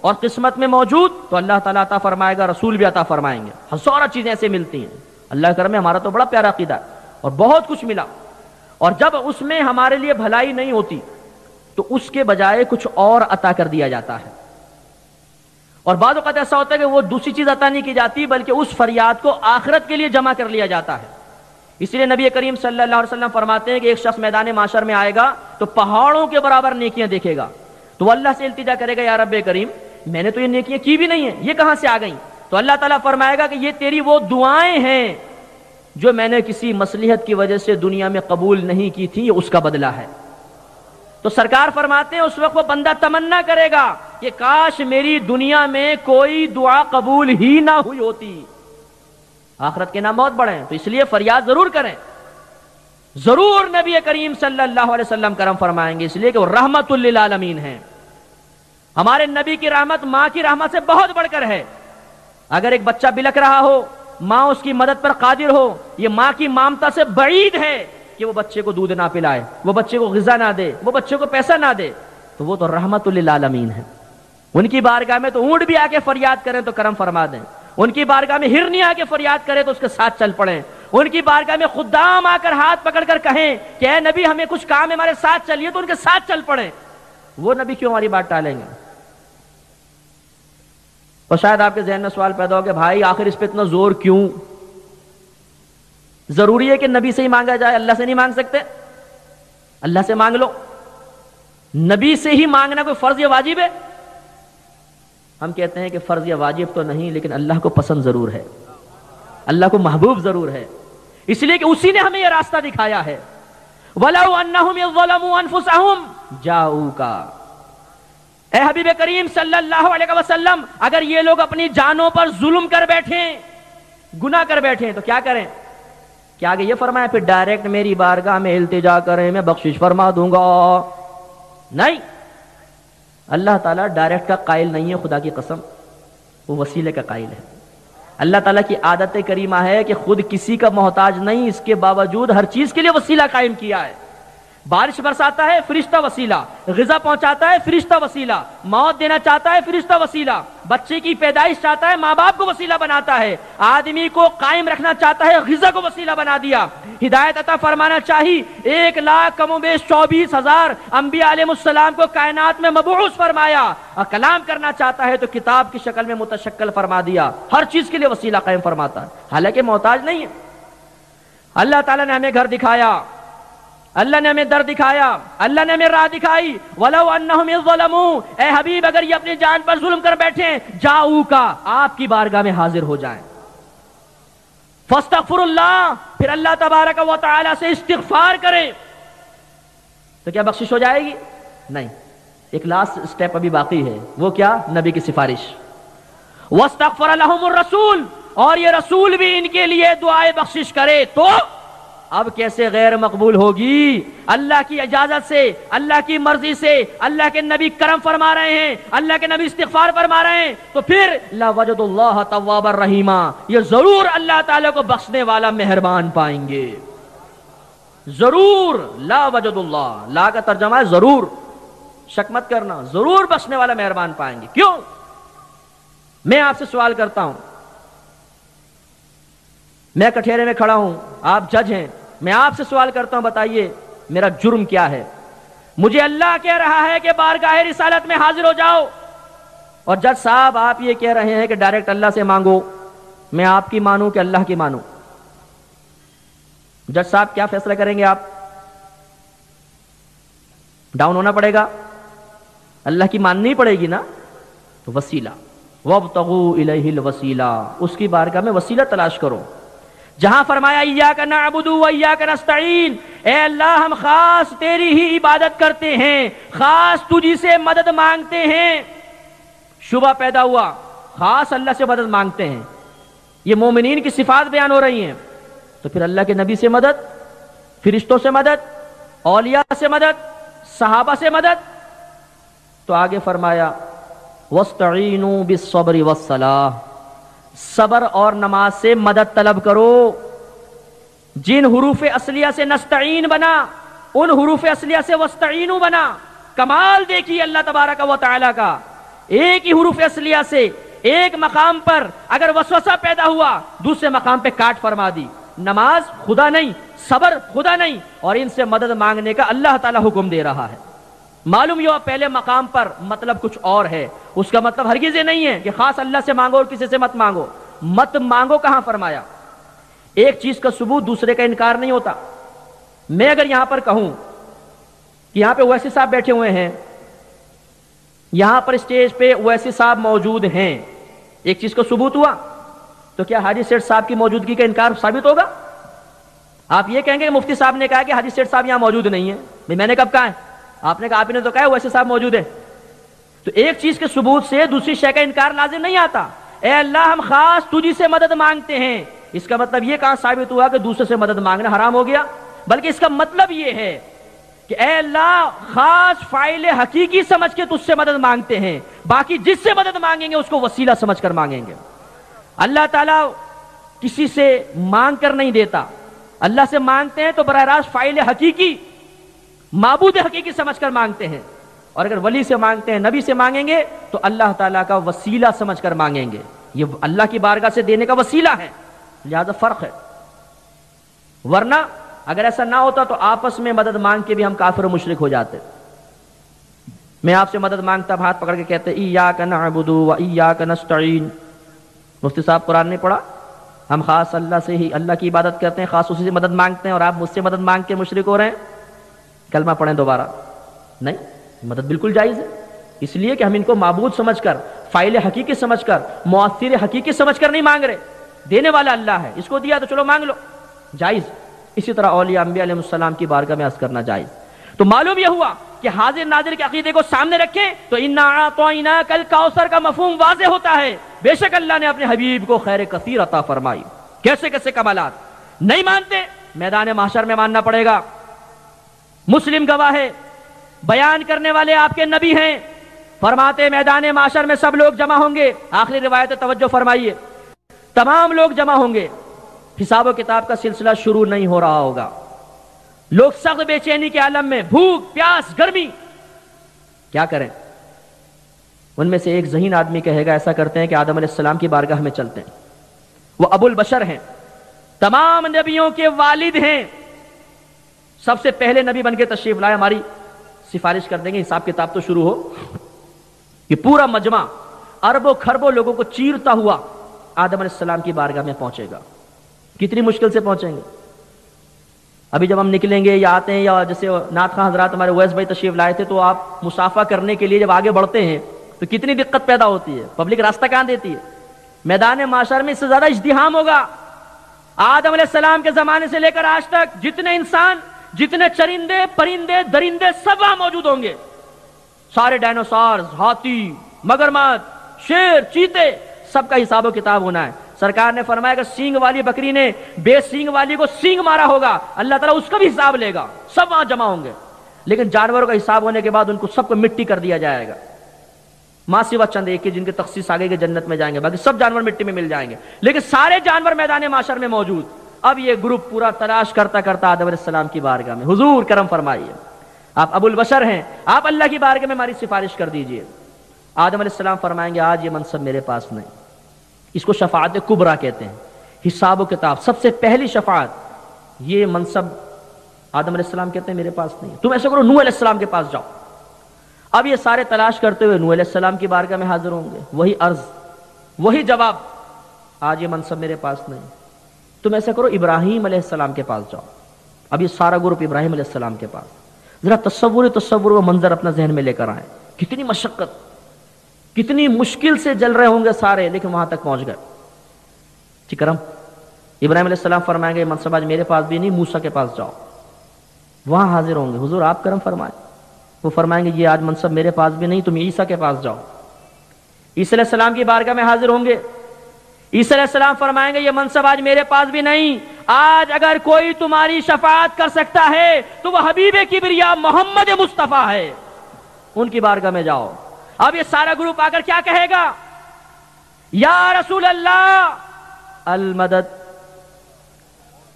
اور قسمت میں موجود تو اللہ تعالیٰ عطا فرمائے گا، رسول بھی عطا فرمائیں گے۔ ہزارہ چیزیں ایسے ملتی ہیں، اللہ کرم میں ہمارا تو بڑا پیارا عقیدہ ہے اور بہت کچھ ملا، اور جب اس میں ہمارے لیے بھلائی نہیں ہوتی تو اس کے بجائے کچھ اور عطا کر دیا جاتا ہے۔ اور بعض اوقات ایسا ہوتا ہے کہ وہ دوسری چیز عطا نہیں کی جاتی بلکہ اس فریاد کو آخرت کے لیے جمع کر لیا جاتا ہے۔ اس لیے نبی کریم صلی اللہ علیہ وسلم فرماتے ہیں کہ ایک شخص میدان معاشر میں آئے گا تو پہاڑوں کے برابر نیکیاں دیکھے گا، تو وہ اللہ سے التجا کرے گا، یا رب کریم میں نے تو یہ نیکیاں کی بھی نہیں ہیں، یہ کہاں سے آ گئیں؟ تو اللہ تعالیٰ فرمائے گا کہ یہ تیری وہ دعائیں ہیں جو میں نے کسی مصلحت کی وجہ سے دنیا میں قبول نہیں کی تھی، یہ اس کا بدلہ ہے۔ تو سرکار فرماتے ہیں اس وقت وہ بندہ تمنا کرے گا کہ کاش میری دنیا میں کوئی دعا قبول ہی نہ ہوئی ہوتی، آخرت کے نام بہت بڑے ہیں۔ تو اس لیے فریاد ضرور کریں، ضرور نبی کریم صلی اللہ علیہ وسلم کرم فرمائیں گے، اس لیے کہ وہ رحمت للعالمین ہیں۔ ہمارے نبی کی رحمت ماں کی رحمت سے بہت بڑھ کر ہے۔ اگر ایک بچہ بلک رہا ہو، ماں اس کی مدد پر قادر ہو، یہ ماں کی مامتا سے بعید ہے کہ وہ بچے کو دودھ نہ پلائے، وہ بچے کو غذا نہ دے، وہ بچے کو پیسہ نہ دے، تو وہ تو رحمت للعالمین ہے۔ ان کی بارگاہ میں تو اونٹ بھی آ کے فریاد کریں تو کرم فرما دیں، ان کی بارگاہ میں ہرنی آ کے فریاد کرے تو اس کے ساتھ چل پڑیں، ان کی بارگاہ میں خدام آ کر ہاتھ پکڑ کر کہیں کہ اے نبی ہمیں کچھ کام ہے ہمارے ساتھ چلیے، تو ان کے ساتھ چل پڑیں۔ وہ نبی کیوں ہماری بات ٹالیں گے؟ اور شاید آپ کے ذہن میں سوال پیدا ہو کہ بھائی آخر اس پہ اتنا زور کیوں؟ ضروری ہے کہ نبی سے ہی مانگا جائے، اللہ سے نہیں مانگ سکتے؟ اللہ سے مانگ لو، نبی سے ہی مانگنا کوئی فرض یا واجب ہے؟ ہم کہتے ہیں کہ فرض یا واجب تو نہیں، لیکن اللہ کو پسند ضرور ہے، اللہ کو محبوب ضرور ہے، اس لیے کہ اسی نے ہمیں یہ راستہ دکھایا ہے۔ وَلَوْ أَنَّهُمْ إِذْ ظَلَمُوا أَنفُسَهُمْ جَاءُوكَ، اے حبیب کریم صلی اللہ علیہ وسلم اگر یہ لوگ اپنی جانوں پر ظلم کر بیٹھیں، گناہ کر بیٹھیں تو کیا کریں؟ کیا آگے یہ فرمایا پھر ڈائریکٹ میری بارگاہ میں التجا کریں میں بخشش فرما دوں گا؟ نہیں، اللہ تعالیٰ ڈائریکٹ کا قائل نہیں ہے، خدا کی قسم وہ وسیلے کا قائل ہے۔ اللہ تعالیٰ کی عادت کریمہ ہے کہ خود کسی کا محتاج نہیں، اس کے باوجود ہر چیز کے لیے وسیلہ قائم کیا ہے۔ بارش برساتا ہے فرشتہ وسیلہ، غذا پہنچاتا ہے فرشتہ وسیلہ، موت دینا چاہتا ہے فرشتہ وسیلہ، بچے کی پیدائش چاہتا ہے ماں باپ کو وسیلہ بناتا ہے، آدمی کو قائم رکھنا چاہتا ہے غذا کو وسیلہ بنا دیا، ہدایت عطا فرمانا چاہیے 1,00,000 کم و بیش 24,000 انبیاء علیہ السلام کو کائنات میں مبعوث فرمایا، اور کلام کرنا چاہتا ہے تو کتاب کی شکل میں متشکل فرما دیا، ہر چیز کے لیے وسیلہ قائم فرماتا ہے، حالانکہ محتاج نہیں ہے۔ اللہ تعالیٰ نے ہمیں گھر دکھایا، اللہ نے ہمیں در دکھایا، اللہ نے ہمیں راہ دکھائی۔ وَلَوْ أَنَّهُمْ إِذْ ظَلَمُوا، اے حبیب اگر یہ اپنی جان پر ظلم کر بیٹھیں، جاؤک، آپ کی بارگاہ میں حاضر ہو جائیں، فَاسْتَغْفِرُ اللَّهَ، پھر اللہ تبارک و تعالی سے استغفار کریں، تو کیا بخشش ہو جائے گی؟ نہیں، ایک لاسٹ سٹیپ ابھی باقی ہے، وہ کیا؟ نبی کی سفارش۔ وَاسْتَغْفَرَ لَهُمُ الرَّسُولُ، اور یہ رسول بھی ان کے لیے دعائے بخشش کرے تو اب کیسے غیر مقبول ہوگی؟ اللہ کی اجازت سے، اللہ کی مرضی سے، اللہ کے نبی کرم فرما رہے ہیں، اللہ کے نبی استغفار فرما رہے ہیں، تو پھر لا وجد اللہ توابا رحیما، یہ ضرور اللہ تعالیٰ کو بخشنے والا مہربان پائیں گے۔ ضرور لا وجد اللہ، لا کا ترجمہ ہے ضرور، شک مت کرنا، ضرور بخشنے والا مہربان پائیں گے۔ کیوں؟ میں آپ سے سوال کرتا ہوں، میں کٹہرے میں کھڑا ہوں، آپ جج ہیں، میں آپ سے سوال کرتا ہوں، بتائیے میرا جرم کیا ہے؟ مجھے اللہ کہہ رہا ہے کہ بارگاہ رسالت میں حاضر ہو جاؤ، اور جج صاحب آپ یہ کہہ رہے ہیں کہ ڈائریکٹ اللہ سے مانگو، میں آپ کی مانوں کہ اللہ کی مانوں؟ جج صاحب کیا فیصلہ کریں گے؟ آپ ڈاؤن ہونا پڑے گا، اللہ کی ماننی پڑے گی نا، تو وسیلہ وابتغوا الیہ الوسیلہ، اس کی بارگاہ میں وسیلہ تلاش کرو۔ جہاں فرمایا ایاک نعبد و ایاک نستعین، اے اللہ ہم خاص تیری ہی عبادت کرتے ہیں، خاص تجھی سے مدد مانگتے ہیں، شبہ پیدا ہوا، خاص اللہ سے مدد مانگتے ہیں، یہ مومنین کی صفات بیان ہو رہی ہیں، تو پھر اللہ کے نبی سے مدد، فرشتوں سے مدد، اولیاء سے مدد، صحابہ سے مدد، تو آگے فرمایا وَاسْتَعِینُوا بِالصَّبْرِ وَالصَّلَاةِ، صبر اور نماز سے مدد طلب کرو۔ جن حروف اصلیہ سے نستعین بنا، ان حروف اصلیہ سے وَاسْتَعِینُوا بنا۔ کمال دیکھیے اللہ تبارک و تعالیٰ کا، ایک ہی حروف اصلیہ سے ایک مقام پر اگر وسوسہ پیدا ہوا، دوسرے مقام پہ کاٹ فرما دی۔ نماز خدا نہیں، صبر خدا نہیں، اور ان سے مدد مانگنے کا اللہ تعالیٰ حکم دے رہا ہے۔ معلوم یہ پہلے مقام پر مطلب کچھ اور ہے، اس کا مطلب ہرگز یہ نہیں ہے کہ خاص اللہ سے مانگو اور کسی سے مت مانگو۔ مت مانگو کہاں فرمایا؟ ایک چیز کا ثبوت دوسرے کا انکار نہیں ہوتا۔ میں اگر یہاں پر کہوں کہ یہاں پہ اویسی صاحب بیٹھے ہوئے ہیں، یہاں پر اسٹیج پہ اویسی صاحب موجود ہیں، ایک چیز کا ثبوت ہوا، تو کیا حاجی سیٹھ صاحب کی موجودگی کا انکار ثابت ہوگا؟ آپ یہ کہیں گے کہ مفتی صاحب نے کہا کہ حاجی سیٹھ صاحب یہاں موجود نہیں ہیں، میں نے کب کہا ہے؟ آپ نے کہا، آپ نے تو کہا اویسی صاحب موجود ہے۔ تو ایک چیز کے ثبوت سے دوسری شے کا انکار لازم نہیں آتا۔ اے اللہ ہم خاص تجھی سے مدد مانگتے ہیں، اس کا مطلب یہ کہاں ثابت ہوا کہ دوسرے سے مدد مانگنا حرام ہو گیا؟ بلکہ اس کا مطلب یہ ہے کہ اے اللہ خاص فاعل حقیقی سمجھ کے تجھ سے مدد مانگتے ہیں، باقی جس سے مدد مانگیں گے اس کو وسیلہ سمجھ کر مانگیں گے۔ اللہ تعالیٰ کسی سے مانگ کر نہیں دیتا، اللہ سے مانگتے ہیں تو براہ راست فاعل حقیقی، معبود حقیقی سمجھ کر مانگتے ہیں، اور اگر ولی سے مانگتے ہیں، نبی سے مانگیں گے تو اللہ تعالیٰ کا وسیلہ سمجھ کر مانگیں گے، یہ اللہ کی بارگاہ سے دینے کا وسیلہ ہے، لہذا فرق ہے۔ ورنہ اگر ایسا نہ ہوتا تو آپس میں مدد مانگ کے بھی ہم کافر و مشرک ہو جاتے۔ میں آپ سے مدد مانگتا، ہاتھ پکڑ کے کہتے ایاک نعبد و ایاک نستعین، مفتی صاحب قرآن نے پڑھا، ہم خاص اللہ سے ہی اللہ کی عبادت کرتے ہیں، خاص اسی سے مدد مانگتے ہیں، اور آپ مجھ سے مدد مانگ کے مشرک ہو رہے ہیں؟ کلمہ پڑھیں دوبارہ۔ نہیں، مدد بالکل جائز ہے، اس لیے کہ ہم ان کو معبود سمجھ کر، فاعل حقیقی سمجھ کر، مؤثر حقیقی سمجھ کر نہیں مانگ رہے، دینے والا اللہ ہے، اس کو دیا تو چلو مانگ لو، جائز۔ اسی طرح اولیاء انبیاء علیہ السلام کی بارگاہ میں عرض کرنا جائز۔ تو معلوم یہ ہوا کہ حاضر ناظر کے عقیدے کو سامنے رکھیں تو انا اعطیناک الکوثر کا مفہوم واضح ہوتا ہے، بے شک اللہ نے اپنے حبیب کو خیر کثیر عطا فرمائی۔ کیسے کیسے کمالات، نہیں مانتے میدان محشر میں ماننا پڑے گا۔ مسلم گواہ ہے، بیان کرنے والے آپ کے نبی ہیں، فرماتے میدان محشر میں سب لوگ جمع ہوں گے، آخری روایت توجہ فرمائیے، تمام لوگ جمع ہوں گے، حساب و کتاب کا سلسلہ شروع نہیں ہو رہا ہوگا، لوگ سخت بے چینی کے عالم میں، بھوک پیاس گرمی، کیا کریں؟ ان میں سے ایک ذہین آدمی کہے گا ایسا کرتے ہیں کہ آدم علیہ السلام کی بارگاہ میں چلتے ہیں، وہ ابو البشر ہیں، تمام نبیوں کے والد ہیں، سب سے پہلے نبی بن کے تشریف لائے، ہماری سفارش کر دیں گے، حساب کتاب تو شروع ہو۔ یہ پورا مجمع اربوں کھربوں لوگوں کو چیرتا ہوا آدم علیہ السلام کی بارگاہ میں پہنچے گا۔ کتنی مشکل سے پہنچیں گے؟ ابھی جب ہم نکلیں گے یا آتے ہیں، یا جیسے نعت خواں حضرات ہمارے اویس بھائی تشریف لائے تھے، تو آپ مسافہ کرنے کے لیے جب آگے بڑھتے ہیں تو کتنی دقت پیدا ہوتی ہے، پبلک راستہ کہاں دیتی ہے؟ میدان محشر میں اس سے زیادہ ازدحام ہوگا۔ آدم علیہ السلام کے زمانے سے لے کر آج تک جتنے انسان، جتنے چرندے پرندے درندے سب وہاں موجود ہوں گے، سارے ڈائنوسارز، ہاتھی، مگرمچھ، شیر، چیتے، سب کا حساب و کتاب ہونا ہے۔ سرکار نے فرمایا کہ سینگ والی بکری نے بے سینگ والی کو سینگ مارا ہوگا، اللہ تعالیٰ اس کا بھی حساب لے گا، سب وہاں جمع ہوں گے۔ لیکن جانوروں کا حساب ہونے کے بعد ان کو سب کو مٹی کر دیا جائے گا، ماں سوا چند ایک کے جن کے تخصیص آگے کے جنت میں جائیں گے، باقی سب جانور مٹی میں مل جائیں گے۔ لیکن سارے جانور میدان معاشر میں موجود، اب یہ گروپ پورا تلاش کرتا کرتا آدم علیہ السلام کی بارگاہ میں، حضور کرم فرمائیے، آپ ابو البشر ہیں، آپ اللہ کی بارگاہ میں ہماری سفارش کر دیجئے۔ آدم علیہ السلام فرمائیں گے آج یہ منصب میرے پاس نہیں۔ اس کو شفاعت کبریٰ کہتے ہیں، حساب و کتاب، سب سے پہلی شفاعت، یہ منصب آدم علیہ السلام کہتے ہیں میرے پاس نہیں۔ تم ایسا کرو، نوح علیہ السلام کے پاس جاؤ۔ اب یہ سارے تلاش کرتے ہوئے نوح علیہ السلام کی بارگاہ میں حاضر ہوں گے، وہی عرض، وہی جواب، آج یہ منصب میرے پاس نہیں۔ تم ایسا کرو، ابراہیم علیہ السلام کے پاس جاؤ۔ اب یہ سارا گروپ ابراہیم علیہ السلام کے پاس، ذرا تصور و منظر اپنا ذہن میں لے کر آئیں، کتنی مشقت، کتنی مشکل سے جل رہے ہوں گے سارے، لیکن وہاں تک پہنچ گئے۔ کرم ابراہیم علیہ السلام فرمائیں گے یہ منصب آج میرے پاس بھی نہیں، موسیٰ کے پاس جاؤ۔ وہاں حاضر ہوں گے، حضور آپ کرم فرمائیں۔ وہ فرمائیں گے یہ آج منصب میرے پاس بھی نہیں، تم عیسیٰ کے پاس جاؤ۔ عیسیٰ علیہ السلام کی بارگاہ میں حاضر ہوں گے، عیسیٰ علیہ السلام فرمائیں گے یہ منصب آج میرے پاس بھی نہیں، آج اگر کوئی تمہاری شفاعت کر سکتا ہے تو وہ حبیب کبریا محمد مصطفیٰ ہے، ان کی بارگاہ میں جاؤ۔ اب یہ سارا گروپ آ کر کیا کہے گا؟ یا رسول اللہ المدد۔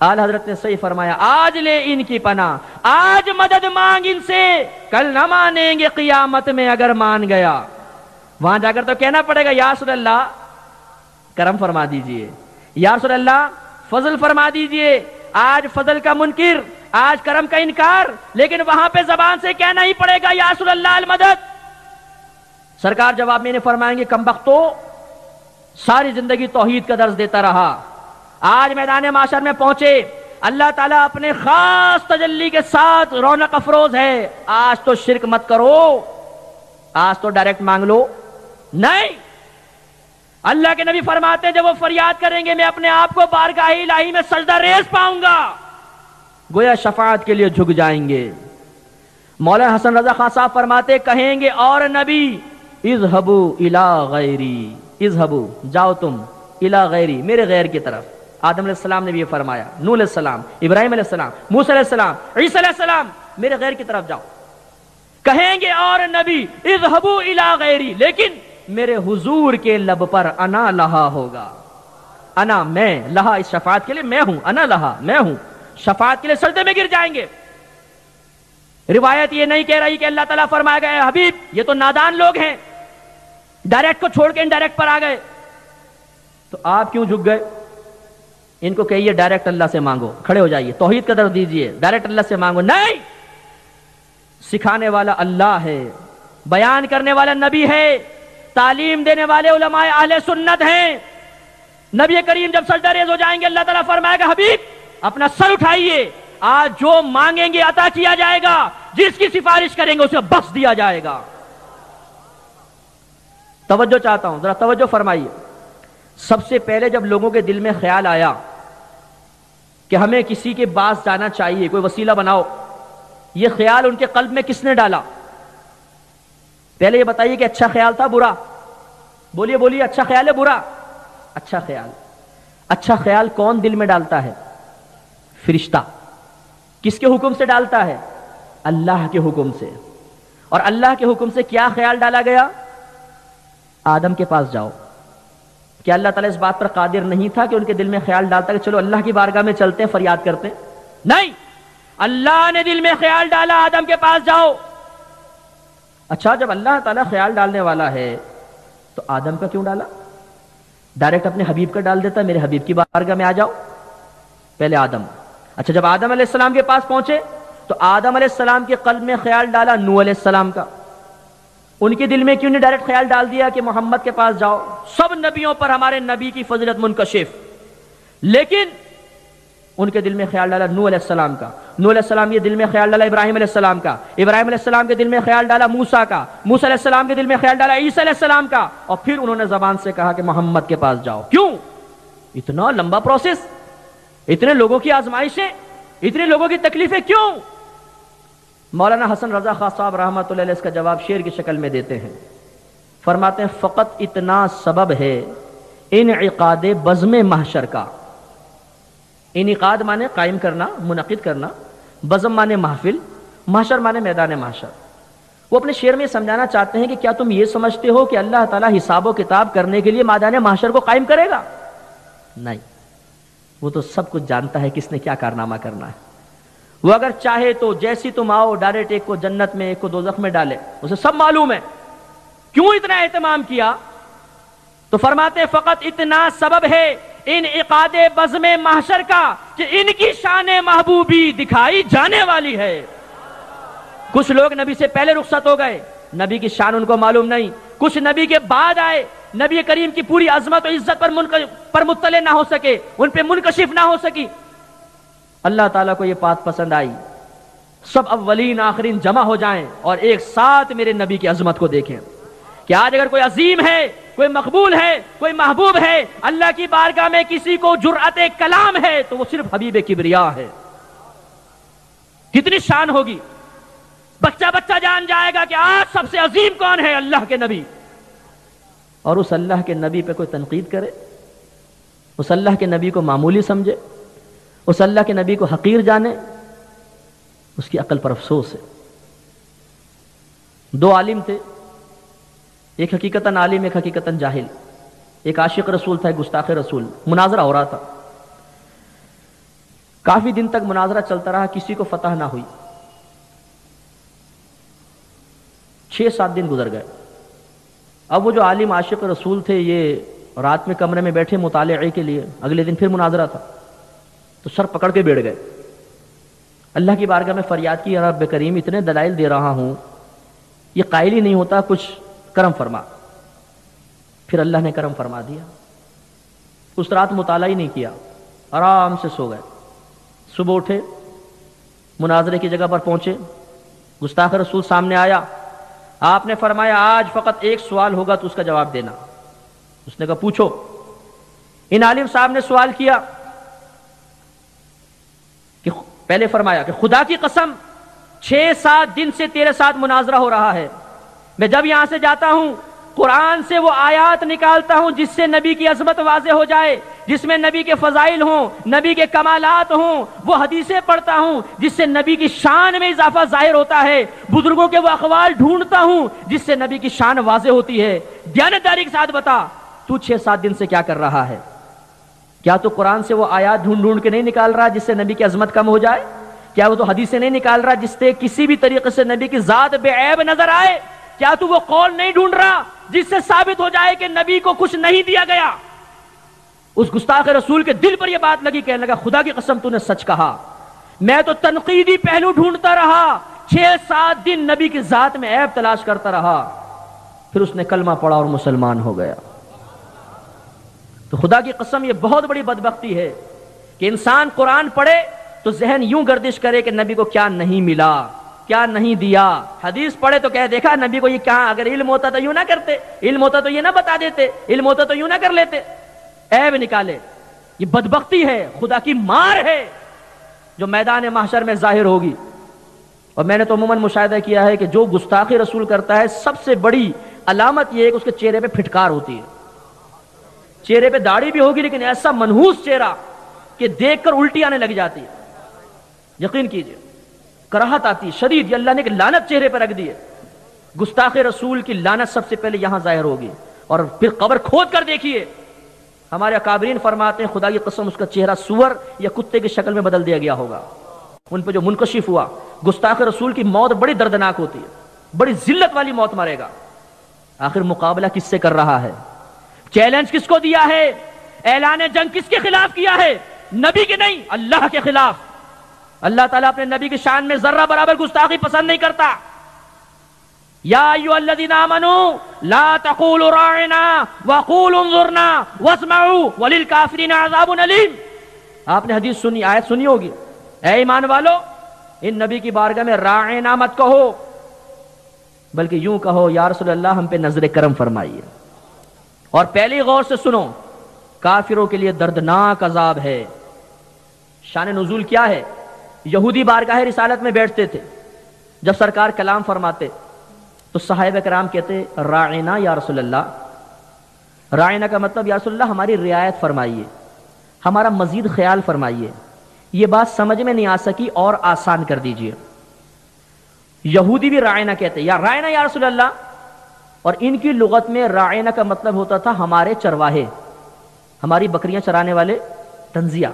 آل حضرت نے صحیح فرمایا، آج لے ان کی پناہ، آج مدد مانگ ان سے، کل نہ مانیں گے قیامت میں اگر مان گیا۔ وہاں جا کر تو کہنا پڑے گا یا رسول اللہ کرم فرما دیجئے، یا رسول اللہ فضل فرما دیجئے، آج فضل کا منکر، آج کرم کا انکار، لیکن وہاں پہ زبان سے کہنا ہی پڑے گا یا رسول اللہ المدد۔ سرکار جواب میں نے فرمائیں گے کمبختو، ساری زندگی توحید کا درس دیتا رہا، آج میدان معاشر میں پہنچے، اللہ تعالیٰ اپنے خاص تجلی کے ساتھ رونق افروز ہے، آج تو شرک مت کرو، آج تو ڈائریکٹ مانگ لو۔ نہیں، اللہ کے نبی فرماتے ہیں جب وہ فریاد کریں گے میں اپنے آپ کو بارگاہ الہی میں سجدہ ریز پاؤں گا، گویا شفاعت کے لیے جھک جائیں گے۔ مولانا حسن رضا خان صاحب فرماتے کہیں گے اور نبی اذهبوا الی غیری، اذهبوا جاؤ تم الی غیری، میرے غیر کی طرف۔ آدم علیہ السلام نے بھی یہ فرمایا، نوح علیہ السلام، ابراہیم علیہ السلام، موسیٰ علیہ السلام، عیسیٰ علیہ السلام، میرے غیر کی طرف جاؤ۔ کہیں گے اور نبی اذهبوا الی غیری، لیکن میرے حضور کے لب پر انا لہا ہوگا، انا میں، لہا اس شفاعت کے لیے میں ہوں، انا لہا میں ہوں، شفاعت کے لیے سجدے میں گر جائیں گے۔ روایت یہ نہیں کہہ رہی کہ اللہ تعالیٰ فرمائے گا اے حبیب یہ تو نادان لوگ ہیں، ڈائریکٹ کو چھوڑ کے انڈائریکٹ پر آ گئے، تو آپ کیوں جھک گئے؟ ان کو کہیے ڈائریکٹ اللہ سے مانگو، کھڑے ہو جائیے، توحید کا درس دیجئے، ڈائریکٹ اللہ سے مانگو۔ نہیں، سکھانے والا اللہ ہے، بیان کرنے والا نبی ہے، تعلیم دینے والے علماء اہل سنت ہیں۔ نبی کریم جب سجدہ ریز ہو جائیں گے اللہ تعالیٰ فرمائے گا حبیب اپنا سر اٹھائیے، آج جو مانگیں گے عطا کیا جائے گا، جس کی سفارش کریں گے اسے بخش دیا جائے گا۔ توجہ چاہتا ہوں، ذرا توجہ فرمائیے۔ سب سے پہلے جب لوگوں کے دل میں خیال آیا کہ ہمیں کسی کے پاس جانا چاہیے، کوئی وسیلہ بناؤ، یہ خیال ان کے قلب میں کس نے ڈالا؟ پہلے یہ بتائیے کہ اچھا خیال تھا برا؟ بولیے بولیے، اچھا خیال ہے برا؟ اچھا خیال۔ اچھا خیال کون دل میں ڈالتا ہے؟ فرشتہ۔ کس کے حکم سے ڈالتا ہے؟ اللہ کے حکم سے۔ اور اللہ کے حکم سے کیا خیال ڈالا گیا؟ آدم کے پاس جاؤ۔ کیا اللہ تعالیٰ اس بات پر قادر نہیں تھا کہ ان کے دل میں خیال ڈالتا کہ چلو اللہ کی بارگاہ میں چلتے ہیں، فریاد کرتے ہیں؟ نہیں، اللہ نے دل میں خیال ڈالا آدم کے پاس جاؤ۔ اچھا، جب اللہ تعالیٰ خیال ڈالنے والا ہے تو آدم کا کیوں ڈالا؟ ڈائریکٹ اپنے حبیب کا ڈال دیتا، میرے حبیب کی بارگاہ میں آ جاؤ۔ پہلے آدم۔ اچھا، جب آدم علیہ السلام کے پاس پہنچے تو آدم علیہ السلام کے قلب میں خیال ڈالا نوح علیہ السلام کا، ان کے دل میں کیوں نہیں ڈائریکٹ خیال ڈال دیا کہ محمد کے پاس جاؤ؟ سب نبیوں پر ہمارے نبی کی فضیلت منکشف، لیکن ان کے دل میں خیال ڈالا نوح علیہ السلام کا، نوح علیہ السلام یہ دل میں خیال ڈالا ابراہیم علیہ السلام کا، ابراہیم علیہ السلام کے دل میں خیال ڈالا موسیٰ کا، موسیٰ علیہ السلام کے دل میں خیال ڈالا عیسیٰ علیہ السلام کا، اور پھر انہوں نے زبان سے کہا کہ محمد کے پاس جاؤ۔ کیوں اتنا لمبا پروسیس؟ اتنے لوگوں کی آزمائشیں، اتنے لوگوں کی تکلیفیں کیوں؟ مولانا حسن رضا خان صاحب رحمۃ اللہ علیہ اس کا جواب شعر کی شکل میں دیتے ہیں، فرماتے ہیں فقط اتنا سبب ہے انعقاد بزم محشر کا۔ انعقاد مانے قائم کرنا، منعقد کرنا، بزم مانے محفل، محشر مانے میدان محشر۔ وہ اپنے شعر میں سمجھانا چاہتے ہیں کہ کیا تم یہ سمجھتے ہو کہ اللہ تعالیٰ حساب و کتاب کرنے کے لیے میدان محشر کو قائم کرے گا؟ نہیں، وہ تو سب کچھ جانتا ہے کس نے کیا کارنامہ کرنا ہے. وہ اگر چاہے تو جیسی تم آؤ ڈائریکٹ ایک کو جنت میں ایک کو دوزخ میں ڈالے, اسے سب معلوم ہے. کیوں اتنا اہتمام کیا؟ تو فرماتے فقط اتنا سبب ہے انعقاد بزم محشر کا کہ ان کی شان محبوبی دکھائی جانے والی ہے. کچھ لوگ نبی سے پہلے رخصت ہو گئے, نبی کی شان ان کو معلوم نہیں. کچھ نبی کے بعد آئے, نبی کریم کی پوری عظمت و عزت پر مطلع نہ ہو سکے, ان پہ منکشف نہ ہو سکی. اللہ تعالیٰ کو یہ بات پسند آئی, سب اولین آخرین جمع ہو جائیں اور ایک ساتھ میرے نبی کی عظمت کو دیکھیں کہ آج اگر کوئی عظیم ہے, کوئی مقبول ہے, کوئی محبوب ہے, اللہ کی بارگاہ میں کسی کو جرأت کلام ہے تو وہ صرف حبیب کبریا ہے. کتنی شان ہوگی. بچہ بچہ جان جائے گا کہ آج سب سے عظیم کون ہے؟ اللہ کے نبی. اور اس اللہ کے نبی پہ کوئی تنقید کرے, اس اللہ کے نبی کو معمولی سمجھے, اس اللہ کے نبی کو حقیر جانے, اس کی عقل پر افسوس ہے. دو عالم تھے, ایک حقیقتاً عالم ایک حقیقتاً جاہل. ایک عاشق رسول تھا, ایک گستاخ رسول. مناظرہ ہو رہا تھا, کافی دن تک مناظرہ چلتا رہا, کسی کو فتح نہ ہوئی. 6-7 دن گزر گئے. اب وہ جو عالم عاشق رسول تھے یہ رات میں کمرے میں بیٹھے مطالعے کے لیے, اگلے دن پھر مناظرہ تھا, تو سر پکڑ کے بیٹھ گئے. اللہ کی بارگاہ میں فریاد کی, رب کریم اتنے دلائل دے رہا ہوں, یہ قائل ہی نہیں ہوتا, کچھ کرم فرما. پھر اللہ نے کرم فرما دیا. اس رات مطالعہ ہی نہیں کیا, آرام سے سو گئے. صبح اٹھے, مناظرے کی جگہ پر پہنچے, گستاخ رسول سامنے آیا. آپ نے فرمایا آج فقط ایک سوال ہوگا تو اس کا جواب دینا. اس نے کہا پوچھو. ان عالم صاحب نے سوال کیا کہ پہلے فرمایا کہ خدا کی قسم 6-7 دن سے تیرے ساتھ مناظرہ ہو رہا ہے, میں جب یہاں سے جاتا ہوں قرآن سے وہ آیات نکالتا ہوں جس سے نبی کی عظمت واضح ہو جائے, جس میں نبی کے فضائل ہوں, نبی کے کمالات ہوں. وہ حدیثیں پڑھتا ہوں جس سے نبی کی شان میں اضافہ ظاہر ہوتا ہے. بزرگوں کے وہ اقوال ڈھونڈتا ہوں جس سے نبی کی شان واضح ہوتی ہے. دیانتداری کے ساتھ بتا, تو 6-7 دن سے کیا کر رہا ہے؟ کیا تو قرآن سے وہ آیات ڈھونڈ ڈھونڈ کے نہیں نکال رہا جس سے نبی کی عظمت کم ہو جائے؟ کیا وہ تو حدیثیں نہیں نکال رہا جس سے کسی بھی طریقے سے نبی کی ذات بے عیب نظر آئے؟ کیا تو وہ قول نہیں ڈھونڈ رہا جس سے ثابت ہو جائے کہ نبی کو کچھ نہیں دیا گیا؟ اس گستاخ رسول کے دل پر یہ بات لگی, کہنے لگا خدا کی قسم تو نے سچ کہا, میں تو تنقیدی پہلو ڈھونڈتا رہا, 6-7 دن نبی کی ذات میں عیب تلاش کرتا رہا. پھر اس نے کلمہ پڑھا اور مسلمان ہو گیا. تو خدا کی قسم یہ بہت بڑی بدبختی ہے کہ انسان قرآن پڑھے تو ذہن یوں گردش کرے کہ نبی کو کیا نہیں ملا, کیا نہیں دیا. حدیث پڑھے تو کہہ دیکھا نبی کو یہ کہاں, اگر علم ہوتا تو یوں نہ کرتے, علم ہوتا تو یہ نہ بتا دیتے, علم ہوتا تو یوں نہ کر لیتے. عیب نکالے. یہ بدبختی ہے, خدا کی مار ہے جو میدان محشر میں ظاہر ہوگی. اور میں نے تو عموماً مشاہدہ کیا ہے کہ جو گستاخی رسول کرتا ہے سب سے بڑی علامت یہ ہے کہ اس کے چہرے پہ پھٹکار ہوتی ہے. چہرے پہ داڑھی بھی ہوگی لیکن ایسا منحوس چہرہ کہ دیکھ کر الٹی آنے لگ جاتی ہے. یقین کیجئے کراہت آتی شدید. یہ اللہ نے ایک لعنت چہرے پہ رکھ دی ہے. گستاخ رسول کی لعنت سب سے پہلے یہاں ظاہر ہوگی. اور پھر قبر کھود کر دیکھیے, ہمارے اکابرین فرماتے ہیں خدا کی قسم اس کا چہرہ سور یا کتے کی شکل میں بدل دیا گیا ہوگا. ان پہ جو منکشف ہوا. گستاخ رسول کی موت بڑی دردناک ہوتی ہے, بڑی ذلت والی موت مرے گا. آخر مقابلہ کس سے کر رہا ہے؟ چیلنج کس کو دیا ہے؟ اعلان جنگ کس کے خلاف کیا ہے؟ نبی کے نہیں, اللہ کے خلاف. اللہ تعالیٰ اپنے نبی کی شان میں ذرہ برابر گستاخی پسند نہیں کرتا. یا ایھا الذین آمنوا لا تقولوا راعنا وقولوا انظرنا واسمعوا وللکافرین عذاب الیم. آپ نے حدیث سنی, آیت سنی ہوگی, اے ایمان والو ان نبی کی بارگاہ میں راعنا مت کہو بلکہ یوں کہو یا رسول اللہ ہم پہ نظر کرم فرمائیے. اور پہلی غور سے سنو, کافروں کے لیے دردناک عذاب ہے. شان نزول کیا ہے؟ یہودی بارگاہ رسالت میں بیٹھتے تھے, جب سرکار کلام فرماتے تو صحابہ کرام کہتے راعنا یا رسول اللہ. راعنا کا مطلب یا رسول اللہ ہماری رعایت فرمائیے, ہمارا مزید خیال فرمائیے. یہ بات سمجھ میں نہیں آ سکی اور آسان کر دیجئے. یہودی بھی راعنا کہتے یا راعنا یا رسول اللہ. اور ان کی لغت میں راعنا کا مطلب ہوتا تھا ہمارے چرواہے, ہماری بکریاں چرانے والے تنزیہ.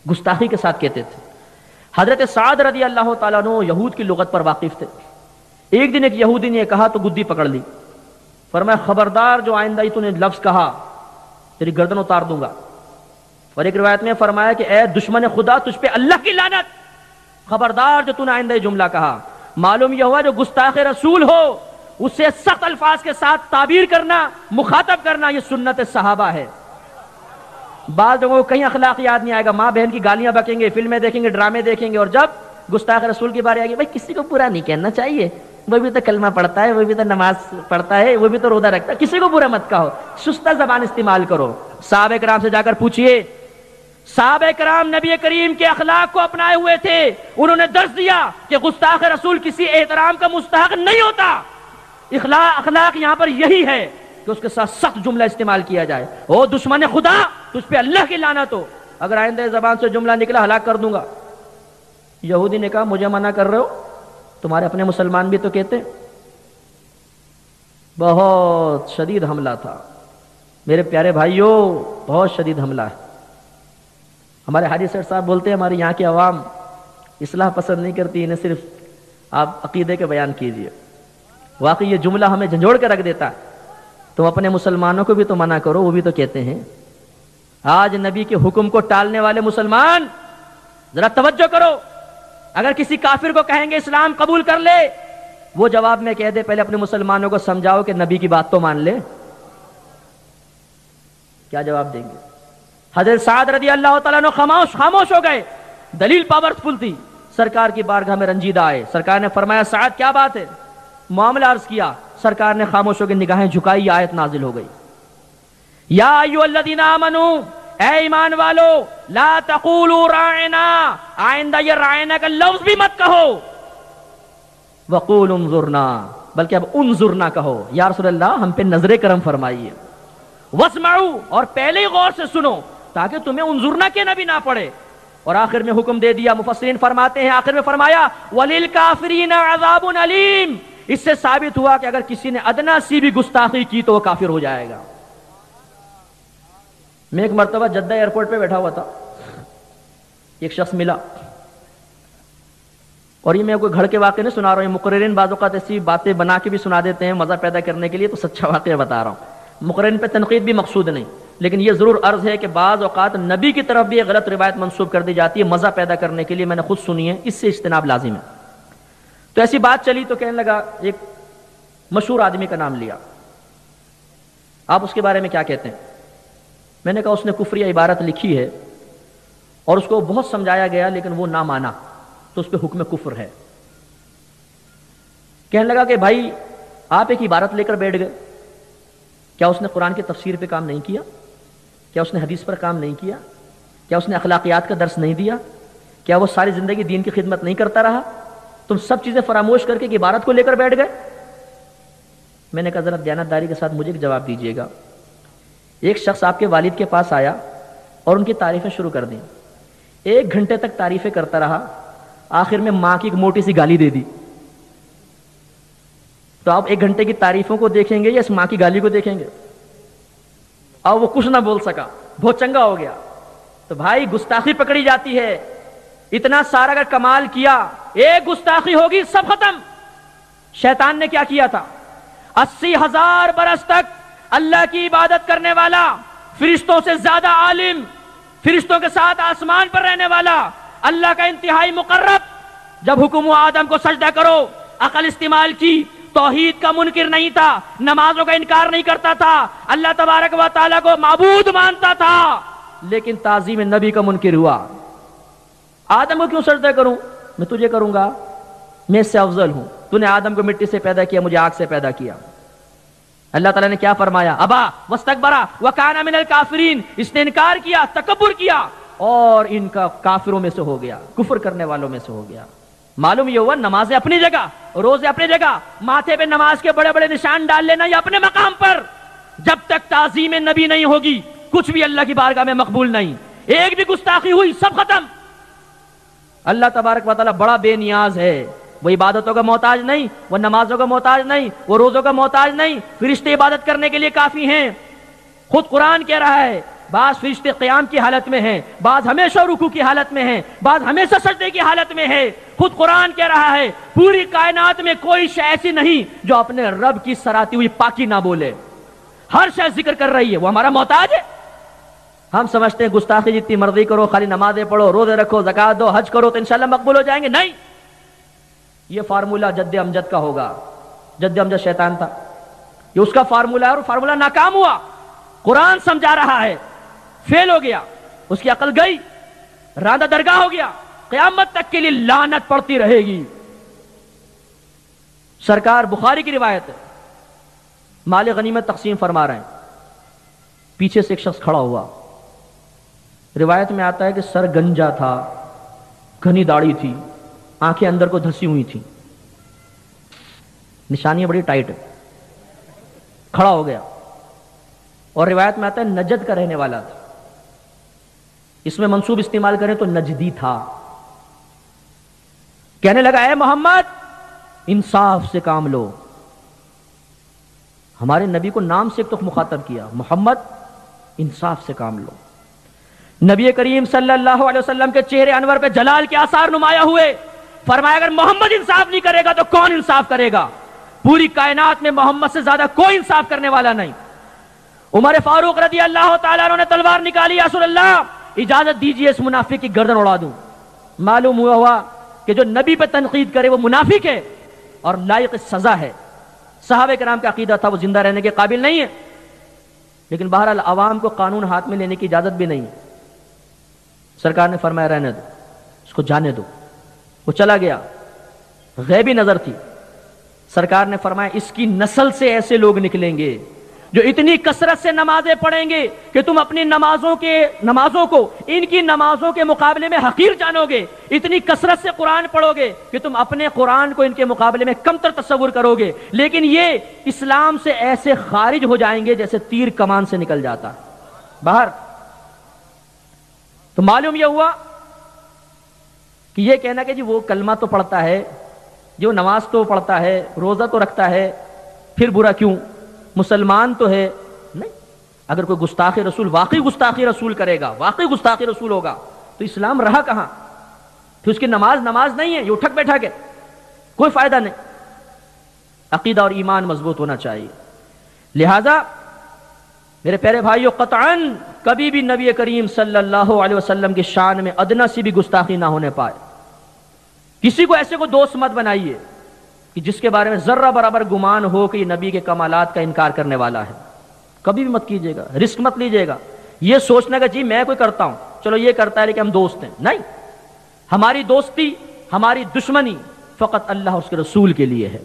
گستاخی کے ساتھ کہتے تھے. حضرت سعد رضی اللہ تعالیٰ عنہ یہود کی لغت پر واقف تھے. ایک دن ایک یہودی نے کہا تو گدی پکڑ لی. فرمایا خبردار جو آئندہ ہی تو نے لفظ کہا تیری گردن اتار دوں گا. اور ایک روایت میں فرمایا کہ اے دشمن خدا تجھ پہ اللہ کی لعنت، خبردار جو تو نے آئندہ یہ جملہ کہا. معلوم یہ ہوا جو گستاخ رسول ہو اس سے سخت الفاظ کے ساتھ تعبیر کرنا، مخاطب کرنا، یہ سنت صحابہ ہے. بعض لوگوں کو کہیں اخلاق یاد نہیں آئے گا، ماں بہن کی گالیاں بکیں گے، فلمیں دیکھیں گے، ڈرامے دیکھیں گے، اور جب گستاخ رسول کی باری آئے گی بھائی کسی کو برا نہیں کہنا چاہیے، وہ بھی تو کلمہ پڑھتا ہے، وہ بھی تو نماز پڑھتا ہے، وہ بھی تو روزہ رکھتا ہے، کسی کو برا مت کہو، سستہ زبان استعمال کرو. صحابہ کرام سے جا کر پوچھئے. صحابہ کرام نبی کریم کے اخلاق کو اپنائے ہوئے تھے. انہوں نے درس دیا کہ گستاخ رسول کسی احترام کا مستحق نہیں ہوتا. اخلاق یہاں پر یہی ہے کہ اس کے ساتھ سخت جملہ استعمال کیا جائے. او دشمن خدا تجھ پہ اللہ کی لعنت ہو، اگر آئندہ زبان سے جملہ نکلا ہلاک کر دوں گا. یہودی نے کہا مجھے منع کر رہے ہو، تمہارے اپنے مسلمان بھی تو کہتے. بہت شدید حملہ تھا میرے پیارے بھائیوں، بہت شدید حملہ ہے. ہمارے حاجی سر صاحب بولتے ہیں ہماری یہاں کی عوام اصلاح پسند نہیں کرتی، انہیں صرف آپ عقیدے کے بیان کیجئے. واقعی یہ جملہ ہمیں جھنجھوڑ کے رکھ دیتا ہے. تم اپنے مسلمانوں کو بھی تو منع کرو، وہ بھی تو کہتے ہیں. آج نبی کے حکم کو ٹالنے والے مسلمان ذرا توجہ کرو. اگر کسی کافر کو کہیں گے اسلام قبول کر لے، وہ جواب میں کہہ دے پہلے اپنے مسلمانوں کو سمجھاؤ کہ نبی کی بات تو مان لے. کیا جواب دیں گے؟ حضرت سعد رضی اللہ تعالیٰ عنہ خاموش ہو گئے. دلیل پاورفل تھی. سرکار کی بارگاہ میں رنجیدہ آئے. سرکار نے فرمایا سعد کیا بات ہے؟ معاملہ عرض کیا. سرکار نے خاموش ہو کے نگاہیں جھکائی. آیت نازل ہو گئی یا ایھا الذین آمنوا، اے ایمان والو، لا تقولوا راعنا، آئندہ یہ راعنا کا لفظ بھی مت کہو. وقولوا انظرنا، بلکہ اب انظرنا کہو. یا رسول اللہ ہم پہ نظر کرم فرمائیے. واسمعوا، اور پہلے ہی غور سے سنو تاکہ تمہیں انظرنا کہنا بھی نہ پڑے. اور آخر میں حکم دے دیا. مفسرین فرماتے ہیں آخر میں فرمایا وَلِلْكَافِرِينَ عَذَابٌ عَلِيمٌ. اس سے ثابت ہوا کہ اگر کسی نے ادنا سی بھی گستاخی کی تو وہ کافر ہو جائے گا. میں ایک مرتبہ جدہ ایئرپورٹ پہ بیٹھا ہوا تھا. ایک شخص ملا، اور یہ میں کوئی گھڑ کے واقعے نہیں سنا رہا ہوں، مقررین بعض اوقات ایسی باتیں بنا کے بھی سنا دیتے ہیں مزہ پیدا کرنے کے لیے، تو سچا واقعہ بتا رہا ہوں. مقررین پہ تنقید بھی مقصود نہیں، لیکن یہ ضرور عرض ہے کہ بعض اوقات نبی کی طرف بھی ایک غلط روایت منسوب کر دی جاتی ہے مزہ پیدا کرنے کے لیے. میں نے خود سنی ہے، اس سے اجتناب لازم ہے. تو ایسی بات چلی تو کہنے لگا، ایک مشہور آدمی کا نام لیا، آپ اس کے بارے میں کیا کہتے ہیں؟ میں نے کہا اس نے کفری عبارت لکھی ہے اور اس کو بہت سمجھایا گیا لیکن وہ نہ مانا، تو اس پہ حکم کفر ہے. کہنے لگا کہ بھائی آپ ایک عبارت لے کر بیٹھ گئے، کیا اس نے قرآن کی تفسیر پہ کام نہیں کیا؟ کیا اس نے حدیث پر کام نہیں کیا؟ کیا اس نے اخلاقیات کا درس نہیں دیا؟ کیا وہ ساری زندگی دین کی خدمت نہیں کرتا رہا؟ تم سب چیزیں فراموش کر کے ایک عبارت کو لے کر بیٹھ گئے. میں نے کہا ذرا دیانتداری کے ساتھ مجھے ایک جواب دیجیے گا. ایک شخص آپ کے والد کے پاس آیا اور ان کی تعریفیں شروع کر دیں. 1 گھنٹے تک تعریفیں کرتا رہا، آخر میں ماں کی ایک موٹی سی گالی دے دی. تو آپ 1 گھنٹے کی تعریفوں کو دیکھیں گے یا اس ماں کی گالی کو دیکھیں گے؟ اب وہ کچھ نہ بول سکا، بہت چنگا ہو گیا. تو بھائی گستاخی پکڑی جاتی ہے. اتنا سارا اگر کمال کیا، ایک گستاخی ہوگی سب ختم. شیطان نے کیا کیا تھا؟ 80,000 برس تک اللہ کی عبادت کرنے والا، فرشتوں سے زیادہ عالم، فرشتوں کے ساتھ آسمان پر رہنے والا، اللہ کا انتہائی مقرب، جب حکم ہوا آدم کو سجدہ کرو، عقل استعمال کی، توحید کا منکر نہیں تھا، نمازوں کا انکار نہیں کرتا تھا، اللہ تبارک و تعالیٰ کو معبود مانتا تھا، لیکن تعظیم نبی کا منکر ہوا. آدم کو کیوں سجدہ کروں؟ میں تجھے کروں گا، میں اس سے افضل ہوں. تو نے آدم کو مٹی سے پیدا کیا، مجھے آگ سے پیدا کیا. اللہ تعالیٰ نے کیا فرمایا؟ ابا واستکبرا وکان من الکافرین. اس نے انکار کیا، تکبر کیا، اور ان کا کافروں میں سے ہو گیا، کفر کرنے والوں میں سے ہو گیا. معلوم یہ ہوا نمازیں اپنی جگہ، روزے اپنی جگہ، ماتھے پہ نماز کے بڑے بڑے نشان ڈال لینا یہ اپنے مقام پر. جب تک تعظیم نبی نہیں ہوگی کچھ بھی اللہ کی بارگاہ میں مقبول نہیں. ایک بھی گستاخی ہوئی سب ختم. اللہ تبارک و تعالیٰ بڑا بے نیاز ہے. وہ عبادتوں کا محتاج نہیں، وہ نمازوں کا محتاج نہیں، وہ روزوں کا محتاج نہیں. فرشتے عبادت کرنے کے لیے کافی ہیں. خود قرآن کہہ رہا ہے بعض فرشتے قیام کی حالت میں ہیں، بعض ہمیشہ رکوع کی حالت میں ہیں، بعض ہمیشہ سجدے کی حالت میں ہے۔ خود قرآن کہہ رہا ہے پوری کائنات میں کوئی شے ایسی نہیں جو اپنے رب کی سراتی ہوئی پاکی نہ بولے، ہر شے ذکر کر رہی ہے، وہ ہمارا محتاج ہے۔ ہم سمجھتے ہیں گستاخی جتنی مرضی کرو، خالی نمازیں پڑھو، روزے رکھو، زکات دو، حج کرو تو انشاءاللہ مقبول ہو جائیں گے، نہیں، یہ فارمولہ جد امجد کا ہوگا۔ جد امجد شیطان تھا، یہ اس کا فارمولہ ہے اور فارمولہ ناکام ہوا۔ قرآن سمجھا رہا ہے، فیل ہو گیا، اس کی عقل گئی، راندہ درگاہ ہو گیا، قیامت تک کے لیے لعنت پڑتی رہے گی۔ سرکار بخاری کی روایت ہے، مال غنیمت تقسیم فرما رہے ہیں، پیچھے سے ایک شخص کھڑا ہوا، روایت میں آتا ہے کہ سر گنجا تھا، گھنی داڑھی تھی، آنکھیں اندر کو دھسی ہوئی تھیں، نشانیاں بڑی ٹائٹ ہے، کھڑا ہو گیا، اور روایت میں آتا ہے نجد کا رہنے والا تھا، اس میں منصوب استعمال کریں تو نجدی تھا۔ کہنے لگا اے محمد انصاف سے کام لو۔ ہمارے نبی کو نام سے ایک تو مخاطب کیا، محمد انصاف سے کام لو۔ نبی کریم صلی اللہ علیہ وسلم کے چہرے انور پہ جلال کے آثار نمایاں ہوئے، فرمایا اگر محمد انصاف نہیں کرے گا تو کون انصاف کرے گا؟ پوری کائنات میں محمد سے زیادہ کوئی انصاف کرنے والا نہیں۔ عمر فاروق رضی اللہ تعالیٰ عنہ نے تلوار نکالی، یا رسول اللہ اجازت دیجئے اس منافق کی گردن اڑا دوں۔ معلوم ہوا کہ جو نبی پہ تنقید کرے وہ منافق ہے اور لائق سزا ہے۔ صحابہ کرام کا عقیدہ تھا وہ زندہ رہنے کے قابل نہیں ہے، لیکن بہرحال عوام کو قانون ہاتھ میں لینے کی اجازت بھی نہیں ہے۔ سرکار نے فرمایا رہنے دو، اس کو جانے دو۔ وہ چلا گیا، غیبی نظر تھی، سرکار نے فرمایا اس کی نسل سے ایسے لوگ نکلیں گے جو اتنی کثرت سے نمازیں پڑھیں گے کہ تم اپنی نمازوں کو ان کی نمازوں کے مقابلے میں حقیر جانو گے، اتنی کثرت سے قرآن پڑھو گے کہ تم اپنے قرآن کو ان کے مقابلے میں کم تر تصور کرو گے، لیکن یہ اسلام سے ایسے خارج ہو جائیں گے جیسے تیر کمان سے نکل جاتا ہے باہر۔ تو معلوم یہ ہوا کہ یہ کہنا کہ جی وہ کلمہ تو پڑھتا ہے، جو نماز تو پڑھتا ہے، روزہ تو رکھتا ہے، پھر برا کیوں؟ مسلمان تو ہے نہیں۔ اگر کوئی گستاخ رسول واقعی گستاخی رسول کرے گا، واقعی گستاخی رسول ہوگا تو اسلام رہا کہاں؟ پھر اس کی نماز نہیں ہے، یہ اٹھک بیٹھک ہے، کوئی فائدہ نہیں۔ عقیدہ اور ایمان مضبوط ہونا چاہیے۔ لہذا میرے پیارے بھائیو، قطعاً کبھی بھی نبی کریم صلی اللہ علیہ وسلم کی شان میں ادنا سی بھی گستاخی نہ ہونے پائے۔ کسی کو ایسے کو دوست مت بنائیے کہ جس کے بارے میں ذرہ برابر گمان ہو کہ یہ نبی کے کمالات کا انکار کرنے والا ہے، کبھی بھی مت کیجیے گا، رسک مت لیجیے گا یہ سوچنا کہ جی میں کوئی کرتا ہوں، چلو یہ کرتا ہے لیکن ہم دوست ہیں، نہیں۔ ہماری دوستی، ہماری دشمنی فقط اللہ اور اس کے رسول کے لیے ہے۔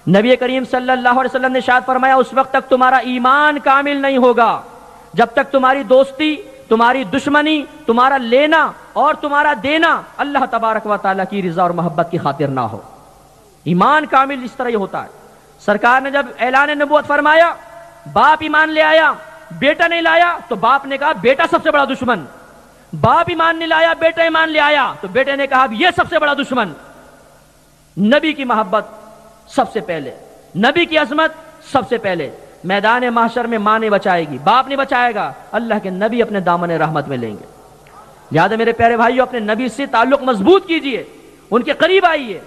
نبی کریم صلی اللہ علیہ وسلم نے ارشاد فرمایا اس وقت تک تمہارا ایمان کامل نہیں ہوگا جب تک تمہاری دوستی، تمہاری دشمنی، تمہارا لینا اور تمہارا دینا اللہ تبارک و تعالیٰ کی رضا اور محبت کی خاطر نہ ہو۔ ایمان کامل اس طرح ہی ہوتا ہے۔ سرکار نے جب اعلان نبوت فرمایا، باپ ایمان لے آیا، بیٹا نہیں لایا، تو باپ نے کہا بیٹا سب سے بڑا دشمن۔ باپ ایمان نہیں لایا، بیٹا ایمان لے آیا، تو بیٹے نے کہا یہ سب سے بڑا دشمن۔ نبی کی محبت سب سے پہلے، نبی کی عظمت سب سے پہلے۔ میدان محشر میں ماں نہیں بچائے گی، باپ نہیں بچائے گا، اللہ کے نبی اپنے دامن رحمت میں لیں گے۔ لہٰذا میرے پیارے بھائیو، اپنے نبی سے تعلق مضبوط کیجئے، ان کے قریب آئیے،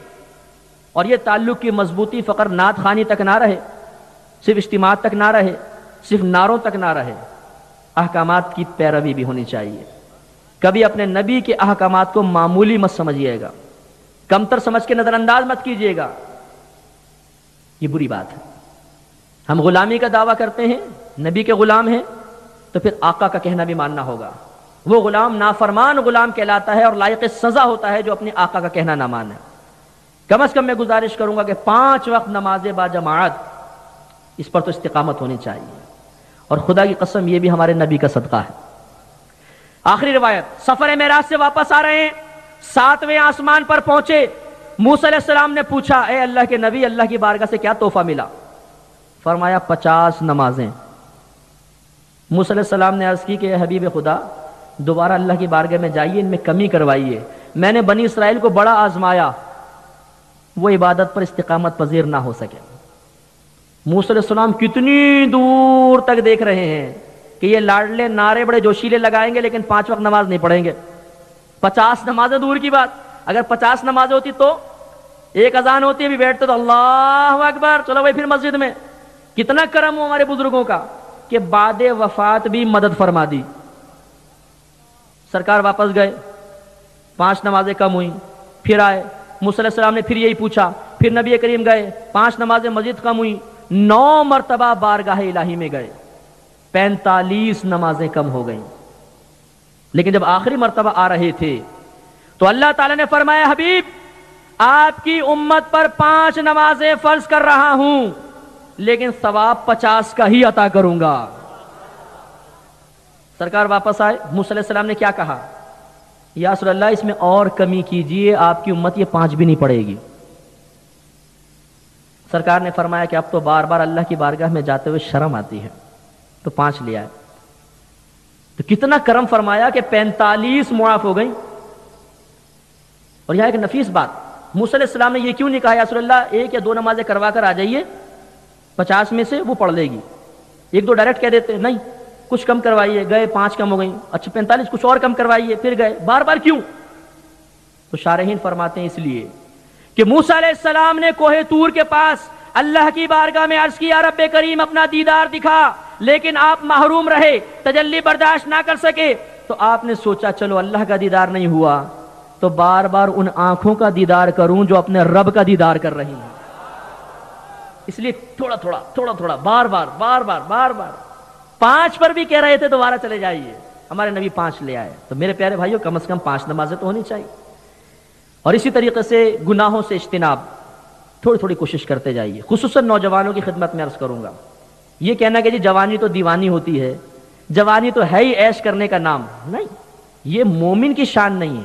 اور یہ تعلق کی مضبوطی فقط نعت خوانی تک نہ رہے، صرف اجتماعات تک نہ رہے، صرف نعروں تک نہ رہے، احکامات کی پیروی بھی ہونی چاہیے۔ کبھی اپنے نبی کے احکامات کو معمولی مت سمجھیے گا، کمتر سمجھ کے نظر انداز مت کیجیے گا، یہ بری بات ہے۔ ہم غلامی کا دعویٰ کرتے ہیں، نبی کے غلام ہیں، تو پھر آقا کا کہنا بھی ماننا ہوگا۔ وہ غلام نافرمان غلام کہلاتا ہے اور لائق سزا ہوتا ہے جو اپنے آقا کا کہنا نہ مانے۔ کم از کم میں گزارش کروں گا کہ 5 وقت نماز با جماعت، اس پر تو استقامت ہونی چاہیے، اور خدا کی قسم یہ بھی ہمارے نبی کا صدقہ ہے۔ آخری روایت، سفر معراج سے واپس آ رہے ہیں، 7ویں آسمان پر پہنچے، موسیٰ علیہ السلام نے پوچھا اے اللہ کے نبی، اللہ کی بارگاہ سے کیا تحفہ ملا؟ فرمایا 50 نمازیں۔ موسیٰ علیہ السلام نے عرض کی کہ اے حبیب خدا، دوبارہ اللہ کی بارگاہ میں جائیے، ان میں کمی کروائیے، میں نے بنی اسرائیل کو بڑا آزمایا، وہ عبادت پر استقامت پذیر نہ ہو سکے۔ موسیٰ علیہ السلام کتنی دور تک دیکھ رہے ہیں، کہ یہ لاڈلے نعرے بڑے جوشیلے لگائیں گے لیکن 5 وقت نماز نہیں پڑھیں گے. 50 نمازیں دور کی بات، اگر 50 نمازیں ہوتی تو ایک اذان ہوتی ہے بھی بیٹھتے تو اللہ اکبر چلو بھائی پھر مسجد میں. کتنا کرم ہو ہمارے بزرگوں کا کہ بعد وفات بھی مدد فرما دی. سرکار واپس گئے، 5 نمازیں کم ہوئیں، پھر آئے، موسیٰ علیہ السلام نے پھر یہی پوچھا، پھر نبی کریم گئے، 5 نمازیں مزید کم ہوئیں، 9 مرتبہ بارگاہ الہی میں گئے، 45 نمازیں کم ہو گئیں. لیکن جب آخری مرتبہ آ رہے تھے تو اللہ تعالیٰ نے فرمایا حبیب آپ کی امت پر 5 نمازیں فرض کر رہا ہوں لیکن ثواب 50 کا ہی عطا کروں گا. سرکار واپس آئے، موسیٰ علیہ السلام نے کیا کہا؟ یا رسول اللہ اس میں اور کمی کیجئے، آپ کی امت یہ 5 بھی نہیں پڑے گی. سرکار نے فرمایا کہ اب تو بار بار اللہ کی بارگاہ میں جاتے ہوئے شرم آتی ہے، تو 5 لے آئے. تو کتنا کرم فرمایا کہ 45 معاف ہو گئیں. اور یہاں ایک نفیس بات، موسیٰ علیہ السلام نے یہ کیوں نہیں کہا یا رسول اللہ 1 یا 2 نمازیں کروا کر آ جائیے، 50 میں سے وہ پڑھ لے گی. 1-2 ڈائریکٹ کہہ دیتے نہیں، کچھ کم کروائیے، گئے 5 کم ہو گئیں، اچھا 45 کچھ اور کم کروائیے، پھر گئے، بار بار کیوں؟ تو شارحین فرماتے ہیں اس لیے کہ موسیٰ علیہ السلام نے کوہ طور کے پاس اللہ کی بارگاہ میں عرض کیا رب کریم اپنا دیدار دکھا، لیکن آپ محروم رہے، تجلی برداشت نہ کر سکے. تو آپ نے سوچا چلو اللہ کا دیدار نہیں ہوا تو بار بار ان آنکھوں کا دیدار کروں جو اپنے رب کا دیدار کر رہی ہیں. اس لیے تھوڑا تھوڑا بار بار 5 پر بھی کہہ رہے تھے دوبارہ چلے جائیے، ہمارے نبی 5 لے آئے. تو میرے پیارے بھائیوں کم از کم 5 نمازیں تو ہونی چاہیے. اور اسی طریقے سے گناہوں سے اجتناب تھوڑی کوشش کرتے جائیے. خصوصاً نوجوانوں کی خدمت میں عرض کروں گا، یہ کہنا کہ جی جوانی تو دیوانی ہوتی ہے، جوانی تو ہے ہی عیش کرنے کا نام، نہیں، یہ مومن کی شان نہیں ہے.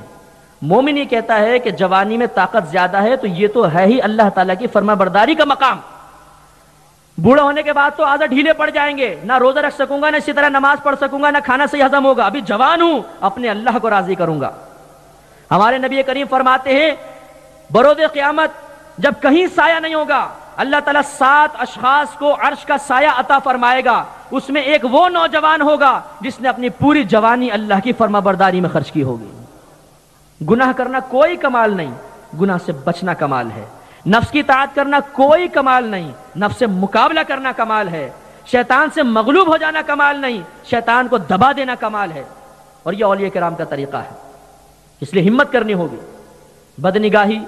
مومن یہ کہتا ہے کہ جوانی میں طاقت زیادہ ہے تو یہ تو ہے ہی اللہ تعالیٰ کی فرما برداری کا مقام. بوڑھا ہونے کے بعد تو عادت ڈھیلے پڑ جائیں گے، نہ روزہ رکھ سکوں گا، نہ اسی طرح نماز پڑھ سکوں گا، نہ کھانا صحیح ہضم ہوگا. ابھی جوان ہوں، اپنے اللہ کو راضی کروں گا. ہمارے نبی کریم فرماتے ہیں بروز قیامت جب کہیں سایہ نہیں ہوگا، اللہ تعالیٰ 7 اشخاص کو عرش کا سایہ عطا فرمائے گا. اس میں ایک وہ نوجوان ہوگا جس نے اپنی پوری جوانی اللہ کی فرما برداری میں خرچ کی ہوگی. گناہ کرنا کوئی کمال نہیں، گناہ سے بچنا کمال ہے. نفس کی طاعت کرنا کوئی کمال نہیں، نفس سے مقابلہ کرنا کمال ہے. شیطان سے مغلوب ہو جانا کمال نہیں، شیطان کو دبا دینا کمال ہے. اور یہ اولیاء کرام کا طریقہ ہے. اس لیے ہمت کرنی ہوگی. بدنگاہی،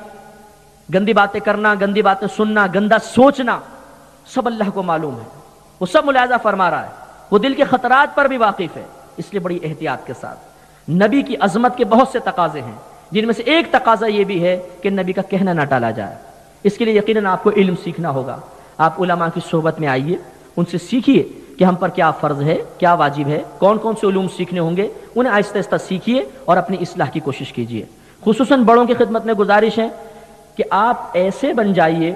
گندی باتیں کرنا، گندی باتیں سننا، گندا سوچنا، سب اللہ کو معلوم ہے، وہ سب ملاحظہ فرما رہا ہے، وہ دل کے خطرات پر بھی واقف ہے. اس لیے بڑی احتیاط کے ساتھ. نبی کی عظمت کے بہت سے تقاضے ہیں، جن میں سے ایک تقاضا یہ بھی ہے کہ نبی کا کہنا نہ ٹالا جائے. اس کے لیے یقیناً آپ کو علم سیکھنا ہوگا. آپ علماء کی صحبت میں آئیے، ان سے سیکھیے کہ ہم پر کیا فرض ہے، کیا واجب ہے، کون کون سے علوم سیکھنے ہوں گے. انہیں آہستہ آہستہ سیکھیے اور اپنی اصلاح کی کوشش کیجیے. خصوصاً بڑوں کی خدمت میں گزارش ہے کہ آپ ایسے بن جائیے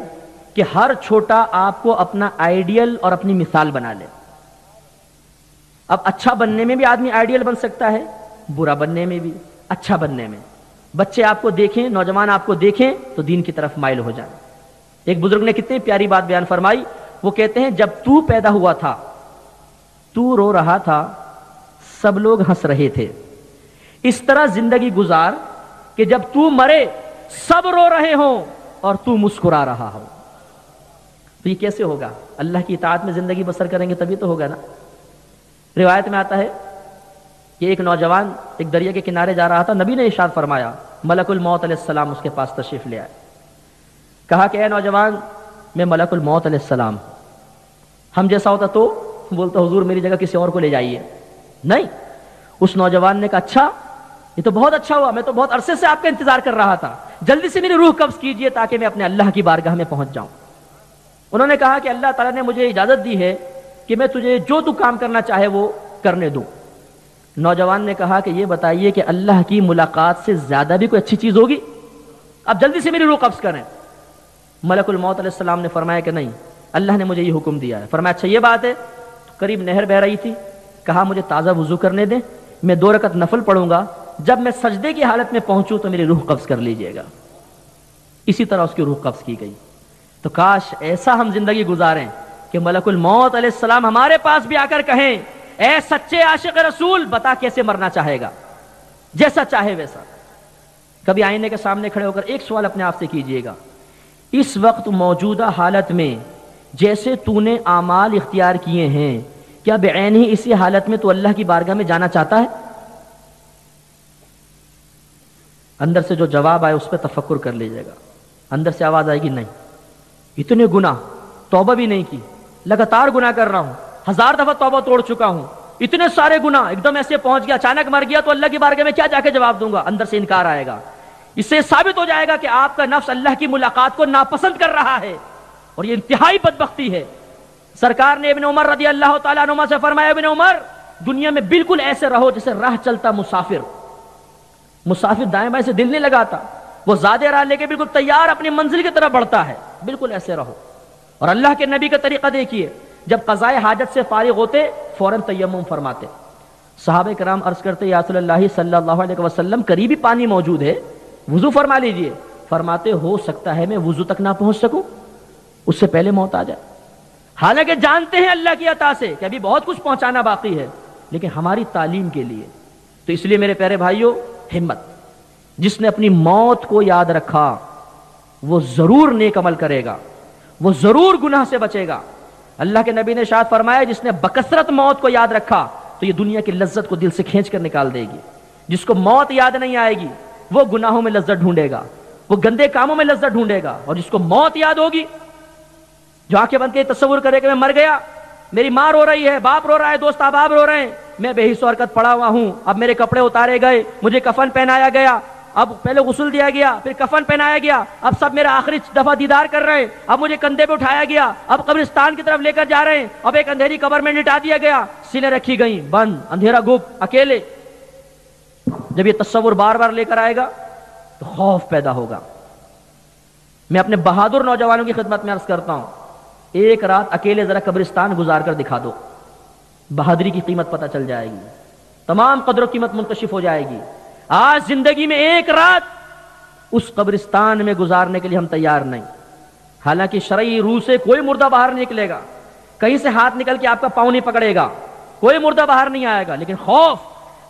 کہ ہر چھوٹا آپ کو اپنا آئیڈیل اور اپنی مثال بنا لے. اب اچھا بننے میں بھی آدمی آئیڈیل بن سکتا ہے، برا بننے میں بھی، اچھا بننے میں. بچے آپ کو دیکھیں، نوجوان آپ کو دیکھیں تو دین کی طرف مائل ہو جائیں. ایک بزرگ نے کتنی پیاری بات بیان فرمائی. وہ کہتے ہیں جب تو پیدا ہوا تھا تو رو رہا تھا، سب لوگ ہنس رہے تھے. اس طرح زندگی گزار کہ جب تو مرے سب رو رہے ہوں اور تو مسکرا رہا ہو. تو یہ کیسے ہوگا؟ اللہ کی اطاعت میں زندگی بسر کریں گے تبھی تو ہوگا نا. روایت میں آتا ہے کہ ایک نوجوان ایک دریا کے کنارے جا رہا تھا. نبی نے ارشاد فرمایا، ملک الموت علیہ السلام اس کے پاس تشریف لے آئے. کہا کہ اے نوجوان میں ملک الموت علیہ السلام، ہم جیسا ہوتا تو بولتا حضور میری جگہ کسی اور کو لے جائیے. نہیں، اس نوجوان نے کہا اچھا یہ تو بہت اچھا ہوا، میں تو بہت عرصے سے آپ کا انتظار کر رہا تھا، جلدی سے میری روح قبض کیجئے تاکہ میں اپنے اللہ کی بارگاہ میں پہنچ جاؤں. انہوں نے کہا کہ اللہ تعالیٰ نے مجھے اجازت دی ہے کہ میں تجھے جو تو کام کرنا چاہے وہ کرنے دوں. نوجوان نے کہا کہ یہ بتائیے کہ اللہ کی ملاقات سے زیادہ بھی کوئی اچھی چیز ہوگی؟ اب جلدی سے میری روح قبض کریں. ملک الموت علیہ السلام نے فرمایا کہ نہیں، اللہ نے مجھے یہ حکم دیا ہے. فرمایا اچھا یہ بات ہے. قریب نہر بہ رہی تھی، کہا مجھے تازہ وضو کرنے دیں، میں 2 رکعت نفل پڑھوں گا، جب میں سجدے کی حالت میں پہنچوں تو میری روح قبض کر لیجئے گا. اسی طرح اس کی روح قبض کی گئی. تو کاش ایسا ہم زندگی گزاریں کہ ملک الموت علیہ السلام ہمارے پاس بھی آ کر کہیں اے سچے عاشق رسول بتا کیسے مرنا چاہے گا؟ جیسا چاہے ویسا۔ کبھی آئینے کے سامنے کھڑے ہو کر ایک سوال اپنے آپ سے کیجئے گا، اس وقت موجودہ حالت میں جیسے تو نے اعمال اختیار کیے ہیں، کیا بعین ہی اسی حالت میں تو اللہ کی بارگاہ میں جانا چاہتا ہے؟ اندر سے جو جواب آئے اس پہ تفکر کر لیجئے گا۔ اندر سے آواز آئے گی نہیں، اتنے گناہ، توبہ بھی نہیں کی، لگاتار گناہ کر رہا ہوں، 1000 دفعہ توبہ توڑ چکا ہوں، اتنے سارے گناہ، ایک دم ایسے پہنچ گیا، اچانک مر گیا تو اللہ کی بارگاہ میں کیا جا کے جواب دوں گا؟ اندر سے انکار آئے گا۔ اس سے ثابت ہو جائے گا کہ آپ کا نفس اللہ کی ملاقات کو ناپسند کر رہا ہے، اور یہ انتہائی بدبختی ہے۔ سرکار نے ابن عمر رضی اللہ تعالیٰ عنہما سے فرمایا، ابن عمر دنیا میں بالکل ایسے رہو جیسے راہ چلتا مسافر دائیں بائیں سے دل نہیں لگاتا، وہ زیادہ راہ لے کے بالکل تیار اپنی منزل کی طرف بڑھتا ہے، بالکل ایسے رہو۔ اور اللہ کے نبی کا طریقہ دیکھیے، جب قضائے حاجت سے فارغ ہوتے فوراً تیمم فرماتے۔ صحابہ کرام عرض کرتے، یا رسول اللہ صلی اللہ علیہ وسلم قریبی پانی موجود ہے، وضو فرما لیجئے۔ فرماتے، ہو سکتا ہے میں وضو تک نہ پہنچ سکوں، اس سے پہلے موت آ جائے۔ حالانکہ جانتے ہیں اللہ کی عطا سے کہ ابھی بہت کچھ پہنچانا باقی ہے، لیکن ہماری تعلیم کے لیے۔ تو اس لیے میرے پیارے بھائیوں، ہمت، جس نے اپنی موت کو یاد رکھا وہ ضرور نیک عمل کرے گا، وہ ضرور گناہ سے بچے گا۔ اللہ کے نبی نے ارشاد فرمایا، جس نے بکثرت موت کو یاد رکھا تو یہ دنیا کی لذت کو دل سے کھینچ کر نکال دے گی۔ جس کو موت یاد نہیں آئے گی وہ گناہوں میں لذت ڈھونڈے گا، وہ گندے کاموں میں لذت ڈھونڈے گا۔ اور جس کو موت یاد ہوگی، جو آنکھیں بند کے تصور کرے کہ میں مر گیا، میری ماں رو رہی ہے، باپ رو رہا ہے، دوست احباب رو رہے ہیں، میں بے حس و حرکت پڑا ہوا ہوں، اب میرے کپڑے اتارے گئے، مجھے کفن پہنایا گیا، اب پہلے غسل دیا گیا، پھر کفن پہنایا گیا، اب سب میرا آخری دفعہ دیدار کر رہے ہیں، اب مجھے کندھے پہ اٹھایا گیا، اب قبرستان کی طرف لے کر جا رہے ہیں، اب ایک اندھیری قبر میں لٹا دیا گیا، سیلیں رکھی گئیں بند، اندھیرا گپ، اکیلے۔ جب یہ تصور بار بار لے کر آئے گا تو خوف پیدا ہوگا۔ میں اپنے بہادر نوجوانوں کی خدمت میں عرض کرتا ہوں، ایک رات اکیلے ذرا قبرستان گزار کر دکھا دو، بہادری کی قیمت پتہ چل جائے گی، تمام قدر و قیمت منکشف ہو جائے گی۔ آج زندگی میں ایک رات اس قبرستان میں گزارنے کے لیے ہم تیار نہیں۔ حالانکہ شرعی روح سے کوئی مردہ باہر نہیں نکلے گا، کہیں سے ہاتھ نکل کے آپ کا پاؤں نہیں پکڑے گا، کوئی مردہ باہر نہیں آئے گا، لیکن خوف،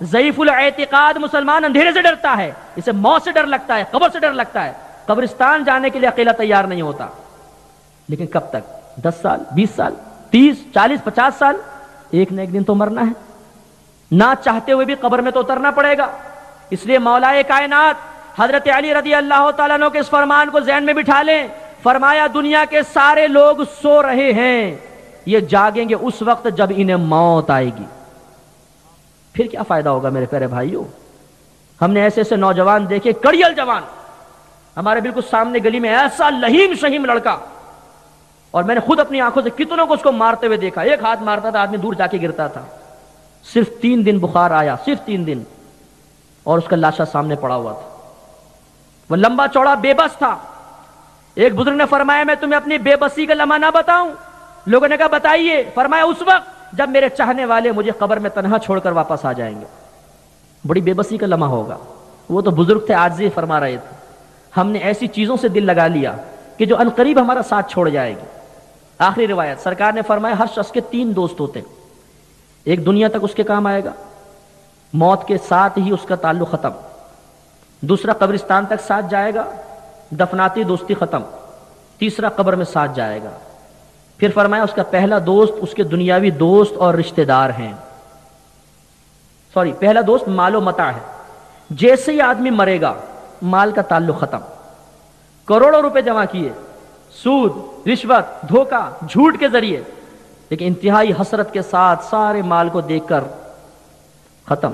ضعیف الاعتقاد مسلمان اندھیرے سے ڈرتا ہے، اسے موت سے ڈر لگتا ہے، قبر سے ڈر لگتا ہے، قبرستان جانے کے لیے اکیلا تیار نہیں ہوتا۔ لیکن کب تک؟ 10 سال، 20 سال، 30، 40، 50 سال، ایک نہ ایک دن تو مرنا ہے، نہ چاہتے ہوئے بھی قبر میں تو اترنا پڑے گا۔ اس لیے مولا کائنات حضرت علی رضی اللہ تعالیٰ عنہ کے اس فرمان کو ذہن میں بٹھا لیں، فرمایا دنیا کے سارے لوگ سو رہے ہیں، یہ جاگیں گے اس وقت جب انہیں موت آئے گی۔ پھر کیا فائدہ ہوگا میرے پیارے بھائیوں؟ ہم نے ایسے ایسے نوجوان دیکھے، کڑیل جوان، ہمارے بالکل سامنے گلی میں ایسا لہیم شہیم لڑکا، اور میں نے خود اپنی آنکھوں سے کتنوں کو اس کو مارتے ہوئے دیکھا، ایک ہاتھ مارتا تھا آدمی دور جا کے گرتا تھا، صرف 3 دن بخار آیا، صرف 3 دن، اور اس کا لاشا سامنے پڑا ہوا تھا، وہ لمبا چوڑا بے بس تھا۔ ایک بزرگ نے فرمایا، میں تمہیں اپنی بے بسی کا لمحہ نہ بتاؤں؟ لوگوں نے کہا بتائیے۔ فرمایا، اس وقت جب میرے چاہنے والے مجھے قبر میں تنہا چھوڑ کر واپس آ جائیں گے، بڑی بے بسی کا لمحہ ہوگا۔ وہ تو بزرگ تھے، عاجزی فرما رہے تھے، ہم نے ایسی چیزوں سے دل لگا لیا کہ جو عنقریب ہمارا ساتھ چھوڑ جائے گی۔ آخری روایت، سرکار نے فرمایا، ہر شخص کے 3 دوست ہوتے ہیں، ایک دنیا تک اس کے کام آئے گا، موت کے ساتھ ہی اس کا تعلق ختم، دوسرا قبرستان تک ساتھ جائے گا، دفناتی دوستی ختم، تیسرا قبر میں ساتھ جائے گا۔ پھر فرمایا، اس کا پہلا دوست اس کے دنیاوی دوست اور رشتہ دار ہیں، پہلا دوست مال و متاع ہے، جیسے ہی آدمی مرے گا مال کا تعلق ختم، کروڑوں روپے جمع کیے، سود، رشوت، دھوکہ، جھوٹ کے ذریعے، لیکن انتہائی حسرت کے ساتھ سارے مال کو دیکھ کر ختم۔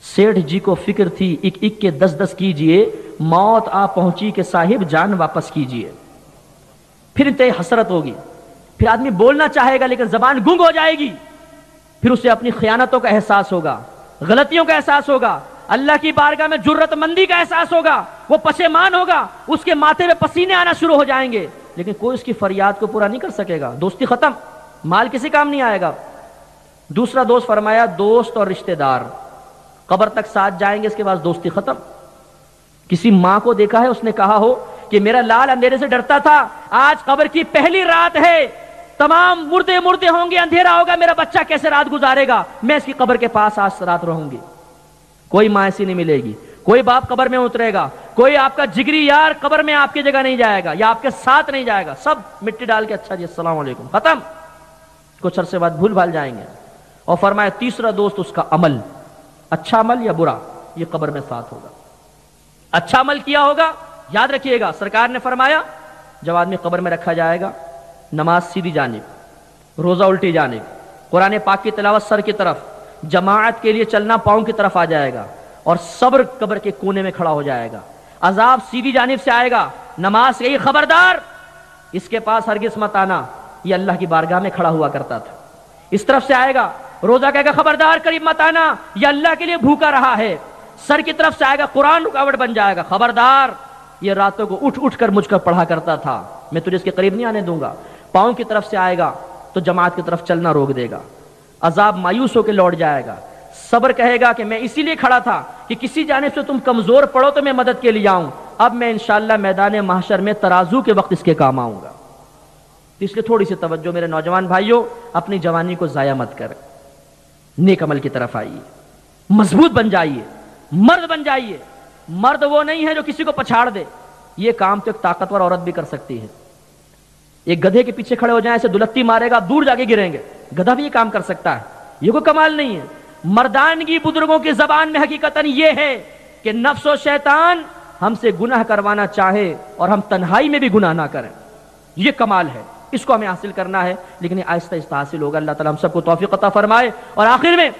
سیٹھ جی کو فکر تھی، ایک ایک کے 10 کیجئے، موت آ پہنچی کہ صاحب جان واپس کیجئے۔ پھر انتہائی حسرت ہوگی، پھر آدمی بولنا چاہے گا لیکن زبان گنگ ہو جائے گی، پھر اسے اپنی خیانتوں کا احساس ہوگا، غلطیوں کا احساس ہوگا، اللہ کی بارگاہ میں جرت مندی کا احساس ہوگا، وہ پشیمان ہوگا، اس کے ماتھے میں پسینے آنا شروع ہو جائیں گے، لیکن کوئی اس کی فریاد کو پورا نہیں کر سکے گا، دوستی ختم، مال کسی کام نہیں آئے گا۔ دوسرا دوست فرمایا، دوست اور رشتہ دار قبر تک ساتھ جائیں گے، اس کے بعد دوستی ختم۔ کسی ماں کو دیکھا ہے اس نے کہا ہو کہ میرا لال اندھیرے سے ڈرتا تھا، آج قبر کی پہلی رات ہے، تمام مردے مردے ہوں گے، اندھیرا ہوگا، میرا بچہ کیسے رات گزارے گا؟ میں اس کی قبر کے پاس آج رات رہوں گی۔ کوئی ماں ایسی نہیں ملے گی، کوئی باپ قبر میں اترے گا، کوئی آپ کا جگری یار قبر میں آپ کی جگہ نہیں جائے گا یا آپ کے ساتھ نہیں جائے گا، سب مٹی ڈال کے اچھا جی السلام علیکم، ختم۔ کچھ عرصے بعد بھول بھال جائیں گے۔ اور فرمایا تیسرا دوست اس کا عمل، اچھا عمل یا برا، یہ قبر میں ساتھ ہوگا۔ اچھا عمل کیا ہوگا، یاد رکھیے گا، سرکار نے فرمایا جب آدمی قبر میں رکھا جائے گا، نماز سیدھی جانب، روزہ الٹی جانب، قرآن پاک کی تلاوت سر کی طرف، جماعت کے لیے چلنا پاؤں کی طرف آ جائے گا، اور صبر قبر کے کونے میں کھڑا ہو جائے گا۔ عذاب سیدھی جانب سے آئے گا، نماز گئی خبردار اس کے پاس ہرگز مت آنا، یہ اللہ کی بارگاہ میں کھڑا ہوا کرتا تھا۔ اس طرف سے آئے گا، روزہ کہے گا خبردار قریب مت آنا، یہ اللہ کے لیے بھوکا رہا ہے۔ سر کی طرف سے آئے گا، قرآن رکاوٹ بن جائے گا، خبردار یہ راتوں کو اٹھ اٹھ کر مجھ کر پڑھا کرتا تھا، میں تجھے اس کے قریب نہیں آنے دوں گا۔ پاؤں کی طرف سے آئے گا تو جماعت کی طرف چلنا روک دے گا، عذاب مایوس ہو کے لوٹ جائے گا۔ صبر کہے گا کہ میں اسی لیے کھڑا تھا کہ کسی جانب سے تم کمزور پڑو تو میں مدد کے لیے آؤں، اب میں انشاءاللہ میدان محشر میں ترازو کے وقت اس کے کام آؤں گا۔ اس لیے تھوڑی سی توجہ میرے نوجوان بھائیوں، اپنی جوانی کو ضائع مت کر، نیک عمل کی طرف آئیے، مضبوط بن جائیے، مرد بن جائیے۔ مرد وہ نہیں ہے جو کسی کو پچھاڑ دے، یہ کام تو ایک طاقتور عورت بھی کر سکتی ہے۔ ایک گدھے کے پیچھے کھڑے ہو جائیں، ایسے دلتی مارے گا، دور جا کے گریں گے، گدھا بھی یہ کام کر سکتا ہے، یہ کوئی کمال نہیں ہے۔ مردانگی بزرگوں کی زبان میں حقیقتاً یہ ہے کہ نفس و شیطان ہم سے گناہ کروانا چاہے اور ہم تنہائی میں بھی گناہ نہ کریں، یہ کمال ہے، اس کو ہمیں حاصل کرنا ہے، لیکن یہ آہستہ آہستہ حاصل ہوگا۔ اللہ تعالیٰ ہم سب کو توفیق عطا فرمائے۔ اور آخر میں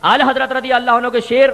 اعلی حضرت رضی اللہ عنہ کے شعر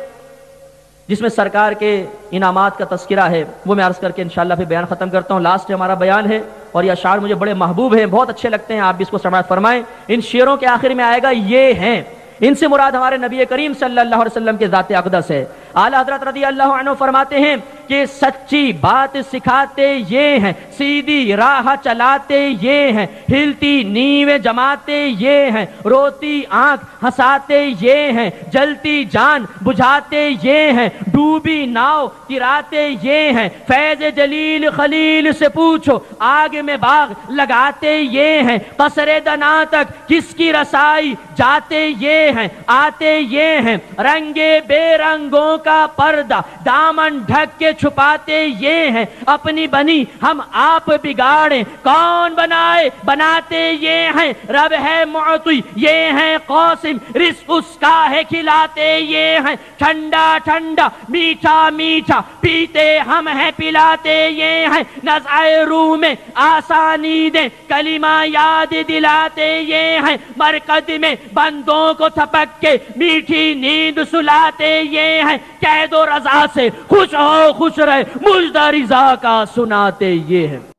جس میں سرکار کے انعامات کا تذکرہ ہے، وہ میں عرض کر کے انشاءاللہ پھر بیان ختم کرتا ہوں۔ لاسٹ ہمارا بیان ہے اور یہ اشعار مجھے بڑے محبوب ہیں، بہت اچھے لگتے ہیں، آپ بھی اس کو سماعت فرمائیں۔ ان شعروں کے آخر میں آئے گا یہ ہیں، ان سے مراد ہمارے نبی کریم صلی اللہ علیہ وسلم کے ذات اقدس ہے۔ اعلیٰ حضرت رضی اللہ عنہ فرماتے ہیں کہ سچی بات سکھاتے یہ ہیں، سیدھی راہ چلاتے یہ ہیں، ہلتی نیویں جماتے یہ ہیں، روتی آنکھ ہنساتے یہ ہیں، جلتی جان بجھاتے یہ ہیں، ڈوبی ناؤ تراتے یہ ہیں، فیض جلیل خلیل سے پوچھو آگ میں باغ لگاتے یہ ہیں، قصر دنا تک کس کی رسائی جاتے یہ ہیں، آتے یہ ہیں، رنگے بے رنگوں کا پردہ دامن ڈھک کے چھپاتے یہ ہیں، اپنی بنی ہم آپ بگاڑیں کون بنائے بناتے یہ ہیں، رب ہے معطی یہ ہیں قاسم رزق اس کا ہے کھلاتے یہ ہیں، ٹھنڈا ٹھنڈا میٹھا میٹھا پیتے ہم ہیں پلاتے یہ ہیں، نزع روح میں آسانی دیں کلمہ یاد دلاتے یہ ہیں، مرکز میں بندوں کو تھپک کے میٹھی نیند سلاتے یہ ہیں، قید و رضا سے خوش ہو خوش رہے مجدہ رضا کا سناتے یہ ہیں۔